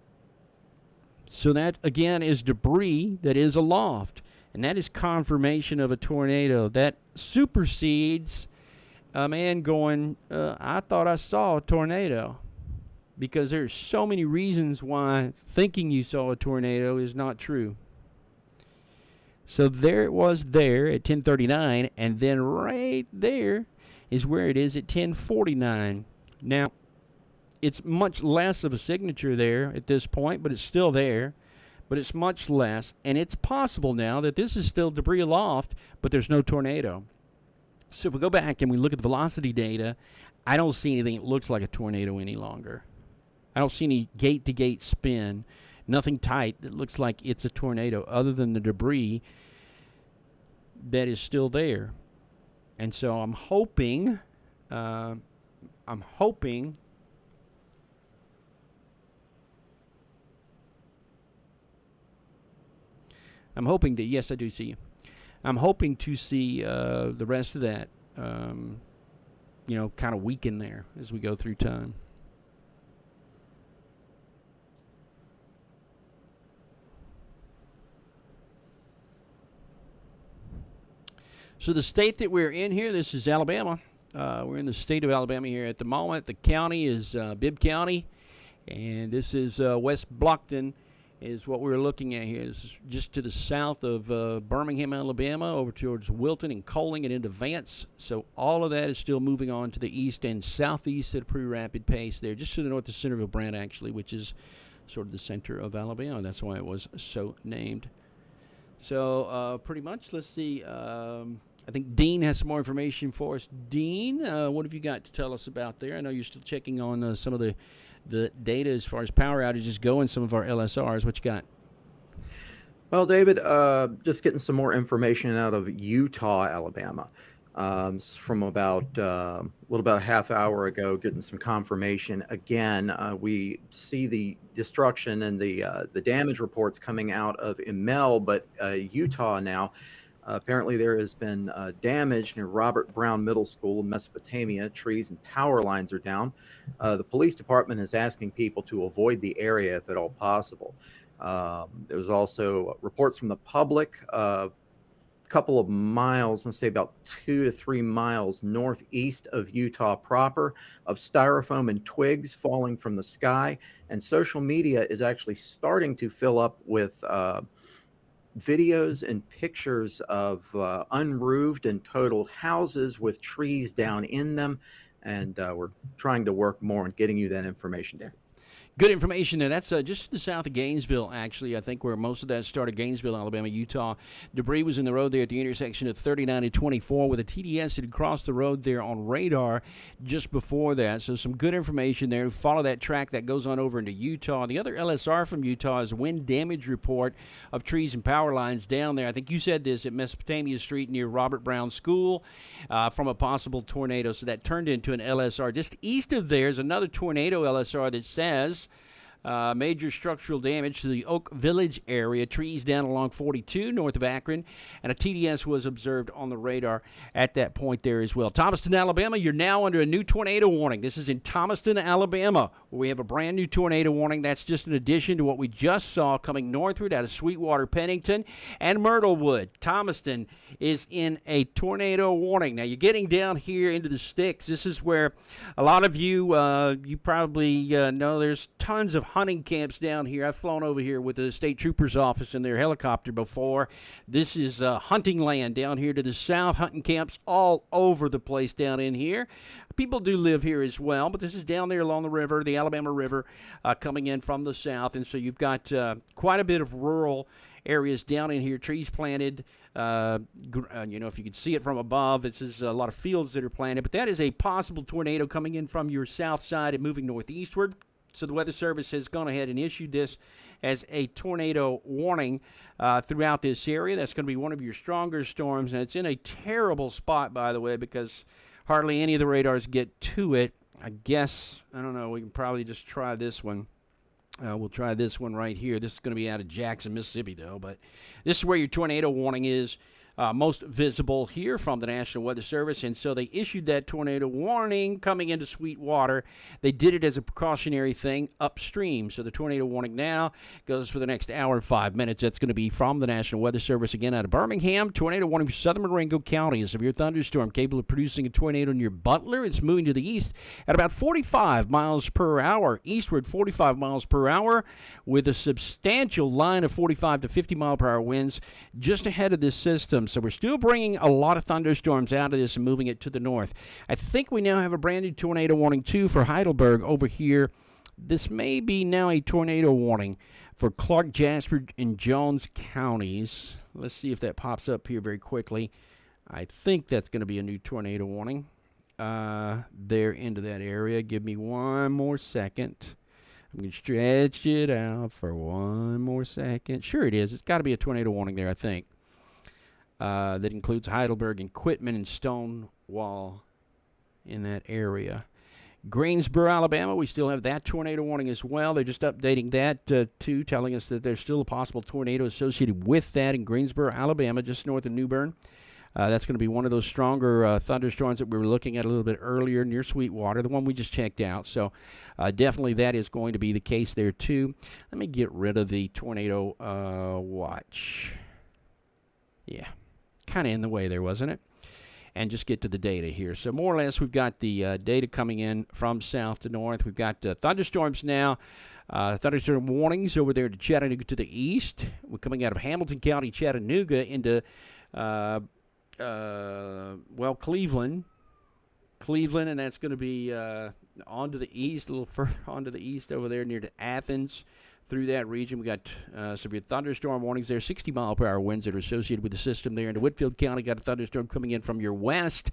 [SPEAKER 1] So that, again, is debris that is aloft. And that is confirmation of a tornado. That supersedes a man going, I thought I saw a tornado. Because there's so many reasons why thinking you saw a tornado is not true. So there it was there at 10:39, and then right there is where it is at 10:49. Now, it's much less of a signature there at this point, but it's still there. But it's much less, and it's possible now that this is still debris aloft, but there's no tornado. So if we go back and we look at the velocity data, I don't see anything that looks like a tornado any longer. I don't see any gate-to-gate spin, nothing tight that looks like it's a tornado other than the debris that is still there. And so I'm hoping that, yes, I do see you. I'm hoping to see the rest of that, kind of weaken there as we go through time. So the state that we're in here, this is Alabama. We're in the state of Alabama here at the moment. The county is Bibb County, and this is West Blockton is what we're looking at here. This is just to the south of Birmingham, Alabama, over towards Wilton and Coaling and into Vance. So all of that is still moving on to the east and southeast at a pretty rapid pace there, just to the north of Centerville Brant, actually, which is sort of the center of Alabama. That's why it was so named. So pretty much, let's see. I think Dean has some more information for us. Dean, what have you got to tell us about there? I know you're still checking on some of the data as far as power outages go in some of our LSRs. What you got?
[SPEAKER 2] Well, David, just getting some more information out of Utah, Alabama. From about a little about a half hour ago, getting some confirmation. Again, we see the destruction and the damage reports coming out of Imel, but Utah now. Apparently, there has been damage near Robert Brown Middle School in Mesopotamia. Trees and power lines are down. The police department is asking people to avoid the area if at all possible. There was also reports from the public. Couple of miles, let's say about 2 to 3 miles northeast of Utah proper, of styrofoam and twigs falling from the sky. And social media is actually starting to fill up with videos and pictures of unroofed and totaled houses with trees down in them. And we're trying to work more on getting you that information there.
[SPEAKER 1] Good information there. That's just to the south of Gainesville, actually, I think, where most of that started, Gainesville, Alabama, Utah. Debris was in the road there at the intersection of 39 and 24, with a TDS that had crossed the road there on radar just before that. So some good information there. Follow that track that goes on over into Utah. The other LSR from Utah is a wind damage report of trees and power lines down there. I think you said this at Mesopotamia Street near Robert Brown School from a possible tornado. So that turned into an LSR. Just east of there is another tornado LSR that says major structural damage to the Oak Village area, trees down along 42 north of Akron, and a TDS was observed on the radar at that point there as well. Thomaston, Alabama, you're now under a new tornado warning. This is in Thomaston, Alabama, where we have a brand new tornado warning. That's just in addition to what we just saw coming northward out of Sweetwater, Pennington, and Myrtlewood. Thomaston is in a tornado warning. Now, you're getting down here into the sticks. This is where a lot of you, you probably know there's tons of hunting camps down here. I've flown over here with the state trooper's office in their helicopter before. This is hunting land down here to the south, hunting camps all over the place down in here. People do live here as well, but this is down there along the river, the Alabama River, coming in from the south, and so you've got quite a bit of rural areas down in here, trees planted. If you can see it from above, this is a lot of fields that are planted. But that is a possible tornado coming in from your south side and moving northeastward. So the Weather Service has gone ahead and issued this as a tornado warning throughout this area. That's going to be one of your stronger storms, and it's in a terrible spot, by the way, because hardly any of the radars get to it. I guess, I don't know, we can probably just try this one. We'll try this one right here. This is going to be out of Jackson, Mississippi, though, but this is where your tornado warning is. Most visible here from the National Weather Service, and so they issued that tornado warning coming into Sweetwater. They did it as a precautionary thing upstream, so the tornado warning now goes for the next hour and 5 minutes. That's going to be from the National Weather Service, again out of Birmingham. Tornado warning for southern Marengo County. A severe thunderstorm capable of producing a tornado near Butler. It's moving to the east at about 45 miles per hour, eastward 45 miles per hour, with a substantial line of 45 to 50 mile per hour winds just ahead of this system. So we're still bringing a lot of thunderstorms out of this and moving it to the north. I think we now have a brand new tornado warning, too, for Heidelberg over here. This may be now a tornado warning for Clark, Jasper, and Jones counties. Let's see if that pops up here very quickly. I think that's going to be a new tornado warning there into that area. Give me one more second. I'm going to stretch it out for one more second. Sure it is. It's got to be a tornado warning there, I think. That includes Heidelberg and Quitman and Stonewall in that area. Greensboro, Alabama, we still have that tornado warning as well. They're just updating that, too, telling us that there's still a possible tornado associated with that in Greensboro, Alabama, just north of New Bern. That's going to be one of those stronger thunderstorms that we were looking at a little bit earlier near Sweetwater, the one we just checked out. So definitely that is going to be the case there, too. Let me get rid of the tornado watch. Yeah. Kind of in the way there, wasn't it? And just get to the data here. So more or less, we've got the data coming in from south to north. We've got thunderstorms now. Thunderstorm warnings over there to Chattanooga to the east. We're coming out of Hamilton County, Chattanooga into, Cleveland. Cleveland, and that's going to be on to the east, a little further on to the east over there near to Athens. Through that region, we got severe thunderstorm warnings there, 60-mile-per-hour winds that are associated with the system there. Into Whitfield County, got a thunderstorm coming in from your west,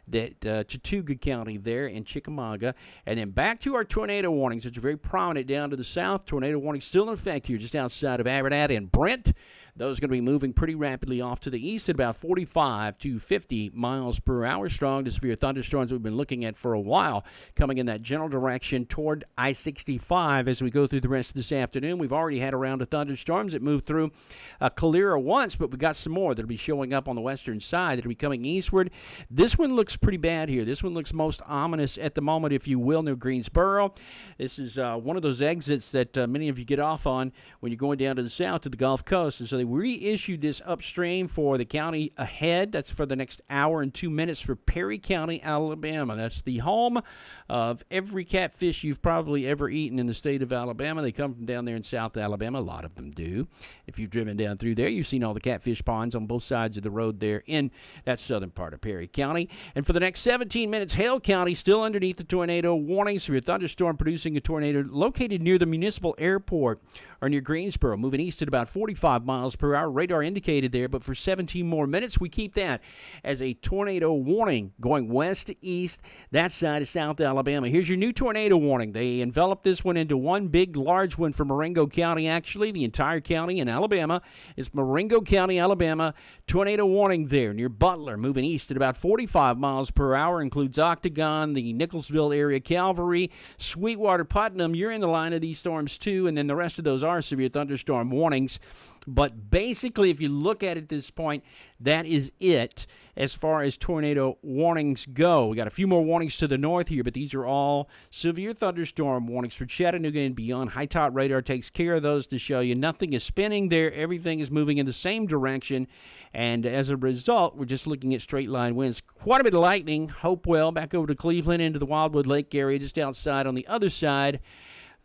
[SPEAKER 1] that Chattooga County there in Chickamauga. And then back to our tornado warnings, which are very prominent down to the south. Tornado warning still in effect here just outside of Abernathy and Brent. Those are going to be moving pretty rapidly off to the east at about 45 to 50 miles per hour. Strong to severe thunderstorms we've been looking at for a while, coming in that general direction toward I-65 as we go through the rest of this afternoon. We've already had a round of thunderstorms that moved through Calera once, but we got some more that'll be showing up on the western side that'll be coming eastward. This one looks pretty bad here. This one looks most ominous at the moment, if you will, near Greensboro. This is one of those exits that many of you get off on when you're going down to the south to the Gulf Coast. And so they reissued this upstream for the county ahead. That's for the next hour and 2 minutes for Perry County, Alabama. That's the home of every catfish you've probably ever eaten in the state of Alabama. They come from down there in South Alabama. A lot of them do. If you've driven down through there, you've seen all the catfish ponds on both sides of the road there in that southern part of Perry County. And for the next 17 minutes, Hale County still underneath the tornado warning. Severe thunderstorm producing a tornado located near the municipal airport or near Greensboro, moving east at about 45 miles per hour. Radar indicated there, but for 17 more minutes, we keep that as a tornado warning going west to east, that side of South Alabama. Here's your new tornado warning. They enveloped this one into one big, large one for Marengo County, actually. The entire county in Alabama is Marengo County, Alabama. Tornado warning there near Butler, moving east at about 45 miles per hour. Includes Octagon, the Nicholsville area, Calvary, Sweetwater, Putnam. You're in the line of these storms, too, and then the rest of those are severe thunderstorm warnings. But basically, if you look at it at this point, that is it as far as tornado warnings go. We got a few more warnings to the north here, but these are all severe thunderstorm warnings for Chattanooga and beyond. High top radar takes care of those to show you nothing is spinning there. Everything is moving in the same direction. And as a result, we're just looking at straight line winds. Quite a bit of lightning. Hopewell back over to Cleveland into the Wildwood Lake area, just outside on the other side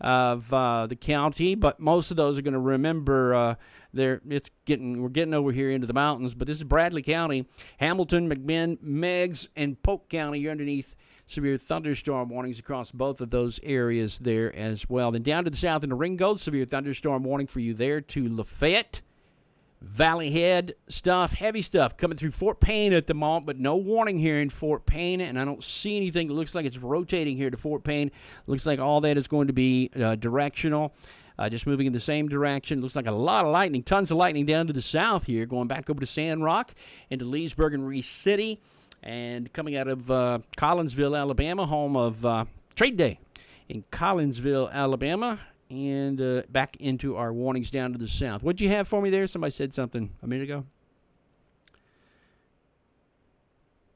[SPEAKER 1] of the county, but most of those are going to remember we're getting over here into the mountains, but this is Bradley County, Hamilton, McMinn, Meigs, and Polk County. You're underneath severe thunderstorm warnings across both of those areas there as well. Then down to the south in the Ringgold, severe thunderstorm warning for you there to Lafayette. Valley Head stuff, heavy stuff coming through Fort Payne at the moment, but no warning here in Fort Payne, and I don't see anything that looks like it's rotating here to Fort Payne. Looks like all that is going to be directional, just moving in the same direction. Looks like a lot of lightning, tons of lightning down to the south here, going back over to Sand Rock into Leesburg and Reese City, and coming out of Collinsville, Alabama, home of Trade Day in Collinsville, Alabama. And back into our warnings down to the south. What'd you have for me there? Somebody said something a minute ago.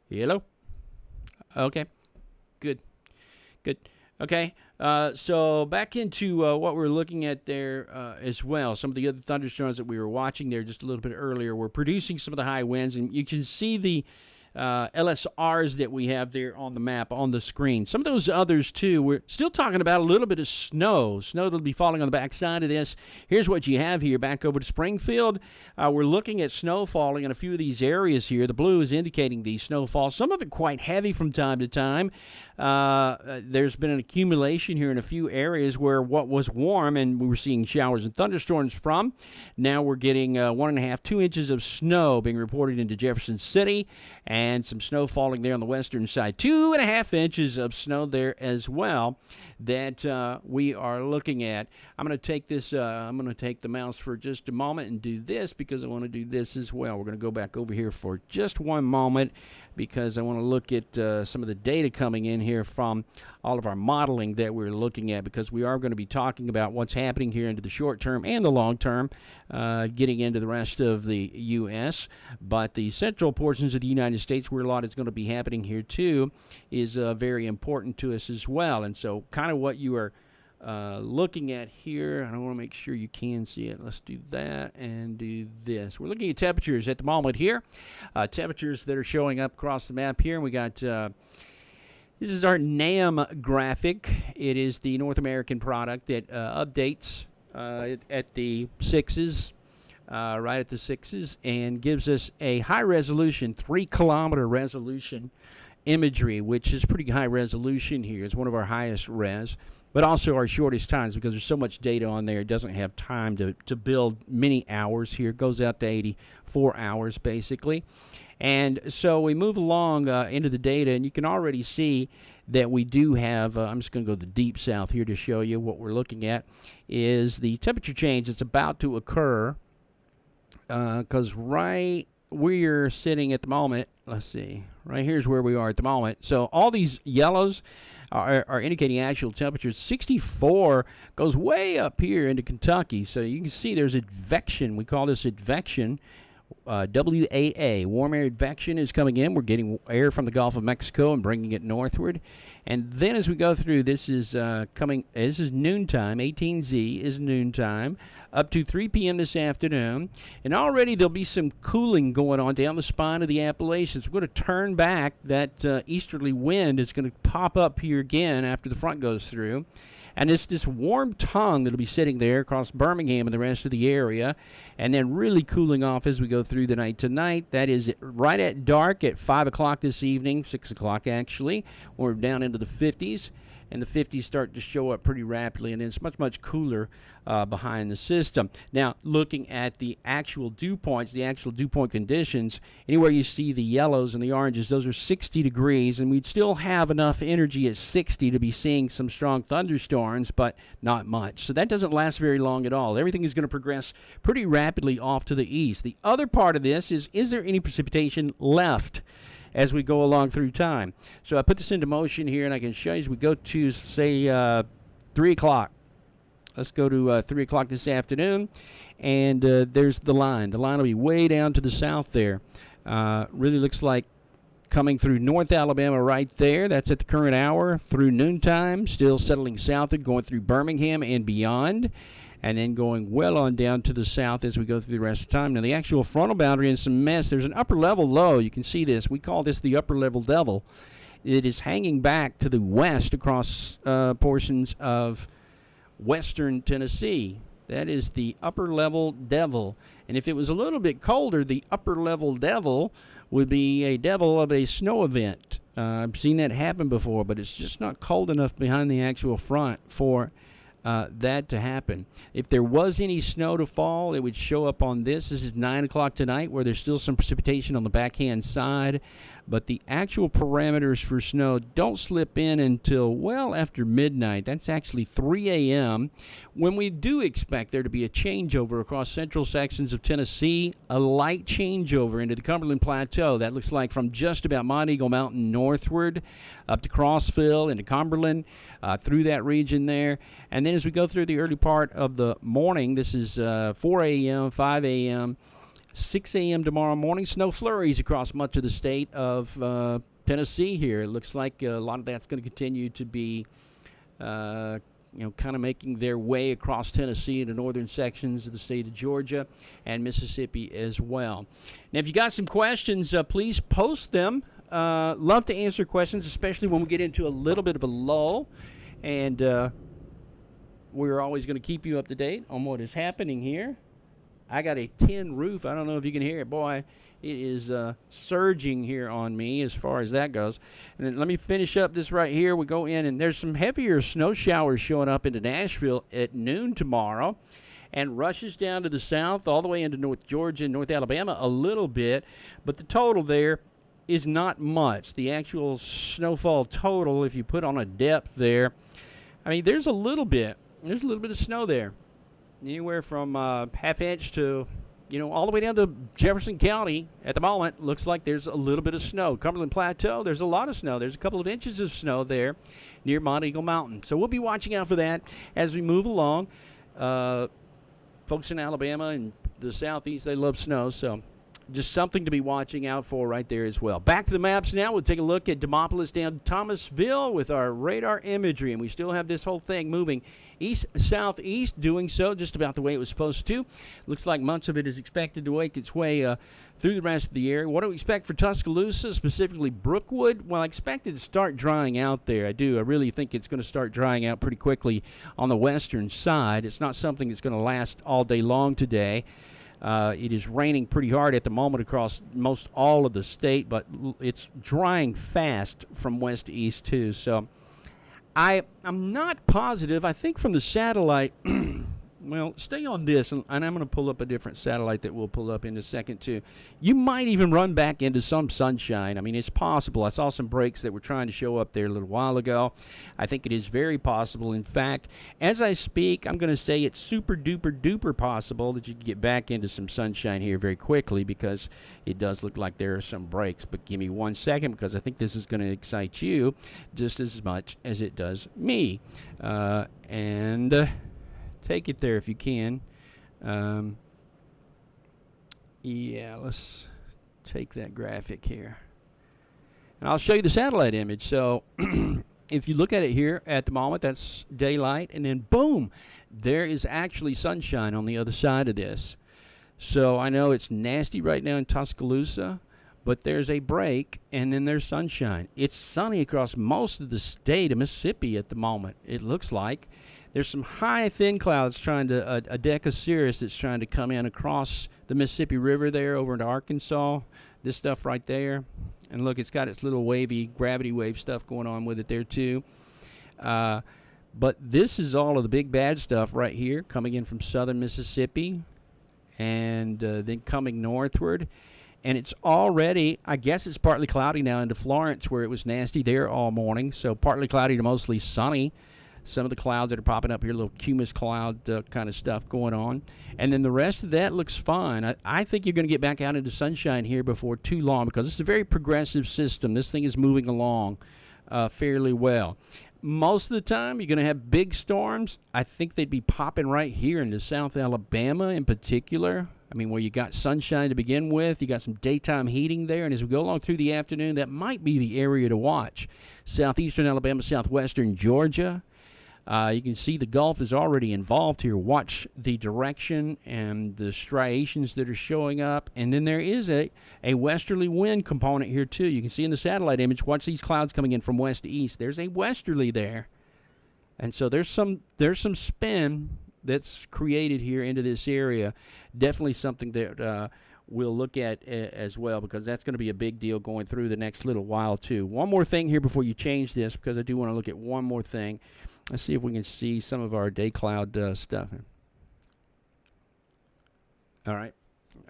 [SPEAKER 1] Hello? Okay. Good. Okay. So back into what we're looking at there as well. Some of the other thunderstorms that we were watching there just a little bit earlier were producing some of the high winds. And you can see the LSRs that we have there on the map on the screen. Some of those others too, we're still talking about a little bit of snow that'll be falling on the backside of this. Here's what you have here back over to Springfield. We're looking at snow falling in a few of these areas here. The blue is indicating the snowfall, some of it quite heavy from time to time. There's been an accumulation here in a few areas where what was warm and we were seeing showers and thunderstorms from. Now we're getting 1.5 to 2 inches of snow being reported into Jefferson City, and some snow falling there on the western side. 2.5 inches of snow there as well that we are looking at. I'm going to take this. I'm going to take the mouse for just a moment and do this because I want to do this as well. We're going to go back over here for just one moment because I want to look at some of the data coming in here from all of our modeling that we're looking at, because we are going to be talking about what's happening here into the short term and the long term, getting into the rest of the U.S. But the central portions of the United States, where a lot is going to be happening here too, is very important to us as well. And so kind of what you are looking at here, I want to make sure you can see it. Let's do that and do this. We're looking at temperatures at the moment here. Temperatures that are showing up across the map here. And we got... this is our NAM graphic. It is the North American product that updates at the 6s, right at the 6s, and gives us a high-resolution, 3-kilometer resolution imagery, which is pretty high resolution here. It's one of our highest res, but also our shortest times because there's so much data on there. It doesn't have time to build many hours here. It goes out to 84 hours, basically. And so we move along into the data, and you can already see that we do have, I'm just going to go to the deep south here to show you what we're looking at, is the temperature change that's about to occur, because right we're sitting at the moment, let's see, right here's where we are at the moment. So all these yellows are indicating actual temperatures. 64 goes way up here into Kentucky, so you can see there's advection. We call this advection. WAA, warm air advection, is coming in. We're getting air from the Gulf of Mexico and bringing it northward. And then as we go through, this is this is noontime. 18Z is noontime, up to 3 p.m. this afternoon. And already there'll be some cooling going on down the spine of the Appalachians. We're going to turn back. That easterly wind is going to pop up here again after the front goes through. And it's this warm tongue that'll be sitting there across Birmingham and the rest of the area, and then really cooling off as we go through the night tonight. That is right at dark at 5 o'clock this evening, 6 o'clock actually. We're down into the 50s, and the 50s start to show up pretty rapidly, and then it's much, much cooler behind the system. Now, looking at the actual dew points, the actual dew point conditions, anywhere you see the yellows and the oranges, those are 60 degrees, and we'd still have enough energy at 60 to be seeing some strong thunderstorms, but not much. So that doesn't last very long at all. Everything is going to progress pretty rapidly off to the east. The other part of this is there any precipitation left as we go along through time? So I put this into motion here, and I can show you as we go to, say, 3 o'clock. Let's go to 3 o'clock this afternoon, and there's the line. The line will be way down to the south there. Really looks like coming through North Alabama right there. That's at the current hour through noontime, still settling southward, going through Birmingham and beyond, and then going well on down to the south as we go through the rest of the time. Now, the actual frontal boundary is some mess. There's an upper level low. You can see this. We call this the upper level devil. It is hanging back to the west across portions of western Tennessee. That is the upper level devil. And if it was a little bit colder, the upper level devil would be a devil of a snow event. I've seen that happen before, but it's just not cold enough behind the actual front for that to happen. If there was any snow to fall, it would show up on this. This is 9 o'clock tonight, where there's still some precipitation on the backhand side. But the actual parameters for snow don't slip in until well after midnight. That's actually 3 a.m. when we do expect there to be a changeover across central sections of Tennessee, a light changeover into the Cumberland Plateau. That looks like from just about Mont Eagle Mountain northward up to Crossville into Cumberland, through that region there. And then as we go through the early part of the morning, this is 4 a.m., 5 a.m., 6 a.m. tomorrow morning, snow flurries across much of the state of Tennessee here. It looks like a lot of that's going to continue to be, kind of making their way across Tennessee into northern sections of the state of Georgia and Mississippi as well. Now, if you got some questions, please post them. Love to answer questions, especially when we get into a little bit of a lull. And we're always going to keep you up to date on what is happening here. I got a tin roof. I don't know if you can hear it. Boy, it is surging here on me as far as that goes. And then let me finish up this right here. We go in, and there's some heavier snow showers showing up into Nashville at noon tomorrow, and rushes down to the south all the way into North Georgia and North Alabama a little bit. But the total there is not much. The actual snowfall total, if you put on a depth there, I mean, there's a little bit. There's a little bit of snow there. Anywhere from half inch to, all the way down to Jefferson County at the moment. Looks like there's a little bit of snow. Cumberland Plateau, there's a lot of snow. There's a couple of inches of snow there near Mont Eagle Mountain. So we'll be watching out for that as we move along. Folks in Alabama and the southeast, they love snow, so just something to be watching out for right there as well. Back to the maps now. We'll take a look at Demopolis down to Thomasville with our radar imagery, and we still have this whole thing moving east-southeast, doing so just about the way it was supposed to. Looks like much of it is expected to make its way through the rest of the area. What do we expect for Tuscaloosa, specifically Brookwood? Well, I expect it to start drying out there. I do. I really think it's going to start drying out pretty quickly on the western side. It's not something that's going to last all day long today. It is raining pretty hard at the moment across most all of the state, but it's drying fast from west to east too. So I'm not positive. I think from the satellite, well, stay on this, and I'm going to pull up a different satellite that we'll pull up in a second too. You might even run back into some sunshine. I mean, it's possible. I saw some breaks that were trying to show up there a little while ago. I think it is very possible. In fact, as I speak, I'm going to say it's super duper duper possible that you can get back into some sunshine here very quickly, because it does look like there are some breaks. But give me 1 second, because I think this is going to excite you just as much as it does me. Take it there if you can. Yeah, let's take that graphic here. And I'll show you the satellite image. So if you look at it here at the moment, that's daylight. And then, boom, there is actually sunshine on the other side of this. So I know it's nasty right now in Tuscaloosa, but there's a break, and then there's sunshine. It's sunny across most of the state of Mississippi at the moment, it looks like. There's some high, thin clouds trying to, a deck of cirrus that's trying to come in across the Mississippi River there over into Arkansas. This stuff right there. And look, it's got its little wavy, gravity wave stuff going on with it there too. But this is all of the big bad stuff right here coming in from southern Mississippi and then coming northward. And it's already, I guess it's partly cloudy now into Florence, where it was nasty there all morning. So partly cloudy to mostly sunny. Some of the clouds that are popping up here, little cumulus cloud kind of stuff going on. And then the rest of that looks fine. I think you're going to get back out into sunshine here before too long, because it's a very progressive system. This thing is moving along fairly well. Most of the time, you're going to have big storms. I think they'd be popping right here into South Alabama in particular. I mean, where you got sunshine to begin with, you got some daytime heating there, and as we go along through the afternoon, that might be the area to watch. Southeastern Alabama, southwestern Georgia. You can see the Gulf is already involved here. Watch the direction and the striations that are showing up. And then there is a westerly wind component here too. You can see in the satellite image, watch these clouds coming in from west to east. There's a westerly there. And so there's some spin that's created here into this area. Definitely something that we'll look at as well, because that's going to be a big deal going through the next little while too. One more thing here before you change this, because I do want to look at one more thing. Let's see if we can see some of our day cloud stuff. All right.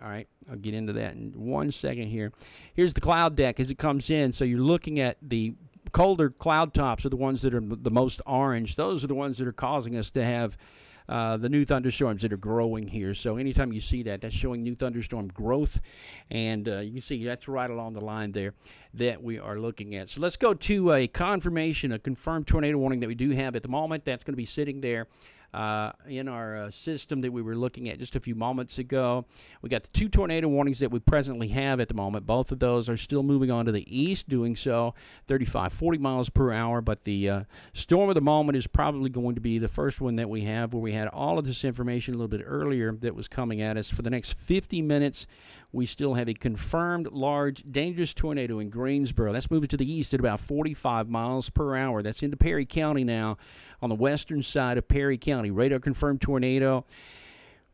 [SPEAKER 1] All right. I'll get into that in 1 second here. Here's the cloud deck as it comes in. So you're looking at the colder cloud tops are the ones that are the most orange. Those are the ones that are causing us to have the new thunderstorms that are growing here. So anytime you see that, that's showing new thunderstorm growth. And you can see that's right along the line there that we are looking at. So let's go to a confirmation, a confirmed tornado warning that we do have at the moment. That's going to be sitting there in our system that we were looking at just a few moments ago. We got the 2 tornado warnings that we presently have at the moment. Both of those are still moving on to the east, doing so 35, 40 miles per hour. But the storm of the moment is probably going to be the first one that we have, where we had all of this information a little bit earlier that was coming at us. For the next 50 minutes, we still have a confirmed large dangerous tornado in Greensboro. That's moving to the east at about 45 miles per hour. That's into Perry County now, on the western side of Perry County. Radar confirmed tornado.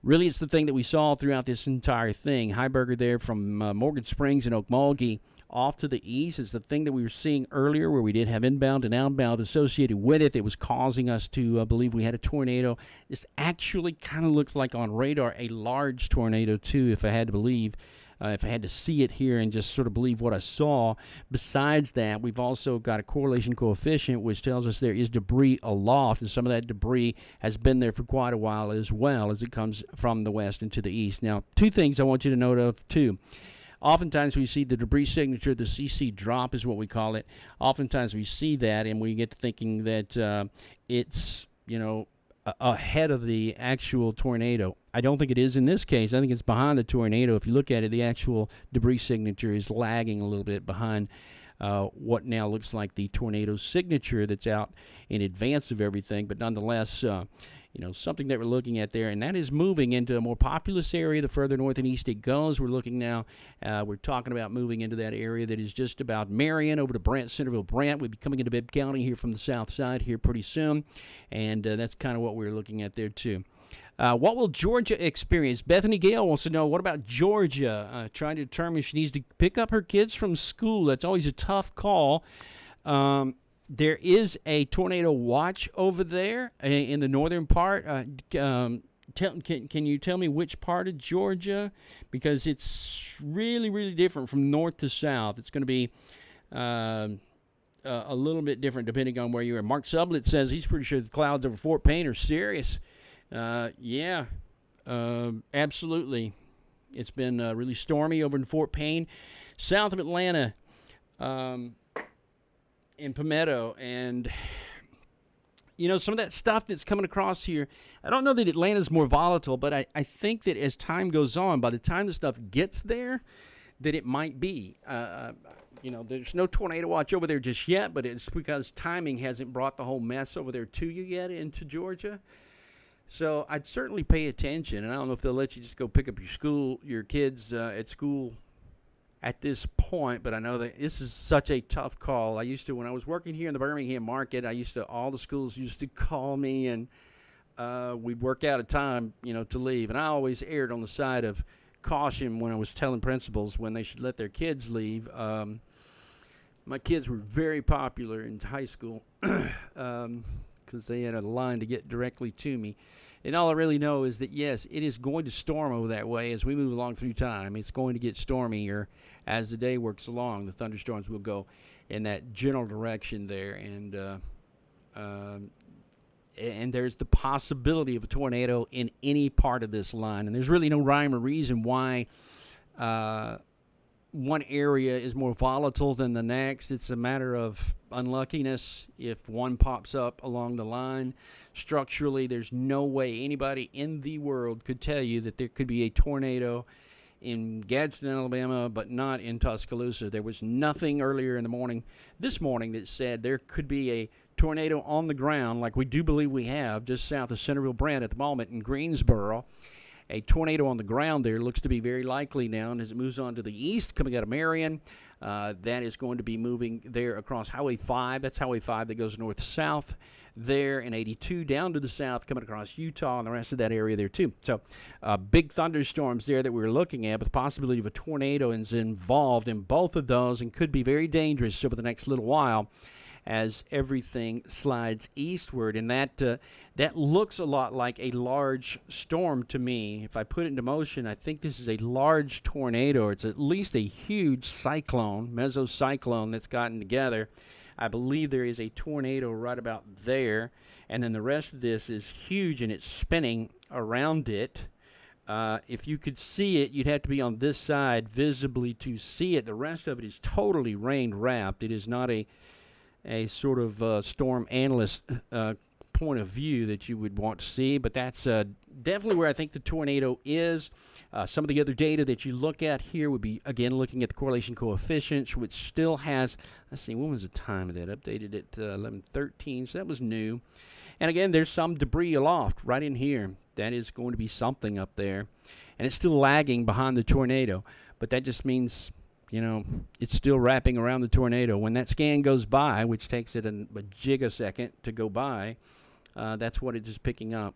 [SPEAKER 1] Really, it's the thing that we saw throughout this entire thing. Heiberger there from Morgan Springs and Okmulgee off to the east is the thing that we were seeing earlier, where we did have inbound and outbound associated with it that was causing us to believe we had a tornado. This actually kind of looks like on radar a large tornado too, if I had to believe. If I had to see it here and just sort of believe what I saw. Besides that, we've also got a correlation coefficient, which tells us there is debris aloft, and some of that debris has been there for quite a while as well as it comes from the west into the east. Now, 2 things I want you to note of, too. Oftentimes we see the debris signature, the CC drop is what we call it. Oftentimes we see that, and we get to thinking that it's, ahead of the actual tornado. I don't think it is in this case. I think it's behind the tornado. If you look at it, the actual debris signature is lagging a little bit behind what now looks like the tornado signature that's out in advance of everything. But nonetheless, something that we're looking at there, and that is moving into a more populous area the further north and east it goes. We're looking now, we're talking about moving into that area that is just about Marion over to Brant, Centerville, Brant. We'll be coming into Bibb County here from the south side here pretty soon, and that's kind of what we're looking at there too. What will Georgia experience? Bethany Gale wants to know, what about Georgia? Trying to determine if she needs to pick up her kids from school. That's always a tough call. There is a tornado watch over there in the northern part. Can you tell me which part of Georgia? Because it's really, really different from north to south. It's going to be a little bit different depending on where you are. Mark Sublett says he's pretty sure the clouds over Fort Payne are serious. Absolutely. It's been really stormy over in Fort Payne, south of Atlanta. In Palmetto, and some of that stuff that's coming across here, I don't know that Atlanta's more volatile, but I think that as time goes on, by the time the stuff gets there, that it might be. There's no tornado watch over there just yet, but it's because timing hasn't brought the whole mess over there to you yet into Georgia. So I'd certainly pay attention, and I don't know if they'll let you just go pick up your kids at school at this point, but I know that this is such a tough call. When I was working here in the Birmingham market, all the schools used to call me, and we'd work out a time, to leave. And I always erred on the side of caution when I was telling principals when they should let their kids leave. My kids were very popular in high school because they had a line to get directly to me. And all I really know is that, yes, it is going to storm over that way as we move along through time. It's going to get stormier as the day works along. The thunderstorms will go in that general direction there. And there's the possibility of a tornado in any part of this line. And there's really no rhyme or reason why one area is more volatile than the next. It's a matter of unluckiness if one pops up along the line. Structurally, there's no way anybody in the world could tell you that there could be a tornado in Gadsden, Alabama, but not in Tuscaloosa. There was nothing earlier in the morning, this morning, that said there could be a tornado on the ground, like we do believe we have, just south of Centerville, Brant at the moment in Greensboro. A tornado on the ground there looks to be very likely now, and as it moves on to the east, coming out of Marion, that is going to be moving there across Highway 5. That's Highway 5 that goes north-south there, and 82 down to the south, coming across Utah and the rest of that area there too. So big thunderstorms there that we're looking at, but the possibility of a tornado is involved in both of those and could be very dangerous over the next little while as everything slides eastward. And that looks a lot like a large storm to me. If I put it into motion, I think this is a large tornado. It's at least a huge cyclone, mesocyclone that's gotten together. I believe there is a tornado right about there. And then the rest of this is huge, and it's spinning around it. If you could see it, you'd have to be on this side visibly to see it. The rest of it is totally rain-wrapped. It is not a sort of storm analyst point of view that you would want to see, but that's definitely where I think the tornado is. Some of the other data that you look at here would be, again, looking at the correlation coefficients, which still has, let's see, when was the time of that? Updated at 11:13, so that was new. And again, there's some debris aloft right in here. That is going to be something up there. And it's still lagging behind the tornado. But that just means, it's still wrapping around the tornado. When that scan goes by, which takes it a gigasecond to go by, that's what it is picking up.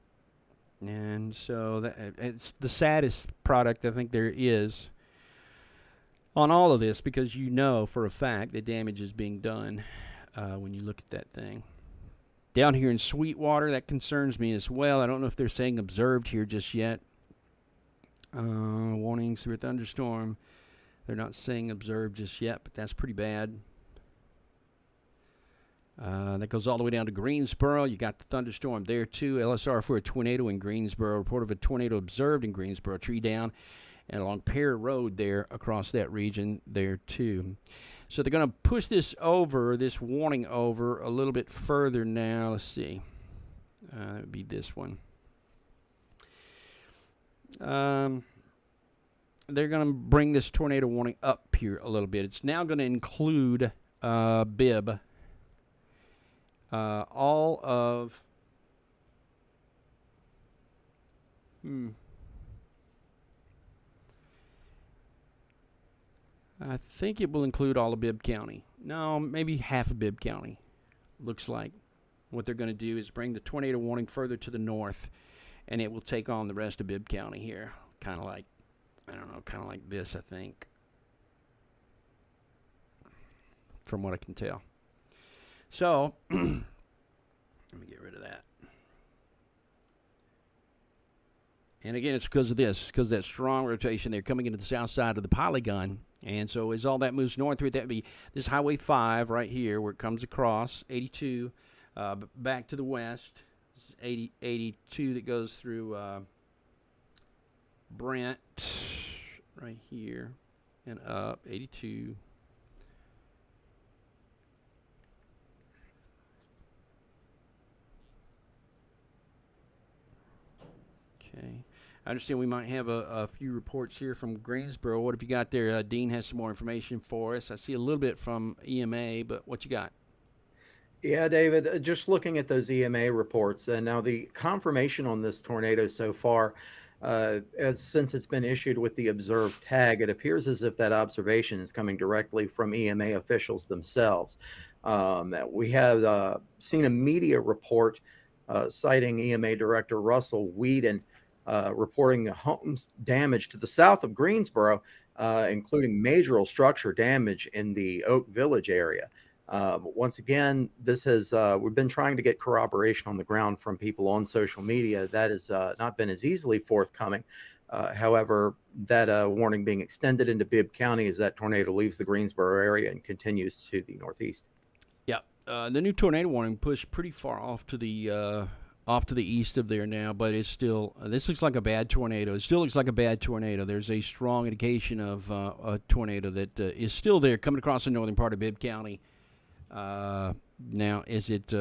[SPEAKER 1] And so it's the saddest product I think there is on all of this, because for a fact that damage is being done when you look at that thing. Down here in Sweetwater, that concerns me as well. I don't know if they're saying observed here just yet. Warnings for a thunderstorm. They're not saying observed just yet, but that's pretty bad. That goes all the way down to Greensboro. You got the thunderstorm there, too. LSR for a tornado in Greensboro. Report of a tornado observed in Greensboro. Tree down and along Pear Road there across that region there, too. So they're going to push this warning over a little bit further now. Let's see. That would be this one. They're going to bring this tornado warning up here a little bit. It's now going to include Bibb. All of... I think it will include all of Bibb County. No, maybe half of Bibb County. Looks like what they're going to do is bring the tornado warning further to the north, and it will take on the rest of Bibb County here. Kind of like, kind of like this, I think, from what I can tell. So, let me get rid of that. And again, it's because of this, because of that strong rotation. They're coming into the south side of the polygon. And so as all that moves northward, that would be this Highway 5 right here where it comes across, 82, back to the west. This is 82 that goes through Brent right here and up, 82. Okay. I understand we might have a few reports here from Greensboro. What have you got there? Dean has some more information for us. I see a little bit from EMA, but what you got?
[SPEAKER 2] Yeah, David, just looking at those EMA reports, and now the confirmation on this tornado so far, since it's been issued with the observed tag, it appears as if that observation is coming directly from EMA officials themselves. We have seen a media report citing EMA Director Russell Whedon, reporting homes damage to the south of Greensboro, including major structure damage in the Oak Village area. Once again, this has we've been trying to get corroboration on the ground from people on social media. That has not been as easily forthcoming. However, that warning being extended into Bibb County as that tornado leaves the Greensboro area and continues to the northeast.
[SPEAKER 1] Yeah, the new tornado warning pushed pretty far off to the east of there now, but it's still, this looks like a bad tornado. It still looks like a bad tornado. There's a strong indication of a tornado that is still there coming across the northern part of Bibb County now as it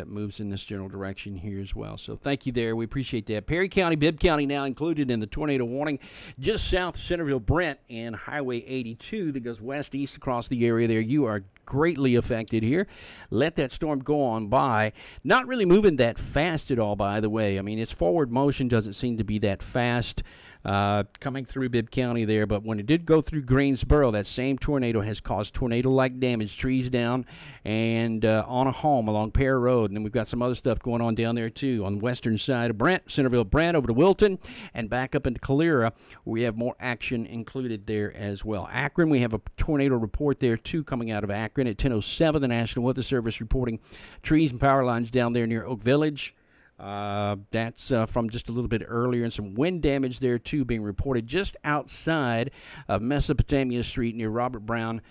[SPEAKER 1] moves in this general direction here as well. So thank you there. We appreciate that. Perry County, Bibb County now included in the tornado warning, just south of Centerville, Brent, and Highway 82 that goes west-east across the area there. You are greatly affected here. Let that storm go on by. Not really moving that fast at all, by the way. I mean, its forward motion doesn't seem to be that fast. coming through Bibb County there. But when it did go through Greensboro, that same tornado has caused tornado-like damage, trees down, and on a home along Pear Road. And then we've got some other stuff going on down there, too, on the western side of Centerville, Brent, over to Wilton, and back up into Calera, where we have more action included there as well. Akron, we have a tornado report there, too, coming out of Akron at 10:07. The National Weather Service reporting trees and power lines down there near Oak Village. That's from just a little bit earlier, and some wind damage there, too, being reported just outside of Mesopotamia Street near Robert Brown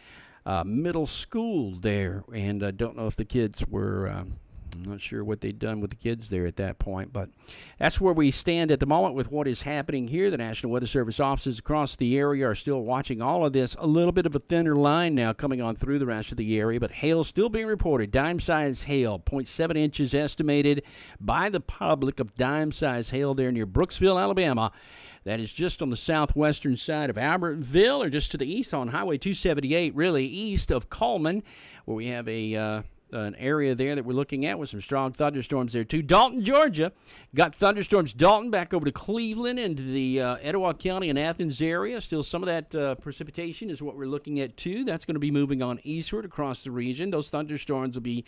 [SPEAKER 1] Middle School there. And I don't know if the kids were, I'm not sure what they'd done with the kids there at that point, but that's where we stand at the moment with what is happening here. The National Weather Service offices across the area are still watching all of this. A little bit of a thinner line now coming on through the rest of the area, but hail still being reported. Dime-size hail, 0.7 inches estimated by the public of dime-size hail there near Brooksville, Alabama. That is just on the southwestern side of Albertville, or just to the east on Highway 278, really east of Coleman, where we have an area there that we're looking at with some strong thunderstorms there, too. Dalton, Georgia, got thunderstorms. Dalton back over to Cleveland into the Etowah County and Athens area. Still some of that precipitation is what we're looking at, too. That's going to be moving on eastward across the region. Those thunderstorms will be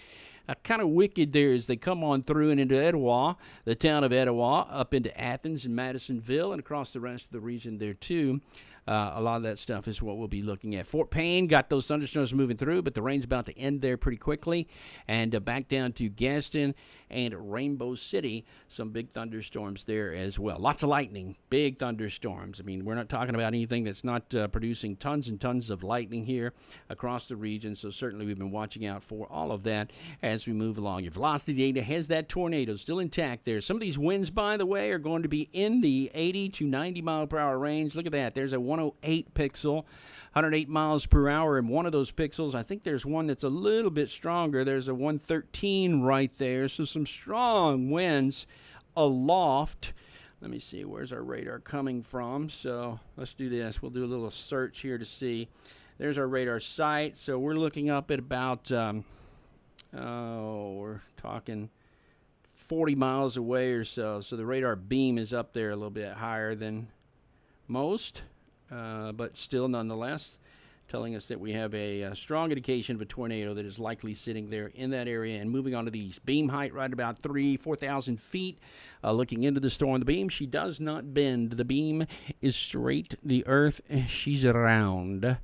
[SPEAKER 1] kind of wicked there as they come on through and into Etowah, the town of Etowah, up into Athens and Madisonville, and across the rest of the region there, too. A lot of that stuff is what we'll be looking at. Fort Payne got those thunderstorms moving through, but the rain's about to end there pretty quickly. And back down to Gaston and Rainbow City, some big thunderstorms there as well. Lots of lightning, big thunderstorms. I mean, we're not talking about anything that's not producing tons and tons of lightning here across the region. So certainly we've been watching out for all of that as we move along. Your velocity data has that tornado still intact there. Some of these winds, by the way, are going to be in the 80 to 90 mile per hour range. Look at that. There's a 108 pixel, 108 miles per hour in one of those pixels. I think there's one that's a little bit stronger. There's a 113 right there. So some strong winds aloft. Let me see, where's our radar coming from? So let's do this. We'll do a little search here to see. There's our radar site. So we're looking up at about, we're talking 40 miles away or so. So the radar beam is up there a little bit higher than most. But still, nonetheless, telling us that we have a strong indication of a tornado that is likely sitting there in that area and moving on to the east. Beam height right about 4,000 feet. Looking into the storm, the beam, she does not bend. The beam is straight. The earth, she's round.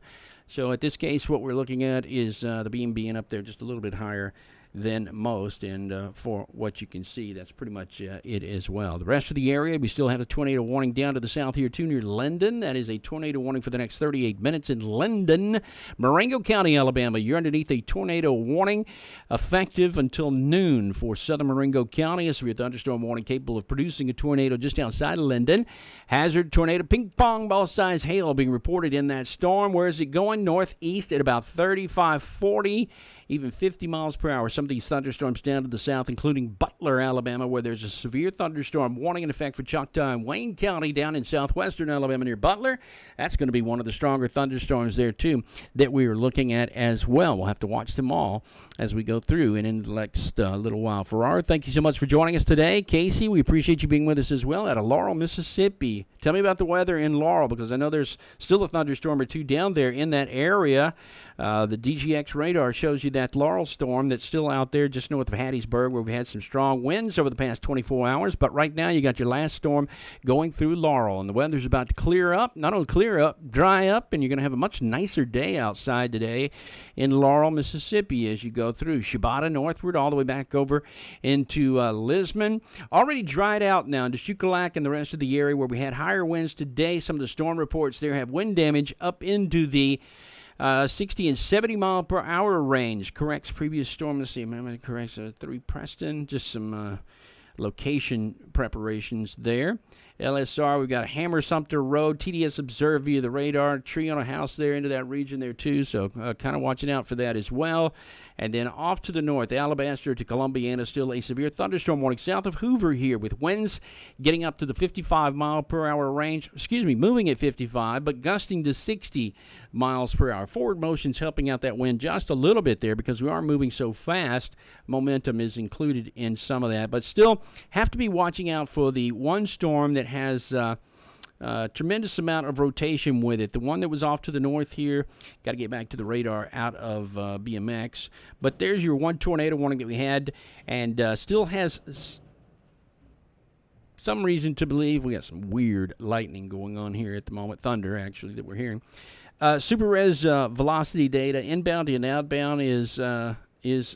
[SPEAKER 1] So at this case, what we're looking at is the beam being up there just a little bit higher than most, and for what you can see, that's pretty much it as well. The rest of the area, we still have a tornado warning down to the south here too, near Linden. That is a tornado warning for the next 38 minutes in Linden, Marengo County, Alabama. You're underneath a tornado warning effective until noon for southern Marengo County. A severe thunderstorm warning capable of producing a tornado just outside of Linden. Hazard tornado ping pong ball size hail being reported in that storm. Where is it going? Northeast at about 35, 40, even 50 miles per hour. Some of these thunderstorms down to the south, including Butler, Alabama, where there's a severe thunderstorm warning in effect for Choctaw and Wayne County down in southwestern Alabama near Butler. That's going to be one of the stronger thunderstorms there, too, that we are looking at as well. We'll have to watch them all as we go through and in the next little while. Farrar, thank you so much for joining us today. Casey, we appreciate you being with us as well out of Laurel, Mississippi. Tell me about the weather in Laurel, because I know there's still a thunderstorm or two down there in that area. The DGX radar shows you that Laurel storm that's still out there just north of Hattiesburg, where we had some strong winds over the past 24 hours. But right now you got your last storm going through Laurel, and the weather's about to clear up. Not only clear up, dry up, and you're going to have a much nicer day outside today in Laurel, Mississippi as you go through Shibata northward all the way back over into Lisbon. Already dried out now into Shuqualak and the rest of the area where we had higher winds today. Some of the storm reports there have wind damage up into the 60 and 70 mile per hour range. Corrects previous storm. Let's see, it corrects 3 Preston. Just some location preparations there. LSR, we've got a Hammer Sumter Road, TDS observed via the radar, tree on a house there into that region there too, so kind of watching out for that as well. And then off to the north, Alabaster to Columbiana, still a severe thunderstorm warning south of Hoover here with winds getting up to the 55 mile per hour range, moving at 55, but gusting to 60 miles per hour. Forward motion's helping out that wind just a little bit there because we are moving so fast. Momentum is included in some of that, but still have to be watching out for the one storm that has Tremendous amount of rotation with it. The one that was off to the north here, got to get back to the radar out of BMX. But there's your one tornado warning that we had, and still has some reason to believe we got some weird lightning going on here at the moment. Thunder, actually, that we're hearing. Super res velocity data, inbound and outbound is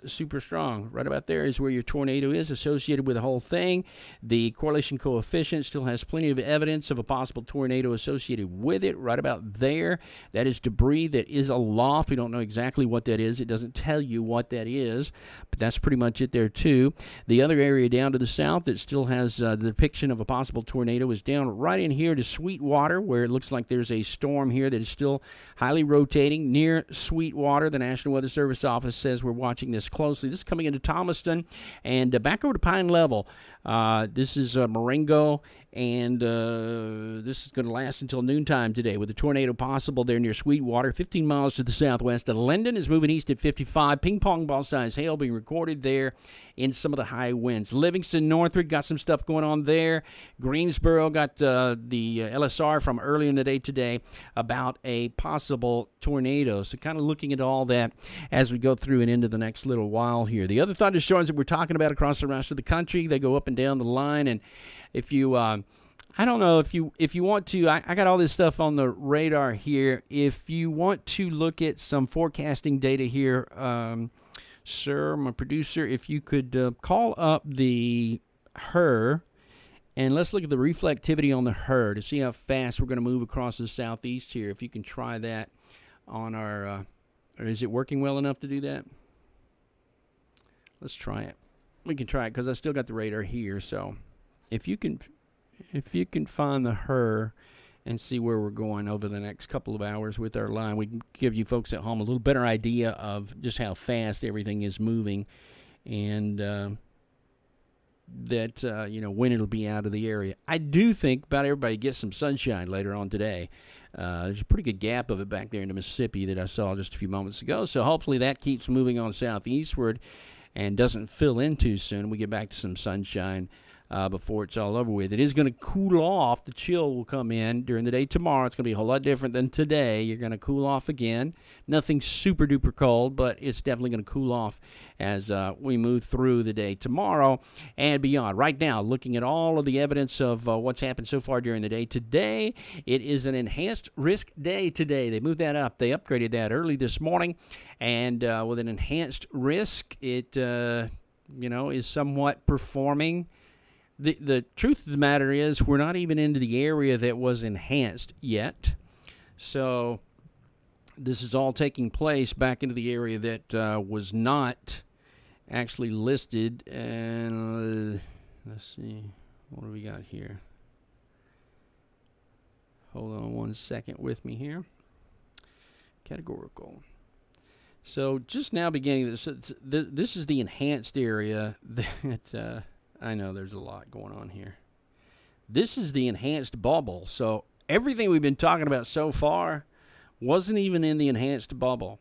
[SPEAKER 1] super strong. Right about there is where your tornado is associated with the whole thing. The correlation coefficient still has plenty of evidence of a possible tornado associated with it. Right about there, that is debris that is aloft. We don't know exactly what that is. It doesn't tell you what that is, but that's pretty much it there too. The other area down to the south that still has the depiction of a possible tornado is down right in here to Sweetwater, where it looks like there's a storm here that is still highly rotating near Sweetwater. The National Weather Service office says we're watching this closely. This is coming into Thomaston and back over to Pine Level. This is Marengo, and this is going to last until noontime today with a tornado possible there near Sweetwater, 15 miles to the southwest. Linden is moving east at 55. Ping pong ball size hail being recorded there in some of the high winds. Livingston, Northwood got some stuff going on there. Greensboro got the LSR from early in the day today about a possible tornado. So kind of looking at all that as we go through and into the next little while here. The other thunderstorms that we're talking about across the rest of the country, they go up and down the line. And if you I don't know if you want to, I got all this stuff on the radar here. If you want to look at some forecasting data here, sir, my producer, if you could call up the HER, and let's look at the reflectivity on the HER to see how fast we're going to move across the southeast here. If you can try that on our, or is it working well enough to do that? Let's try it. We can try it because I still got the radar here. So if you can find the HER and see where we're going over the next couple of hours with our line, we can give you folks at home a little better idea of just how fast everything is moving, and that when it'll be out of the area. I do think about everybody gets some sunshine later on today. There's a pretty good gap of it back there into Mississippi that I saw just a few moments ago. So hopefully that keeps moving on southeastward and doesn't fill in too soon. We get back to some sunshine before it's all over with. It is going to cool off. The chill will come in during the day tomorrow. It's going to be a whole lot different than today. You're going to cool off again. Nothing super duper cold, but it's definitely going to cool off as we move through the day tomorrow and beyond. Right now, looking at all of the evidence of what's happened so far during the day. Today, it is an enhanced risk day today. They moved that up. They upgraded that early this morning. And with an enhanced risk, it is somewhat performing. The truth of the matter is we're not even into the area that was enhanced yet. So this is all taking place back into the area that was not actually listed. And let's see. What do we got here? Hold on one second with me here. Categorical. So just now beginning, this is the enhanced area that... I know there's a lot going on here. This is the enhanced bubble. So everything we've been talking about so far wasn't even in the enhanced bubble.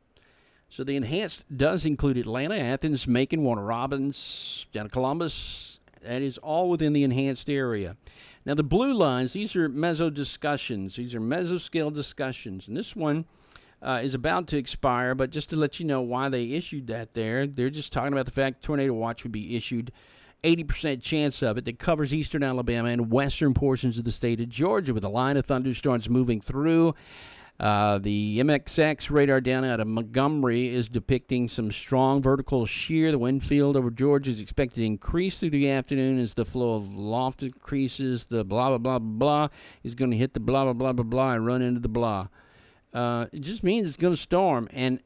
[SPEAKER 1] So the enhanced does include Atlanta, Athens, Macon, Warner Robins, down to Columbus. That is all within the enhanced area. Now the blue lines, these are meso discussions. These are mesoscale discussions. And this one is about to expire, but just to let you know why they issued that there, they're just talking about the fact tornado watch would be issued 80% chance of it that covers eastern Alabama and western portions of the state of Georgia with a line of thunderstorms moving through. The MXX radar down out of Montgomery is depicting some strong vertical shear. The wind field over Georgia is expected to increase through the afternoon as the flow of loft increases. The blah, blah, blah, blah is going to hit the blah, blah, blah, blah, blah and run into the blah. It just means it's going to storm. And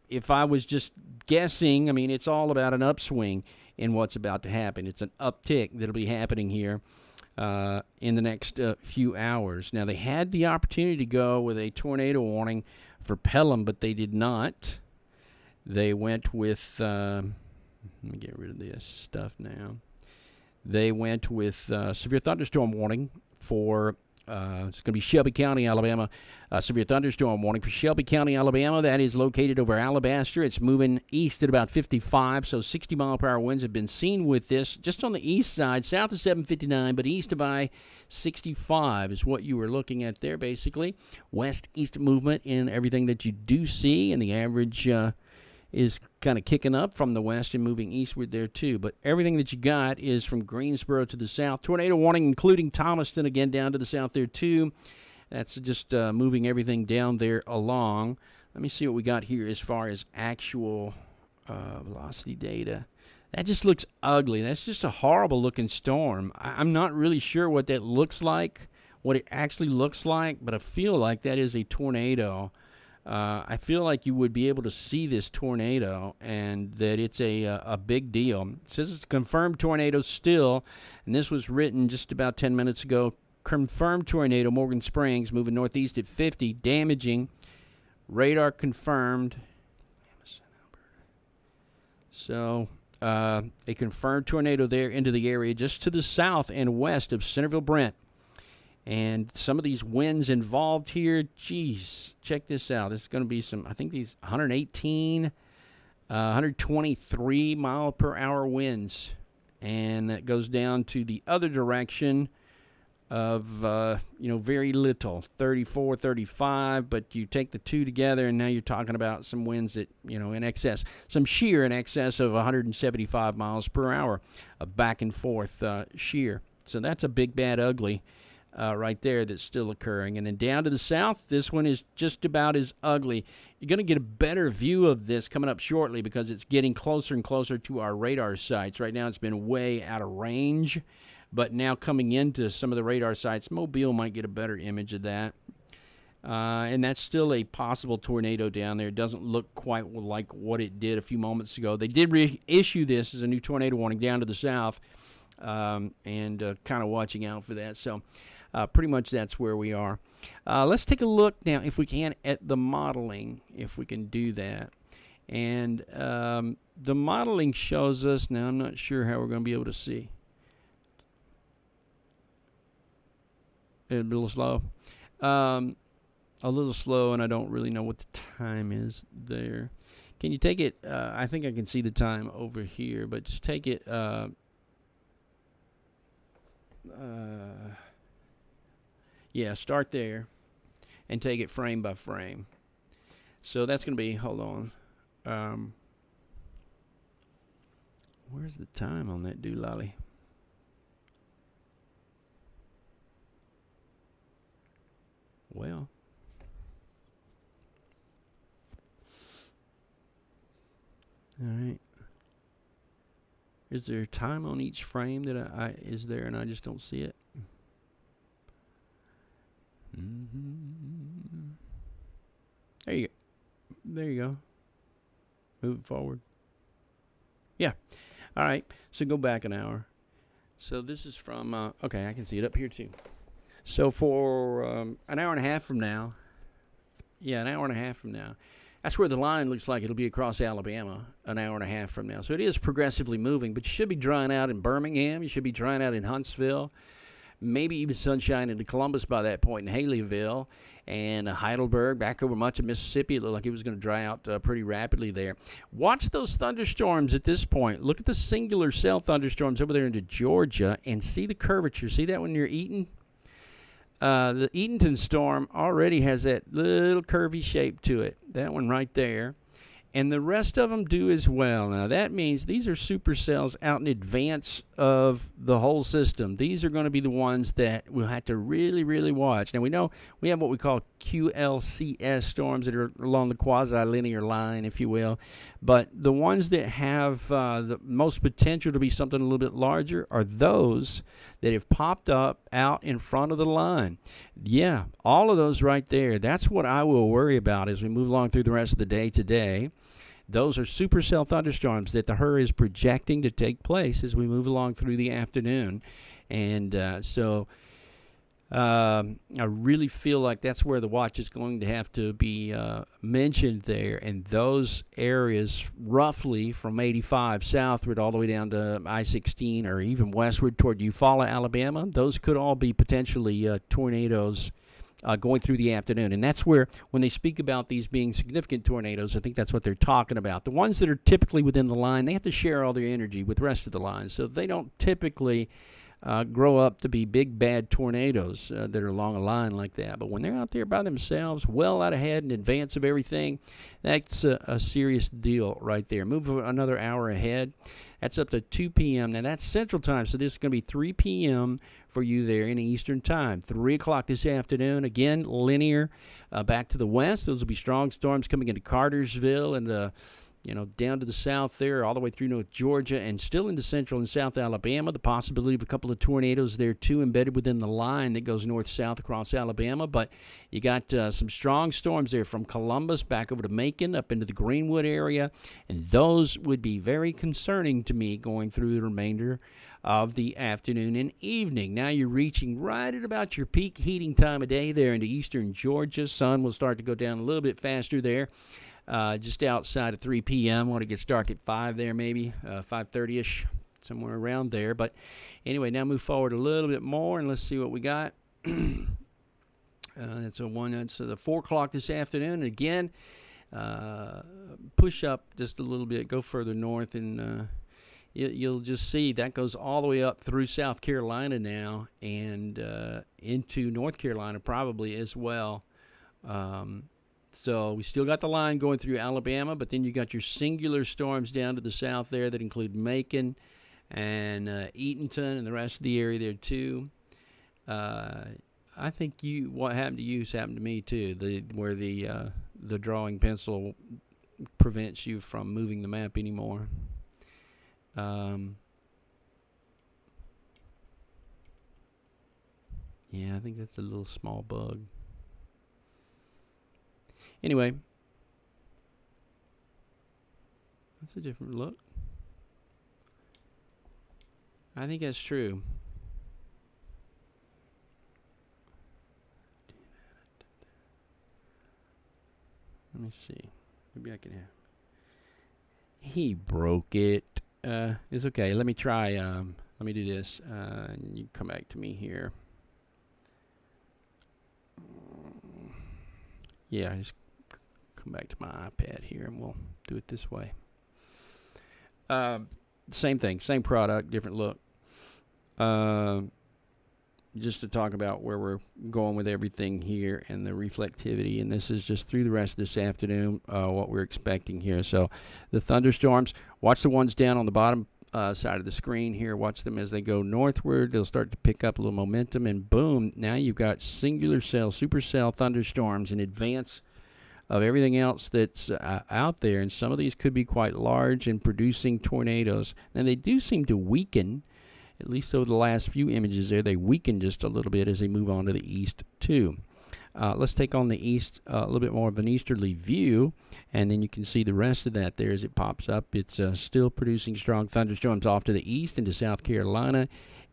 [SPEAKER 1] if I was just guessing, I mean, it's all about an upswing in what's about to happen. It's an uptick that'll be happening here in the next few hours. Now, they had the opportunity to go with a tornado warning for Pelham, but they did not. They went with, let me get rid of this stuff now. They went with severe thunderstorm warning for It's going to be Shelby County, Alabama. Severe thunderstorm warning for Shelby County, Alabama. That is located over Alabaster. It's moving east at about 55, so 60-mile-per-hour winds have been seen with this. Just on the east side, south of 759, but east of I-65 is what you were looking at there, basically. West-east movement in everything that you do see, and the average is kind of kicking up from the west and moving eastward there too. But everything that you got is from Greensboro to the south. Tornado warning, including Thomaston, again down to the south there too. That's just moving everything down there along. Let me see what we got here as far as actual velocity data. That just looks ugly. That's just a horrible looking storm. I'm not really sure what that looks like, what it actually looks like, but I feel like that is a tornado. I feel like you would be able to see this tornado and that it's a big deal. It says it's a confirmed tornado still, and this was written just about 10 minutes ago. Confirmed tornado, Morgan Springs, moving northeast at 50, damaging. Radar confirmed. So a confirmed tornado there into the area just to the south and west of Centerville Brent. And some of these winds involved here, geez, check this out. This is going to be some, I think these 118, 123 mile per hour winds. And that goes down to the other direction of, very little, 34, 35. But you take the two together, and now you're talking about some winds that, in excess, some shear in excess of 175 miles per hour, a back and forth shear. So that's a big, bad, ugly. Right there that's still occurring. And then down to the south, this one is just about as ugly. You're going to get a better view of this coming up shortly because it's getting closer and closer to our radar sites. Right now it's been way out of range, but now coming into some of the radar sites, Mobile might get a better image of that. And that's still a possible tornado down there. It doesn't look quite like what it did a few moments ago. They did reissue this as a new tornado warning down to the south, and kind of watching out for that. So pretty much that's where we are. Let's take a look now, if we can, at the modeling, if we can do that. And the modeling shows us, now I'm not sure how we're going to be able to see. It'll be a little slow, and I don't really know what the time is there. Can you take it? I think I can see the time over here, but just take it. Yeah, start there and take it frame by frame. So that's going to be, hold on. Where's the time on that doolally? Well, all right. Is there time on each frame that is there and I just don't see it? There you go. There you go. Moving forward. Yeah. All right. So go back an hour. So this is from, okay, I can see it up here too. So for an hour and a half from now, that's where the line looks like it'll be across Alabama an hour and a half from now. So it is progressively moving, but you should be drying out in Birmingham. You should be drying out in Huntsville. Maybe even sunshine into Columbus by that point in Haleyville and Heidelberg, back over much of Mississippi. It looked like it was going to dry out pretty rapidly there. Watch those thunderstorms at this point. Look at the singular cell thunderstorms over there into Georgia and see the curvature. See that when you're eating? The Eatonton storm already has that little curvy shape to it. That one right there. And the rest of them do as well. Now, that means these are supercells out in advance of the whole system. These are going to be the ones that we'll have to really, really watch. Now, we know we have what we call QLCS storms that are along the quasi-linear line, if you will. But the ones that have the most potential to be something a little bit larger are those that have popped up out in front of the line. Yeah, all of those right there. That's what I will worry about as we move along through the rest of the day today. Those are supercell thunderstorms that the HRRR is projecting to take place as we move along through the afternoon. And I really feel like that's where the watch is going to have to be mentioned there. And those areas, roughly from 85 southward all the way down to I-16 or even westward toward Eufaula, Alabama, those could all be potentially tornadoes going through the afternoon. And that's where, when they speak about these being significant tornadoes, I think that's what they're talking about. The ones that are typically within the line, they have to share all their energy with the rest of the line. So they don't typically grow up to be big, bad tornadoes that are along a line like that. But when they're out there by themselves, well out ahead in advance of everything, that's a serious deal right there. Move another hour ahead. That's up to 2 p.m. Now, that's Central Time, so this is going to be 3 p.m. for you there in Eastern Time. 3 o'clock this afternoon, again, linear back to the west. Those will be strong storms coming into Cartersville and down to the south there, all the way through North Georgia, and still into central and south Alabama. The possibility of a couple of tornadoes there, too, embedded within the line that goes north-south across Alabama. But you got some strong storms there from Columbus back over to Macon, up into the Greenwood area, and those would be very concerning to me going through the remainder of the afternoon and evening. Now you're reaching right at about your peak heating time of day there into eastern Georgia. Sun will start to go down a little bit faster there. Just outside of 3 p.m. when it gets dark at 5 there, maybe 5:30ish, somewhere around there. But anyway, now move forward a little bit more, and let's see what we got. That's the 4 o'clock this afternoon. And again, push up just a little bit, go further north, and you'll just see that goes all the way up through South Carolina now and into North Carolina probably as well. So we still got the line going through Alabama, but then you got your singular storms down to the south there that include Macon and Eatonton and the rest of the area there too. I think what happened to you has happened to me too. Where the drawing pencil prevents you from moving the map anymore. Yeah, I think that's a little small bug. Anyway, that's a different look. I think that's true. Let me see. Maybe I can have. He broke it. It's okay. Let me try. Let me do this. You come back to me here. Yeah, just come back to my iPad here, and we'll do it this way. Same thing, same product, different look. Just to talk about where we're going with everything here and the reflectivity, and this is just through the rest of this afternoon, what we're expecting here. So the thunderstorms, watch the ones down on the bottom side of the screen here. Watch them as they go northward. They'll start to pick up a little momentum, and boom, now you've got singular cell, supercell thunderstorms in advance of everything else that's out there, and some of these could be quite large and producing tornadoes. Now, they do seem to weaken, at least over the last few images there. They weaken just a little bit as they move on to the east, too. Let's take on the east, a little bit more of an easterly view, and then you can see the rest of that there as it pops up. It's still producing strong thunderstorms off to the east into South Carolina,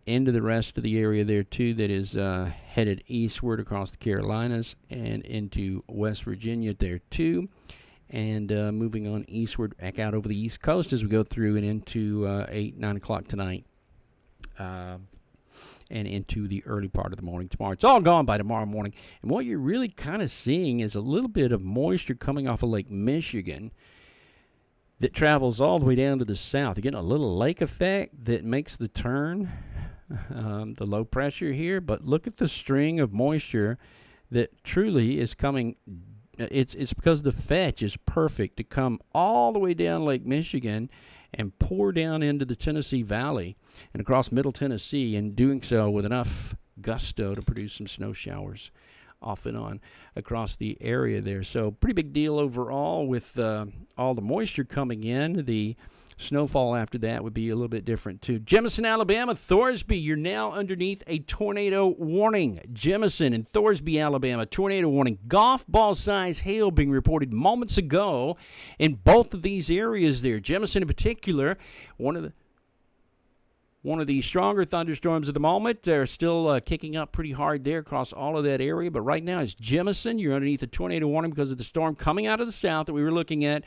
[SPEAKER 1] into the rest of the area there, too, that is headed eastward across the Carolinas and into West Virginia there, too. And moving on eastward back out over the East Coast as we go through and into 8, 9 o'clock tonight. And into the early part of the morning tomorrow. It's all gone by tomorrow morning. And what you're really kind of seeing is a little bit of moisture coming off of Lake Michigan that travels all the way down to the south. You're getting a little lake effect that makes the turn, the low pressure here. But look at the string of moisture that truly is coming. It's because the fetch is perfect to come all the way down Lake Michigan and pour down into the Tennessee Valley and across Middle Tennessee, and doing so with enough gusto to produce some snow showers off and on across the area there. So pretty big deal overall with all the moisture coming in. The snowfall after that would be a little bit different too. Jemison, Alabama, Thorsby, you're now underneath a tornado warning. Jemison and Thorsby, Alabama, tornado warning. Golf ball size hail being reported moments ago in both of these areas there. Jemison in particular, one of the One of the stronger thunderstorms of the moment. They're still kicking up pretty hard there across all of that area. But right now it's Jemison. You're underneath a tornado warning because of the storm coming out of the south that we were looking at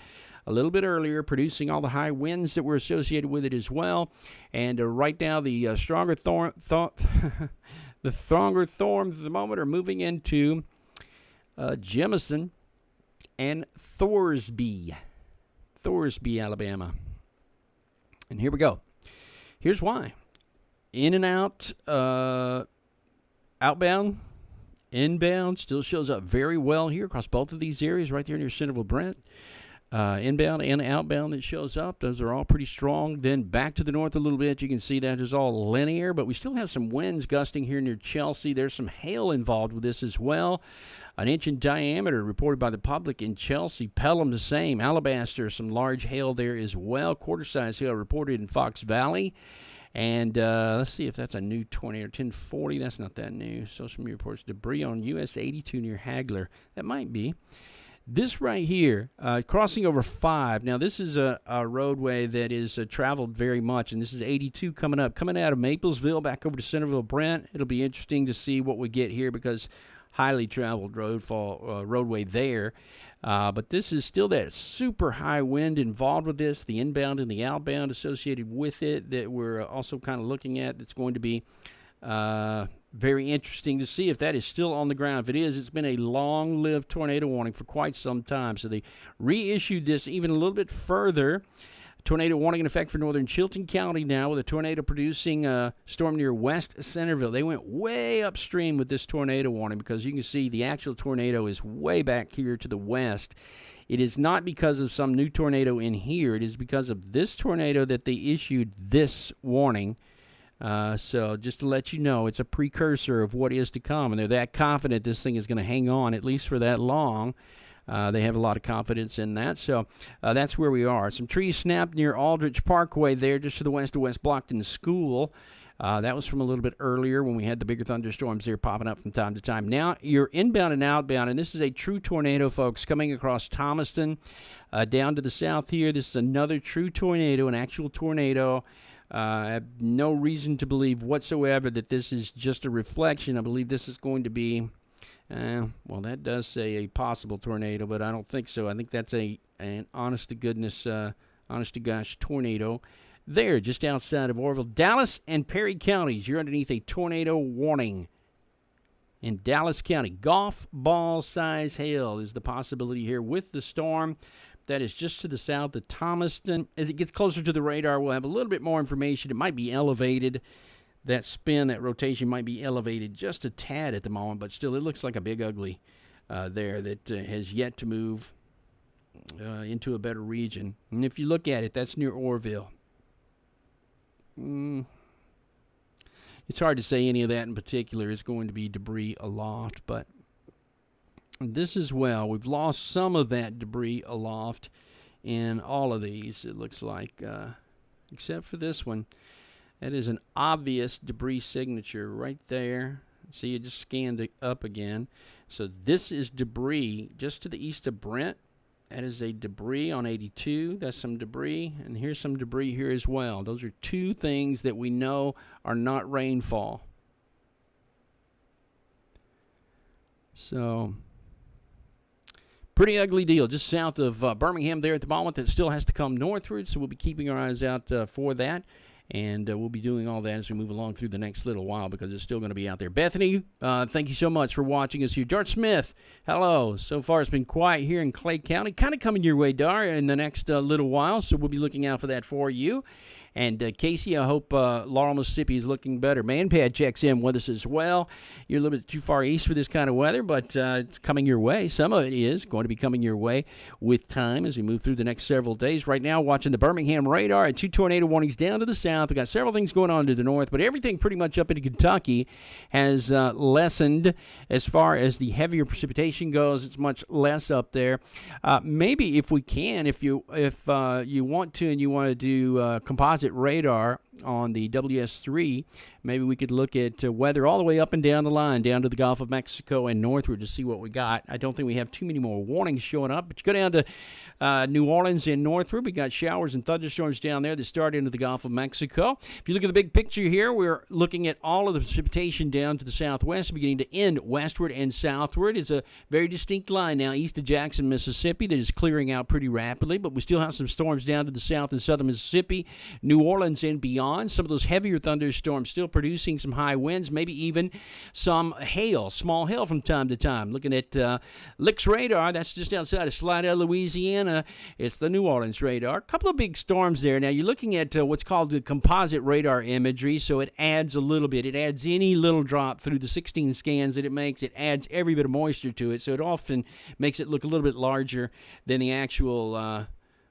[SPEAKER 1] a little bit earlier, producing all the high winds that were associated with it as well. And right now the stronger the stronger storms of the moment are moving into Jemison and Thorsby, Alabama. And here we go. Here's why. In and out, outbound, inbound still shows up very well here across both of these areas right there near Centerville Brent. Inbound and outbound that shows up. Those are all pretty strong. Then back to the north a little bit. You can see that is all linear, but we still have some winds gusting here near Chelsea. There's some hail involved with this as well. An inch in diameter reported by the public in Chelsea. Pelham the same. Alabaster, some large hail there as well. Quarter-size hail reported in Fox Valley. And let's see if that's a new tornado. 1040, that's not that new. Social media reports debris on US 82 near Hagler. That might be. This right here, crossing over 5. Now, this is a roadway that is traveled very much, and this is 82 coming up. Coming out of Maplesville back over to Centerville Brent. It'll be interesting to see what we get here because highly traveled roadway there. But this is still that super high wind involved with this, the inbound and the outbound associated with it that we're also kind of looking at. That's going to be very interesting to see if that is still on the ground. If it is, it's been a long-lived tornado warning for quite some time. So they reissued this even a little bit further. Tornado warning in effect for northern Chilton County now with a tornado producing a storm near West Centerville. They went way upstream with this tornado warning because you can see the actual tornado is way back here to the west. It is not because of some new tornado in here. It is because of this tornado that they issued this warning. So just to let you know, it's a precursor of what is to come. And they're that confident this thing is going to hang on at least for that long. They have a lot of confidence in that. So that's where we are. Some trees snapped near Aldrich Parkway there just to the west of West Blockton School. That was from a little bit earlier when we had the bigger thunderstorms there popping up from time to time. Now you're inbound and outbound, and this is a true tornado, folks, coming across Thomaston down to the south here. This is another true tornado, an actual tornado. I have no reason to believe whatsoever that this is just a reflection. I believe this is going to be, well, that does say a possible tornado, but I don't think so. I think that's an honest-to-goodness, honest-to-gosh tornado there just outside of Orville. Dallas and Perry counties, you're underneath a tornado warning. In Dallas County, golf ball size hail is the possibility here with the storm. That is just to the south of Thomaston. As it gets closer to the radar, we'll have a little bit more information. It might be elevated. That spin, that rotation might be elevated just a tad at the moment, but still it looks like a big ugly there that has yet to move into a better region. And if you look at it, that's near Orville. It's hard to say any of that in particular is going to be debris aloft, but this as well. We've lost some of that debris aloft in all of these, it looks like, except for this one. That is an obvious debris signature right there. See, it just scanned it up again. So this is debris just to the east of Brent. That is a debris on 82. That's some debris. And here's some debris here as well. Those are two things that we know are not rainfall. So pretty ugly deal just south of Birmingham there at the moment. That still has to come northward, so we'll be keeping our eyes out for that. And we'll be doing all that as we move along through the next little while because it's still going to be out there. Bethany, thank you so much for watching us here. Dart Smith, hello. So far it's been quiet here in Clay County. Kind of coming your way, Dar, in the next little while, so we'll be looking out for that for you. And Casey, I hope Laurel, Mississippi is looking better. Manpad checks in with us as well. You're a little bit too far east for this kind of weather, but it's coming your way. Some of it is going to be coming your way with time as we move through the next several days. Right now, watching the Birmingham radar and 2 tornado warnings down to the south. We've got several things going on to the north, but everything pretty much up into Kentucky has lessened as far as the heavier precipitation goes. It's much less up there. Maybe if we can, if you want to and you want to do composite radar, on the WS3, maybe we could look at weather all the way up and down the line, down to the Gulf of Mexico and northward to see what we got. I don't think we have too many more warnings showing up, but you go down to New Orleans and northward, we got showers and thunderstorms down there that start into the Gulf of Mexico. If you look at the big picture here, we're looking at all of the precipitation down to the southwest, beginning to end westward and southward. It's a very distinct line now east of Jackson, Mississippi, that is clearing out pretty rapidly, but we still have some storms down to the south and southern Mississippi, New Orleans and beyond. Some of those heavier thunderstorms still producing some high winds, maybe even some hail, small hail from time to time. Looking at Licks radar, that's just outside of Slidell, Louisiana. It's the New Orleans radar. A couple of big storms there. Now you're looking at what's called the composite radar imagery, so it adds a little bit. It adds any little drop through the 16 scans that it makes. It adds every bit of moisture to it, so it often makes it look a little bit larger than the actual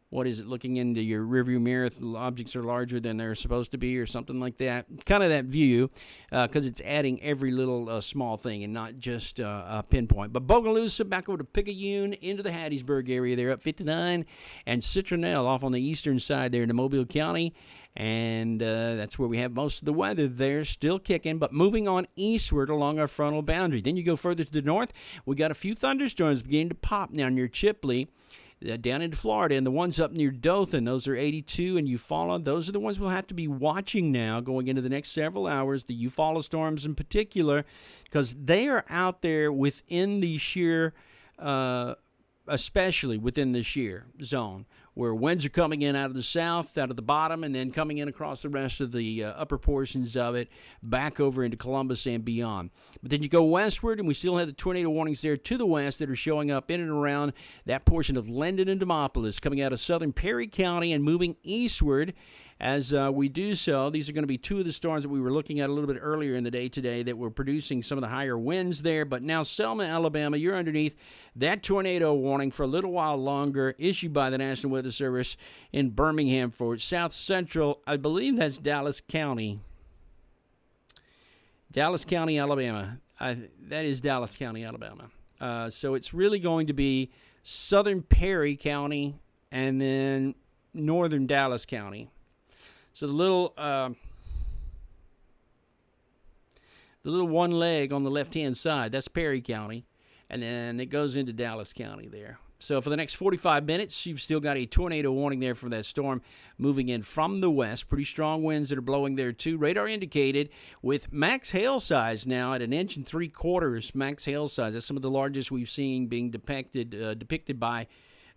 [SPEAKER 1] what is it, looking into your rearview mirror, objects are larger than they're supposed to be or something like that. Kind of that view, because it's adding every little small thing and not just a pinpoint. But Bogalusa back over to Picayune into the Hattiesburg area there, up 59, and Citronelle off on the eastern side there into Mobile County. And that's where we have most of the weather there, still kicking, but moving on eastward along our frontal boundary. Then you go further to the north, we got a few thunderstorms beginning to pop now near Chipley, down into Florida, and the ones up near Dothan, those are 82 and Eufaula. Those are the ones we'll have to be watching now going into the next several hours, the Eufaula storms in particular, because they are out there within the shear, especially within the shear zone, where winds are coming in out of the south, out of the bottom, and then coming in across the rest of the upper portions of it, back over into Columbus and beyond. But then you go westward, and we still have the tornado warnings there to the west that are showing up in and around that portion of Linden and Demopolis, coming out of southern Perry County and moving eastward. As we do so, these are going to be two of the storms that we were looking at a little bit earlier in the day today that were producing some of the higher winds there. But now Selma, Alabama, you're underneath that tornado warning for a little while longer, issued by the National Weather Service in Birmingham for South Central. I believe that's Dallas County. Dallas County, Alabama. That is Dallas County, Alabama. So it's really going to be southern Perry County and then northern Dallas County. So the little one leg on the left-hand side, that's Perry County, and then it goes into Dallas County there. So for the next 45 minutes, you've still got a tornado warning there from that storm moving in from the west. Pretty strong winds that are blowing there, too. Radar indicated with max hail size now at 1 3/4 inches max hail size. That's some of the largest we've seen being depicted by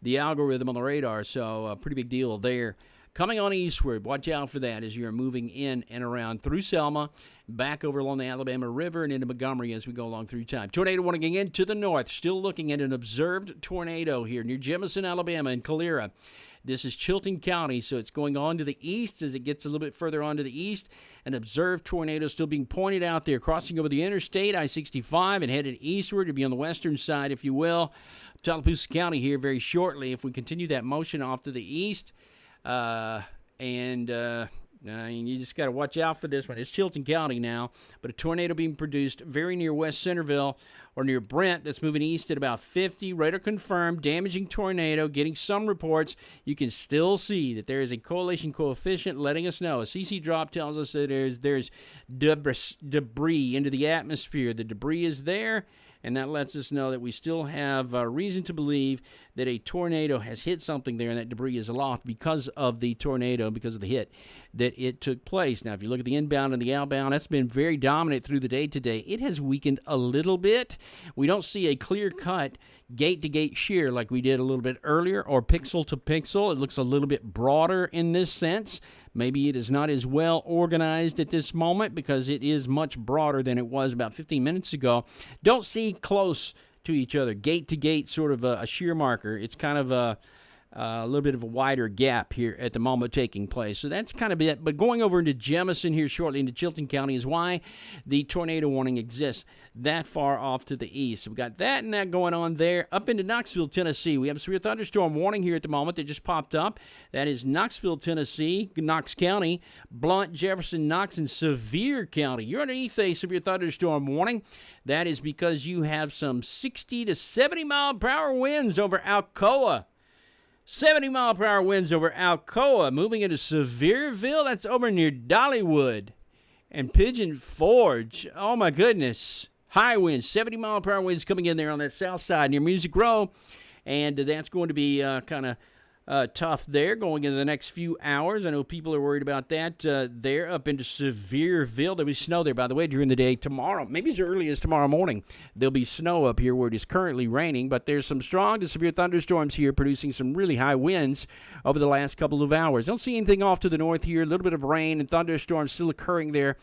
[SPEAKER 1] the algorithm on the radar, so a pretty big deal there. Coming on eastward, watch out for that as you're moving in and around through Selma, back over along the Alabama River and into Montgomery as we go along through time. Tornado warning again to the north. Still looking at an observed tornado here near Jemison, Alabama, and Calera. This is Chilton County, so it's going on to the east as it gets a little bit further on to the east. An observed tornado still being pointed out there, crossing over the interstate, I-65, and headed eastward to be on the western side, if you will. Tallapoosa County here very shortly. If we continue that motion off to the east, you just got to watch out for this one. It's Chilton County now, but a tornado being produced very near West Centerville or near Brent that's moving east at about 50. Radar confirmed, damaging tornado, getting some reports. You can still see that there is a correlation coefficient letting us know. A CC drop tells us that there's debris into the atmosphere. The debris is there, and that lets us know that we still have reason to believe that a tornado has hit something there and that debris is aloft because of the tornado, because of the hit that it took place. Now, if you look at the inbound and the outbound, that's been very dominant through the day today. It has weakened a little bit. We don't see a clear-cut gate-to-gate shear like we did a little bit earlier, or pixel to pixel. It looks a little bit broader in this sense. Maybe it is not as well organized at this moment because it is much broader than it was about 15 minutes ago. Don't see close to each other, gate-to-gate sort of a shear marker. It's kind of a little bit of a wider gap here at the moment taking place. So that's kind of it. But going over into Jemison here shortly, into Chilton County, is why the tornado warning exists that far off to the east. So we've got that and that going on there. Up into Knoxville, Tennessee, we have a severe thunderstorm warning here at the moment that just popped up. That is Knoxville, Tennessee, Knox County, Blount, Jefferson, Knox, and Sevier County. You're underneath a severe thunderstorm warning. That is because you have some 60 to 70 mile per hour winds over Alcoa. 70-mile-per-hour winds over Alcoa, moving into Sevierville. That's over near Dollywood and Pigeon Forge. Oh, my goodness. High winds, 70-mile-per-hour winds coming in there on that south side near Music Row. And that's going to be kind of tough there going into the next few hours. I know people are worried about that. They're up into Sevierville. There'll be snow there, by the way, during the day tomorrow. Maybe as early as tomorrow morning. There'll be snow up here where it is currently raining, but there's some strong to severe thunderstorms here producing some really high winds over the last couple of hours. Don't see anything off to the north here. A little bit of rain and thunderstorms still occurring there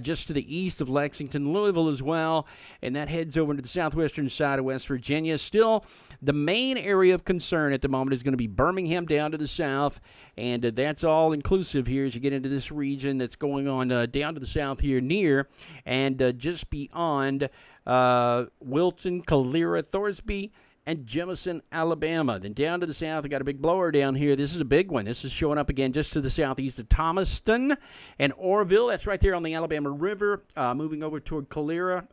[SPEAKER 1] just to the east of Lexington, Louisville as well, and that heads over to the southwestern side of West Virginia. Still, the main area of concern at the moment is going to be Birmingham down to the south, and that's all inclusive here as you get into this region that's going on down to the south here near and just beyond Wilton, Calera, Thorsby, and Jemison, Alabama. Then down to the south, we got a big blower down here. This is a big one. This is showing up again just to the southeast of Thomaston and Orville. That's right there on the Alabama River, moving over toward Calera.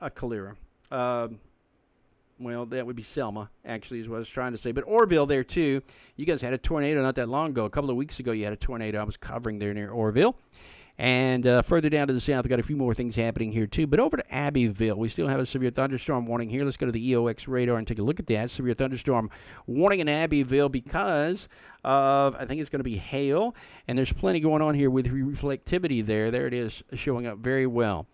[SPEAKER 1] Well, that would be Selma, actually, is what I was trying to say. But Orville there, too. You guys had a tornado not that long ago. A couple of weeks ago, you had a tornado I was covering there near Orville. And further down to the south, we've got a few more things happening here, too. But over to Abbeville, we still have a severe thunderstorm warning here. Let's go to the EOX radar and take a look at that. Severe thunderstorm warning in Abbeville because of, I think it's going to be hail. And there's plenty going on here with reflectivity there. There it is, showing up very well.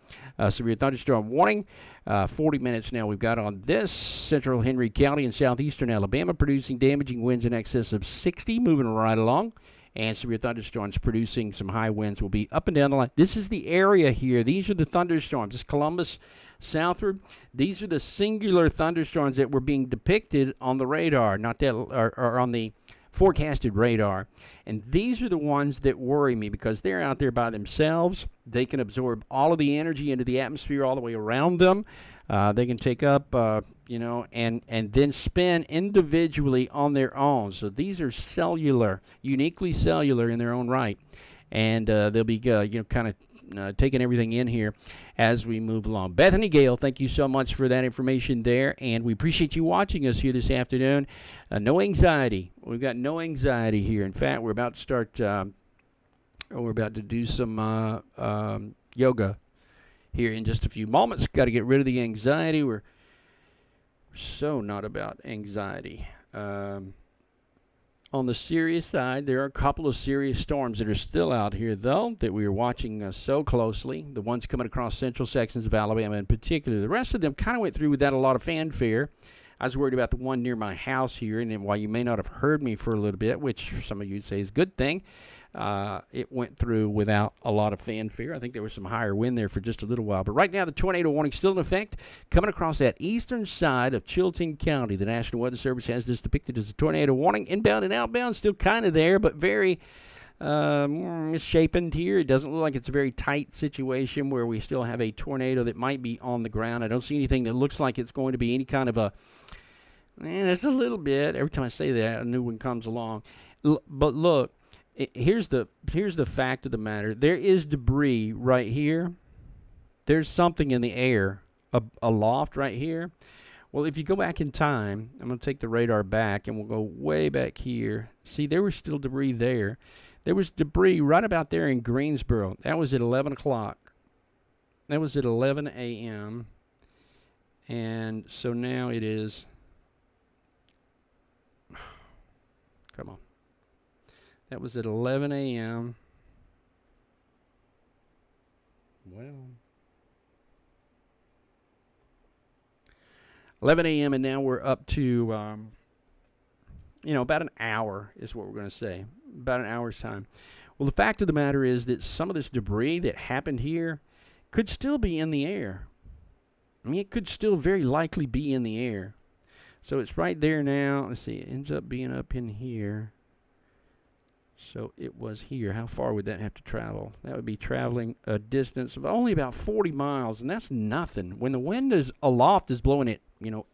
[SPEAKER 1] Severe thunderstorm warning. 40 minutes now we've got on this. Central Henry County in southeastern Alabama producing damaging winds in excess of 60, moving right along. And severe thunderstorms producing some high winds will be up and down the line. This is the area here. These are the thunderstorms. This Columbus southward. These are the singular thunderstorms that were being depicted on the radar, not that, or on the forecasted radar. And these are the ones that worry me because they're out there by themselves. They can absorb all of the energy into the atmosphere all the way around them. They can take up, and then spin individually on their own. So these are cellular, uniquely cellular in their own right. And they'll be, kind of taking everything in here as we move along. Bethany Gale, thank you so much for that information there. And we appreciate you watching us here this afternoon. No anxiety. We've got no anxiety here. In fact, we're about to start, we're about to do some yoga here in just a few moments. Got to get rid of the anxiety. We're so not about anxiety. On the serious side, there are a couple of serious storms that are still out here, though, that we are watching so closely. The ones coming across central sections of Alabama in particular. The rest of them kind of went through without a lot of fanfare. I was worried about the one near my house here, and while you may not have heard me for a little bit, which some of you would say is a good thing, it went through without a lot of fanfare. I think there was some higher wind there for just a little while. But right now, the tornado warning still in effect, coming across that eastern side of Chilton County. The National Weather Service has this depicted as a tornado warning. Inbound and outbound, still kind of there, but very misshapen here. It doesn't look like it's a very tight situation where we still have a tornado that might be on the ground. I don't see anything that looks like it's going to be any kind of a... there's a little bit. Every time I say that, a new one comes along. But look, here's the fact of the matter. There is debris right here. There's something in the air aloft right here. Well, if you go back in time, I'm going to take the radar back, and we'll go way back here. See, there was still debris there. There was debris right about there in Greensboro. That was at 11 o'clock. That was at 11 a.m. And so now it is... Come on. That was at 11 a.m. Well, 11 a.m. and now we're up to, about an hour is what we're going to say. About an hour's time. Well, the fact of the matter is that some of this debris that happened here could still be in the air. I mean, it could still very likely be in the air. So it's right there now. Let's see. It ends up being up in here. So it was here. How far would that have to travel? That would be traveling a distance of only about 40 miles, and that's nothing. When the wind is aloft is blowing at,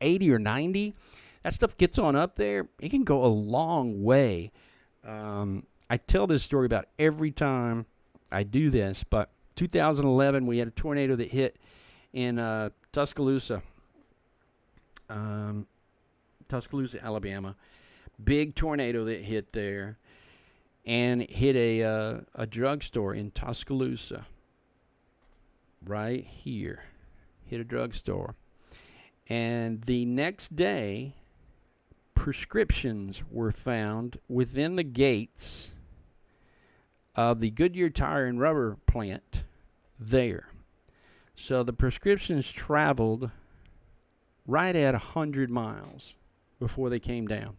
[SPEAKER 1] 80 or 90, that stuff gets on up there. It can go a long way. I tell this story about every time I do this, but 2011 we had a tornado that hit in Tuscaloosa, Alabama. Big tornado that hit there, and it hit a drugstore in Tuscaloosa. Right here. Hit a drugstore. And the next day, prescriptions were found within the gates of the Goodyear Tire and Rubber plant there. So the prescriptions traveled right at 100 miles before they came down.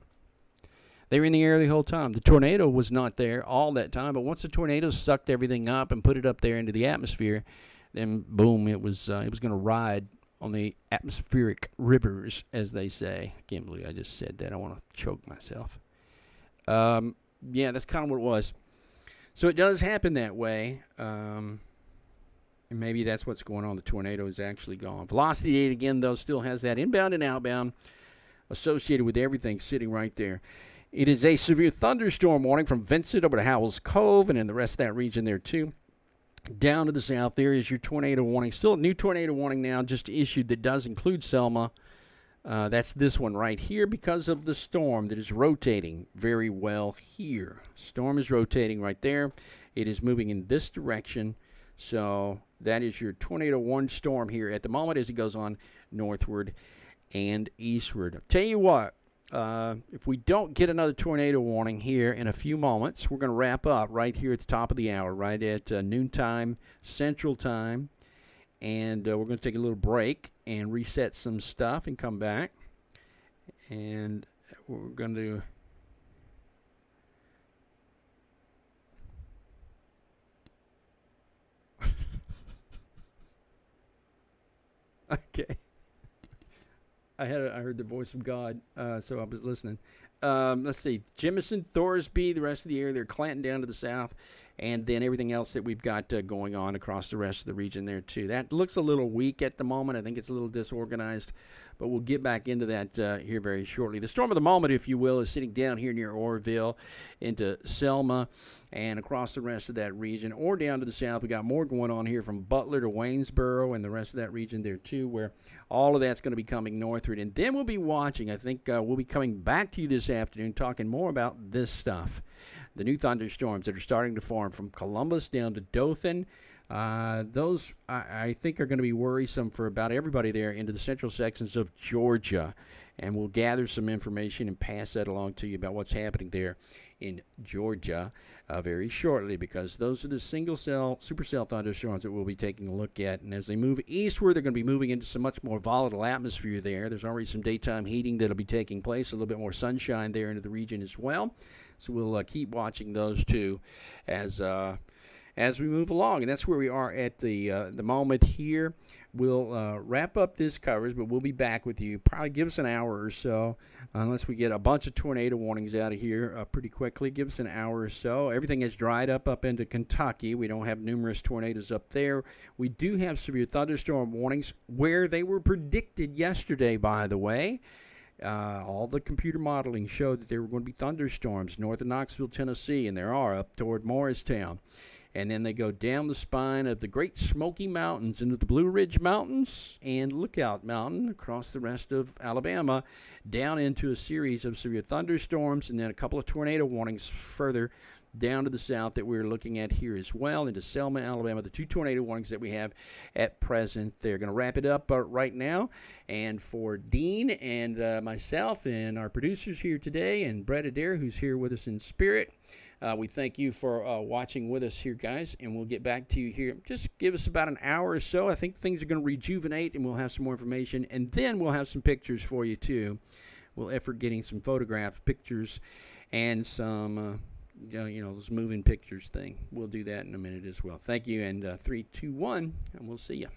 [SPEAKER 1] They were in the air the whole time. The tornado was not there all that time, but once the tornado sucked everything up and put it up there into the atmosphere, then boom, it was going to ride on the atmospheric rivers, as they say. I can't believe I just said that. I want to choke myself. Yeah, that's kind of what it was. So it does happen that way. And maybe that's what's going on. The tornado is actually gone. Velocity data, again, though, still has that inbound and outbound associated with everything sitting right there. It is a severe thunderstorm warning from Vincent over to Howells Cove and in the rest of that region there, too. Down to the south, there is your tornado warning. Still a new tornado warning now just issued that does include Selma. That's this one right here because of the storm that is rotating very well here. Storm is rotating right there. It is moving in this direction. So that is your tornado warning storm here at the moment as it goes on northward and eastward. I'll tell you what. If we don't get another tornado warning here in a few moments, we're going to wrap up right here at the top of the hour, right at noontime Central Time. And we're going to take a little break and reset some stuff and come back. And we're going to... Okay. I heard the voice of God, so I was listening. Let's see. Jemison, Thorsby, the rest of the area, they're Clanton down to the south, and then everything else that we've got going on across the rest of the region there, too. That looks a little weak at the moment. I think it's a little disorganized, but we'll get back into that here very shortly. The storm of the moment, if you will, is sitting down here near Orville into Selma and across the rest of that region, or down to the south. We got more going on here from Butler to Waynesboro and the rest of that region there, too, where all of that's going to be coming northward. And then we'll be watching. I think we'll be coming back to you this afternoon talking more about this stuff. The new thunderstorms that are starting to form from Columbus down to Dothan. Those, I think, are going to be worrisome for about everybody there into the central sections of Georgia. And we'll gather some information and pass that along to you about what's happening there in Georgia very shortly, because those are the single-cell, supercell thunderstorms that we'll be taking a look at. And as they move eastward, they're going to be moving into some much more volatile atmosphere there. There's already some daytime heating that'll be taking place, a little bit more sunshine there into the region as well. So we'll keep watching those two as we move along. And that's where we are at the moment here. We'll wrap up this coverage, but we'll be back with you. Probably give us an hour or so, unless we get a bunch of tornado warnings out of here pretty quickly. Give us an hour or so. Everything has dried up into Kentucky. We don't have numerous tornadoes up there. We do have severe thunderstorm warnings where they were predicted yesterday, by the way. All the computer modeling showed that there were going to be thunderstorms north of Knoxville, Tennessee, and there are up toward Morristown. And then they go down the spine of the Great Smoky Mountains into the Blue Ridge Mountains and Lookout Mountain across the rest of Alabama, down into a series of severe thunderstorms, and then a couple of tornado warnings further down to the south that we're looking at here as well, into Selma, Alabama, the two tornado warnings that we have at present. They're going to wrap it up right now. And for Dean and myself and our producers here today, and Brett Adair, who's here with us in spirit, we thank you for watching with us here, guys, and we'll get back to you here. Just give us about an hour or so. I think things are going to rejuvenate, and we'll have some more information, and then we'll have some pictures for you, too. We'll effort getting some photograph pictures and some, those moving pictures thing. We'll do that in a minute as well. Thank you, and 3, 2, 1, and we'll see you.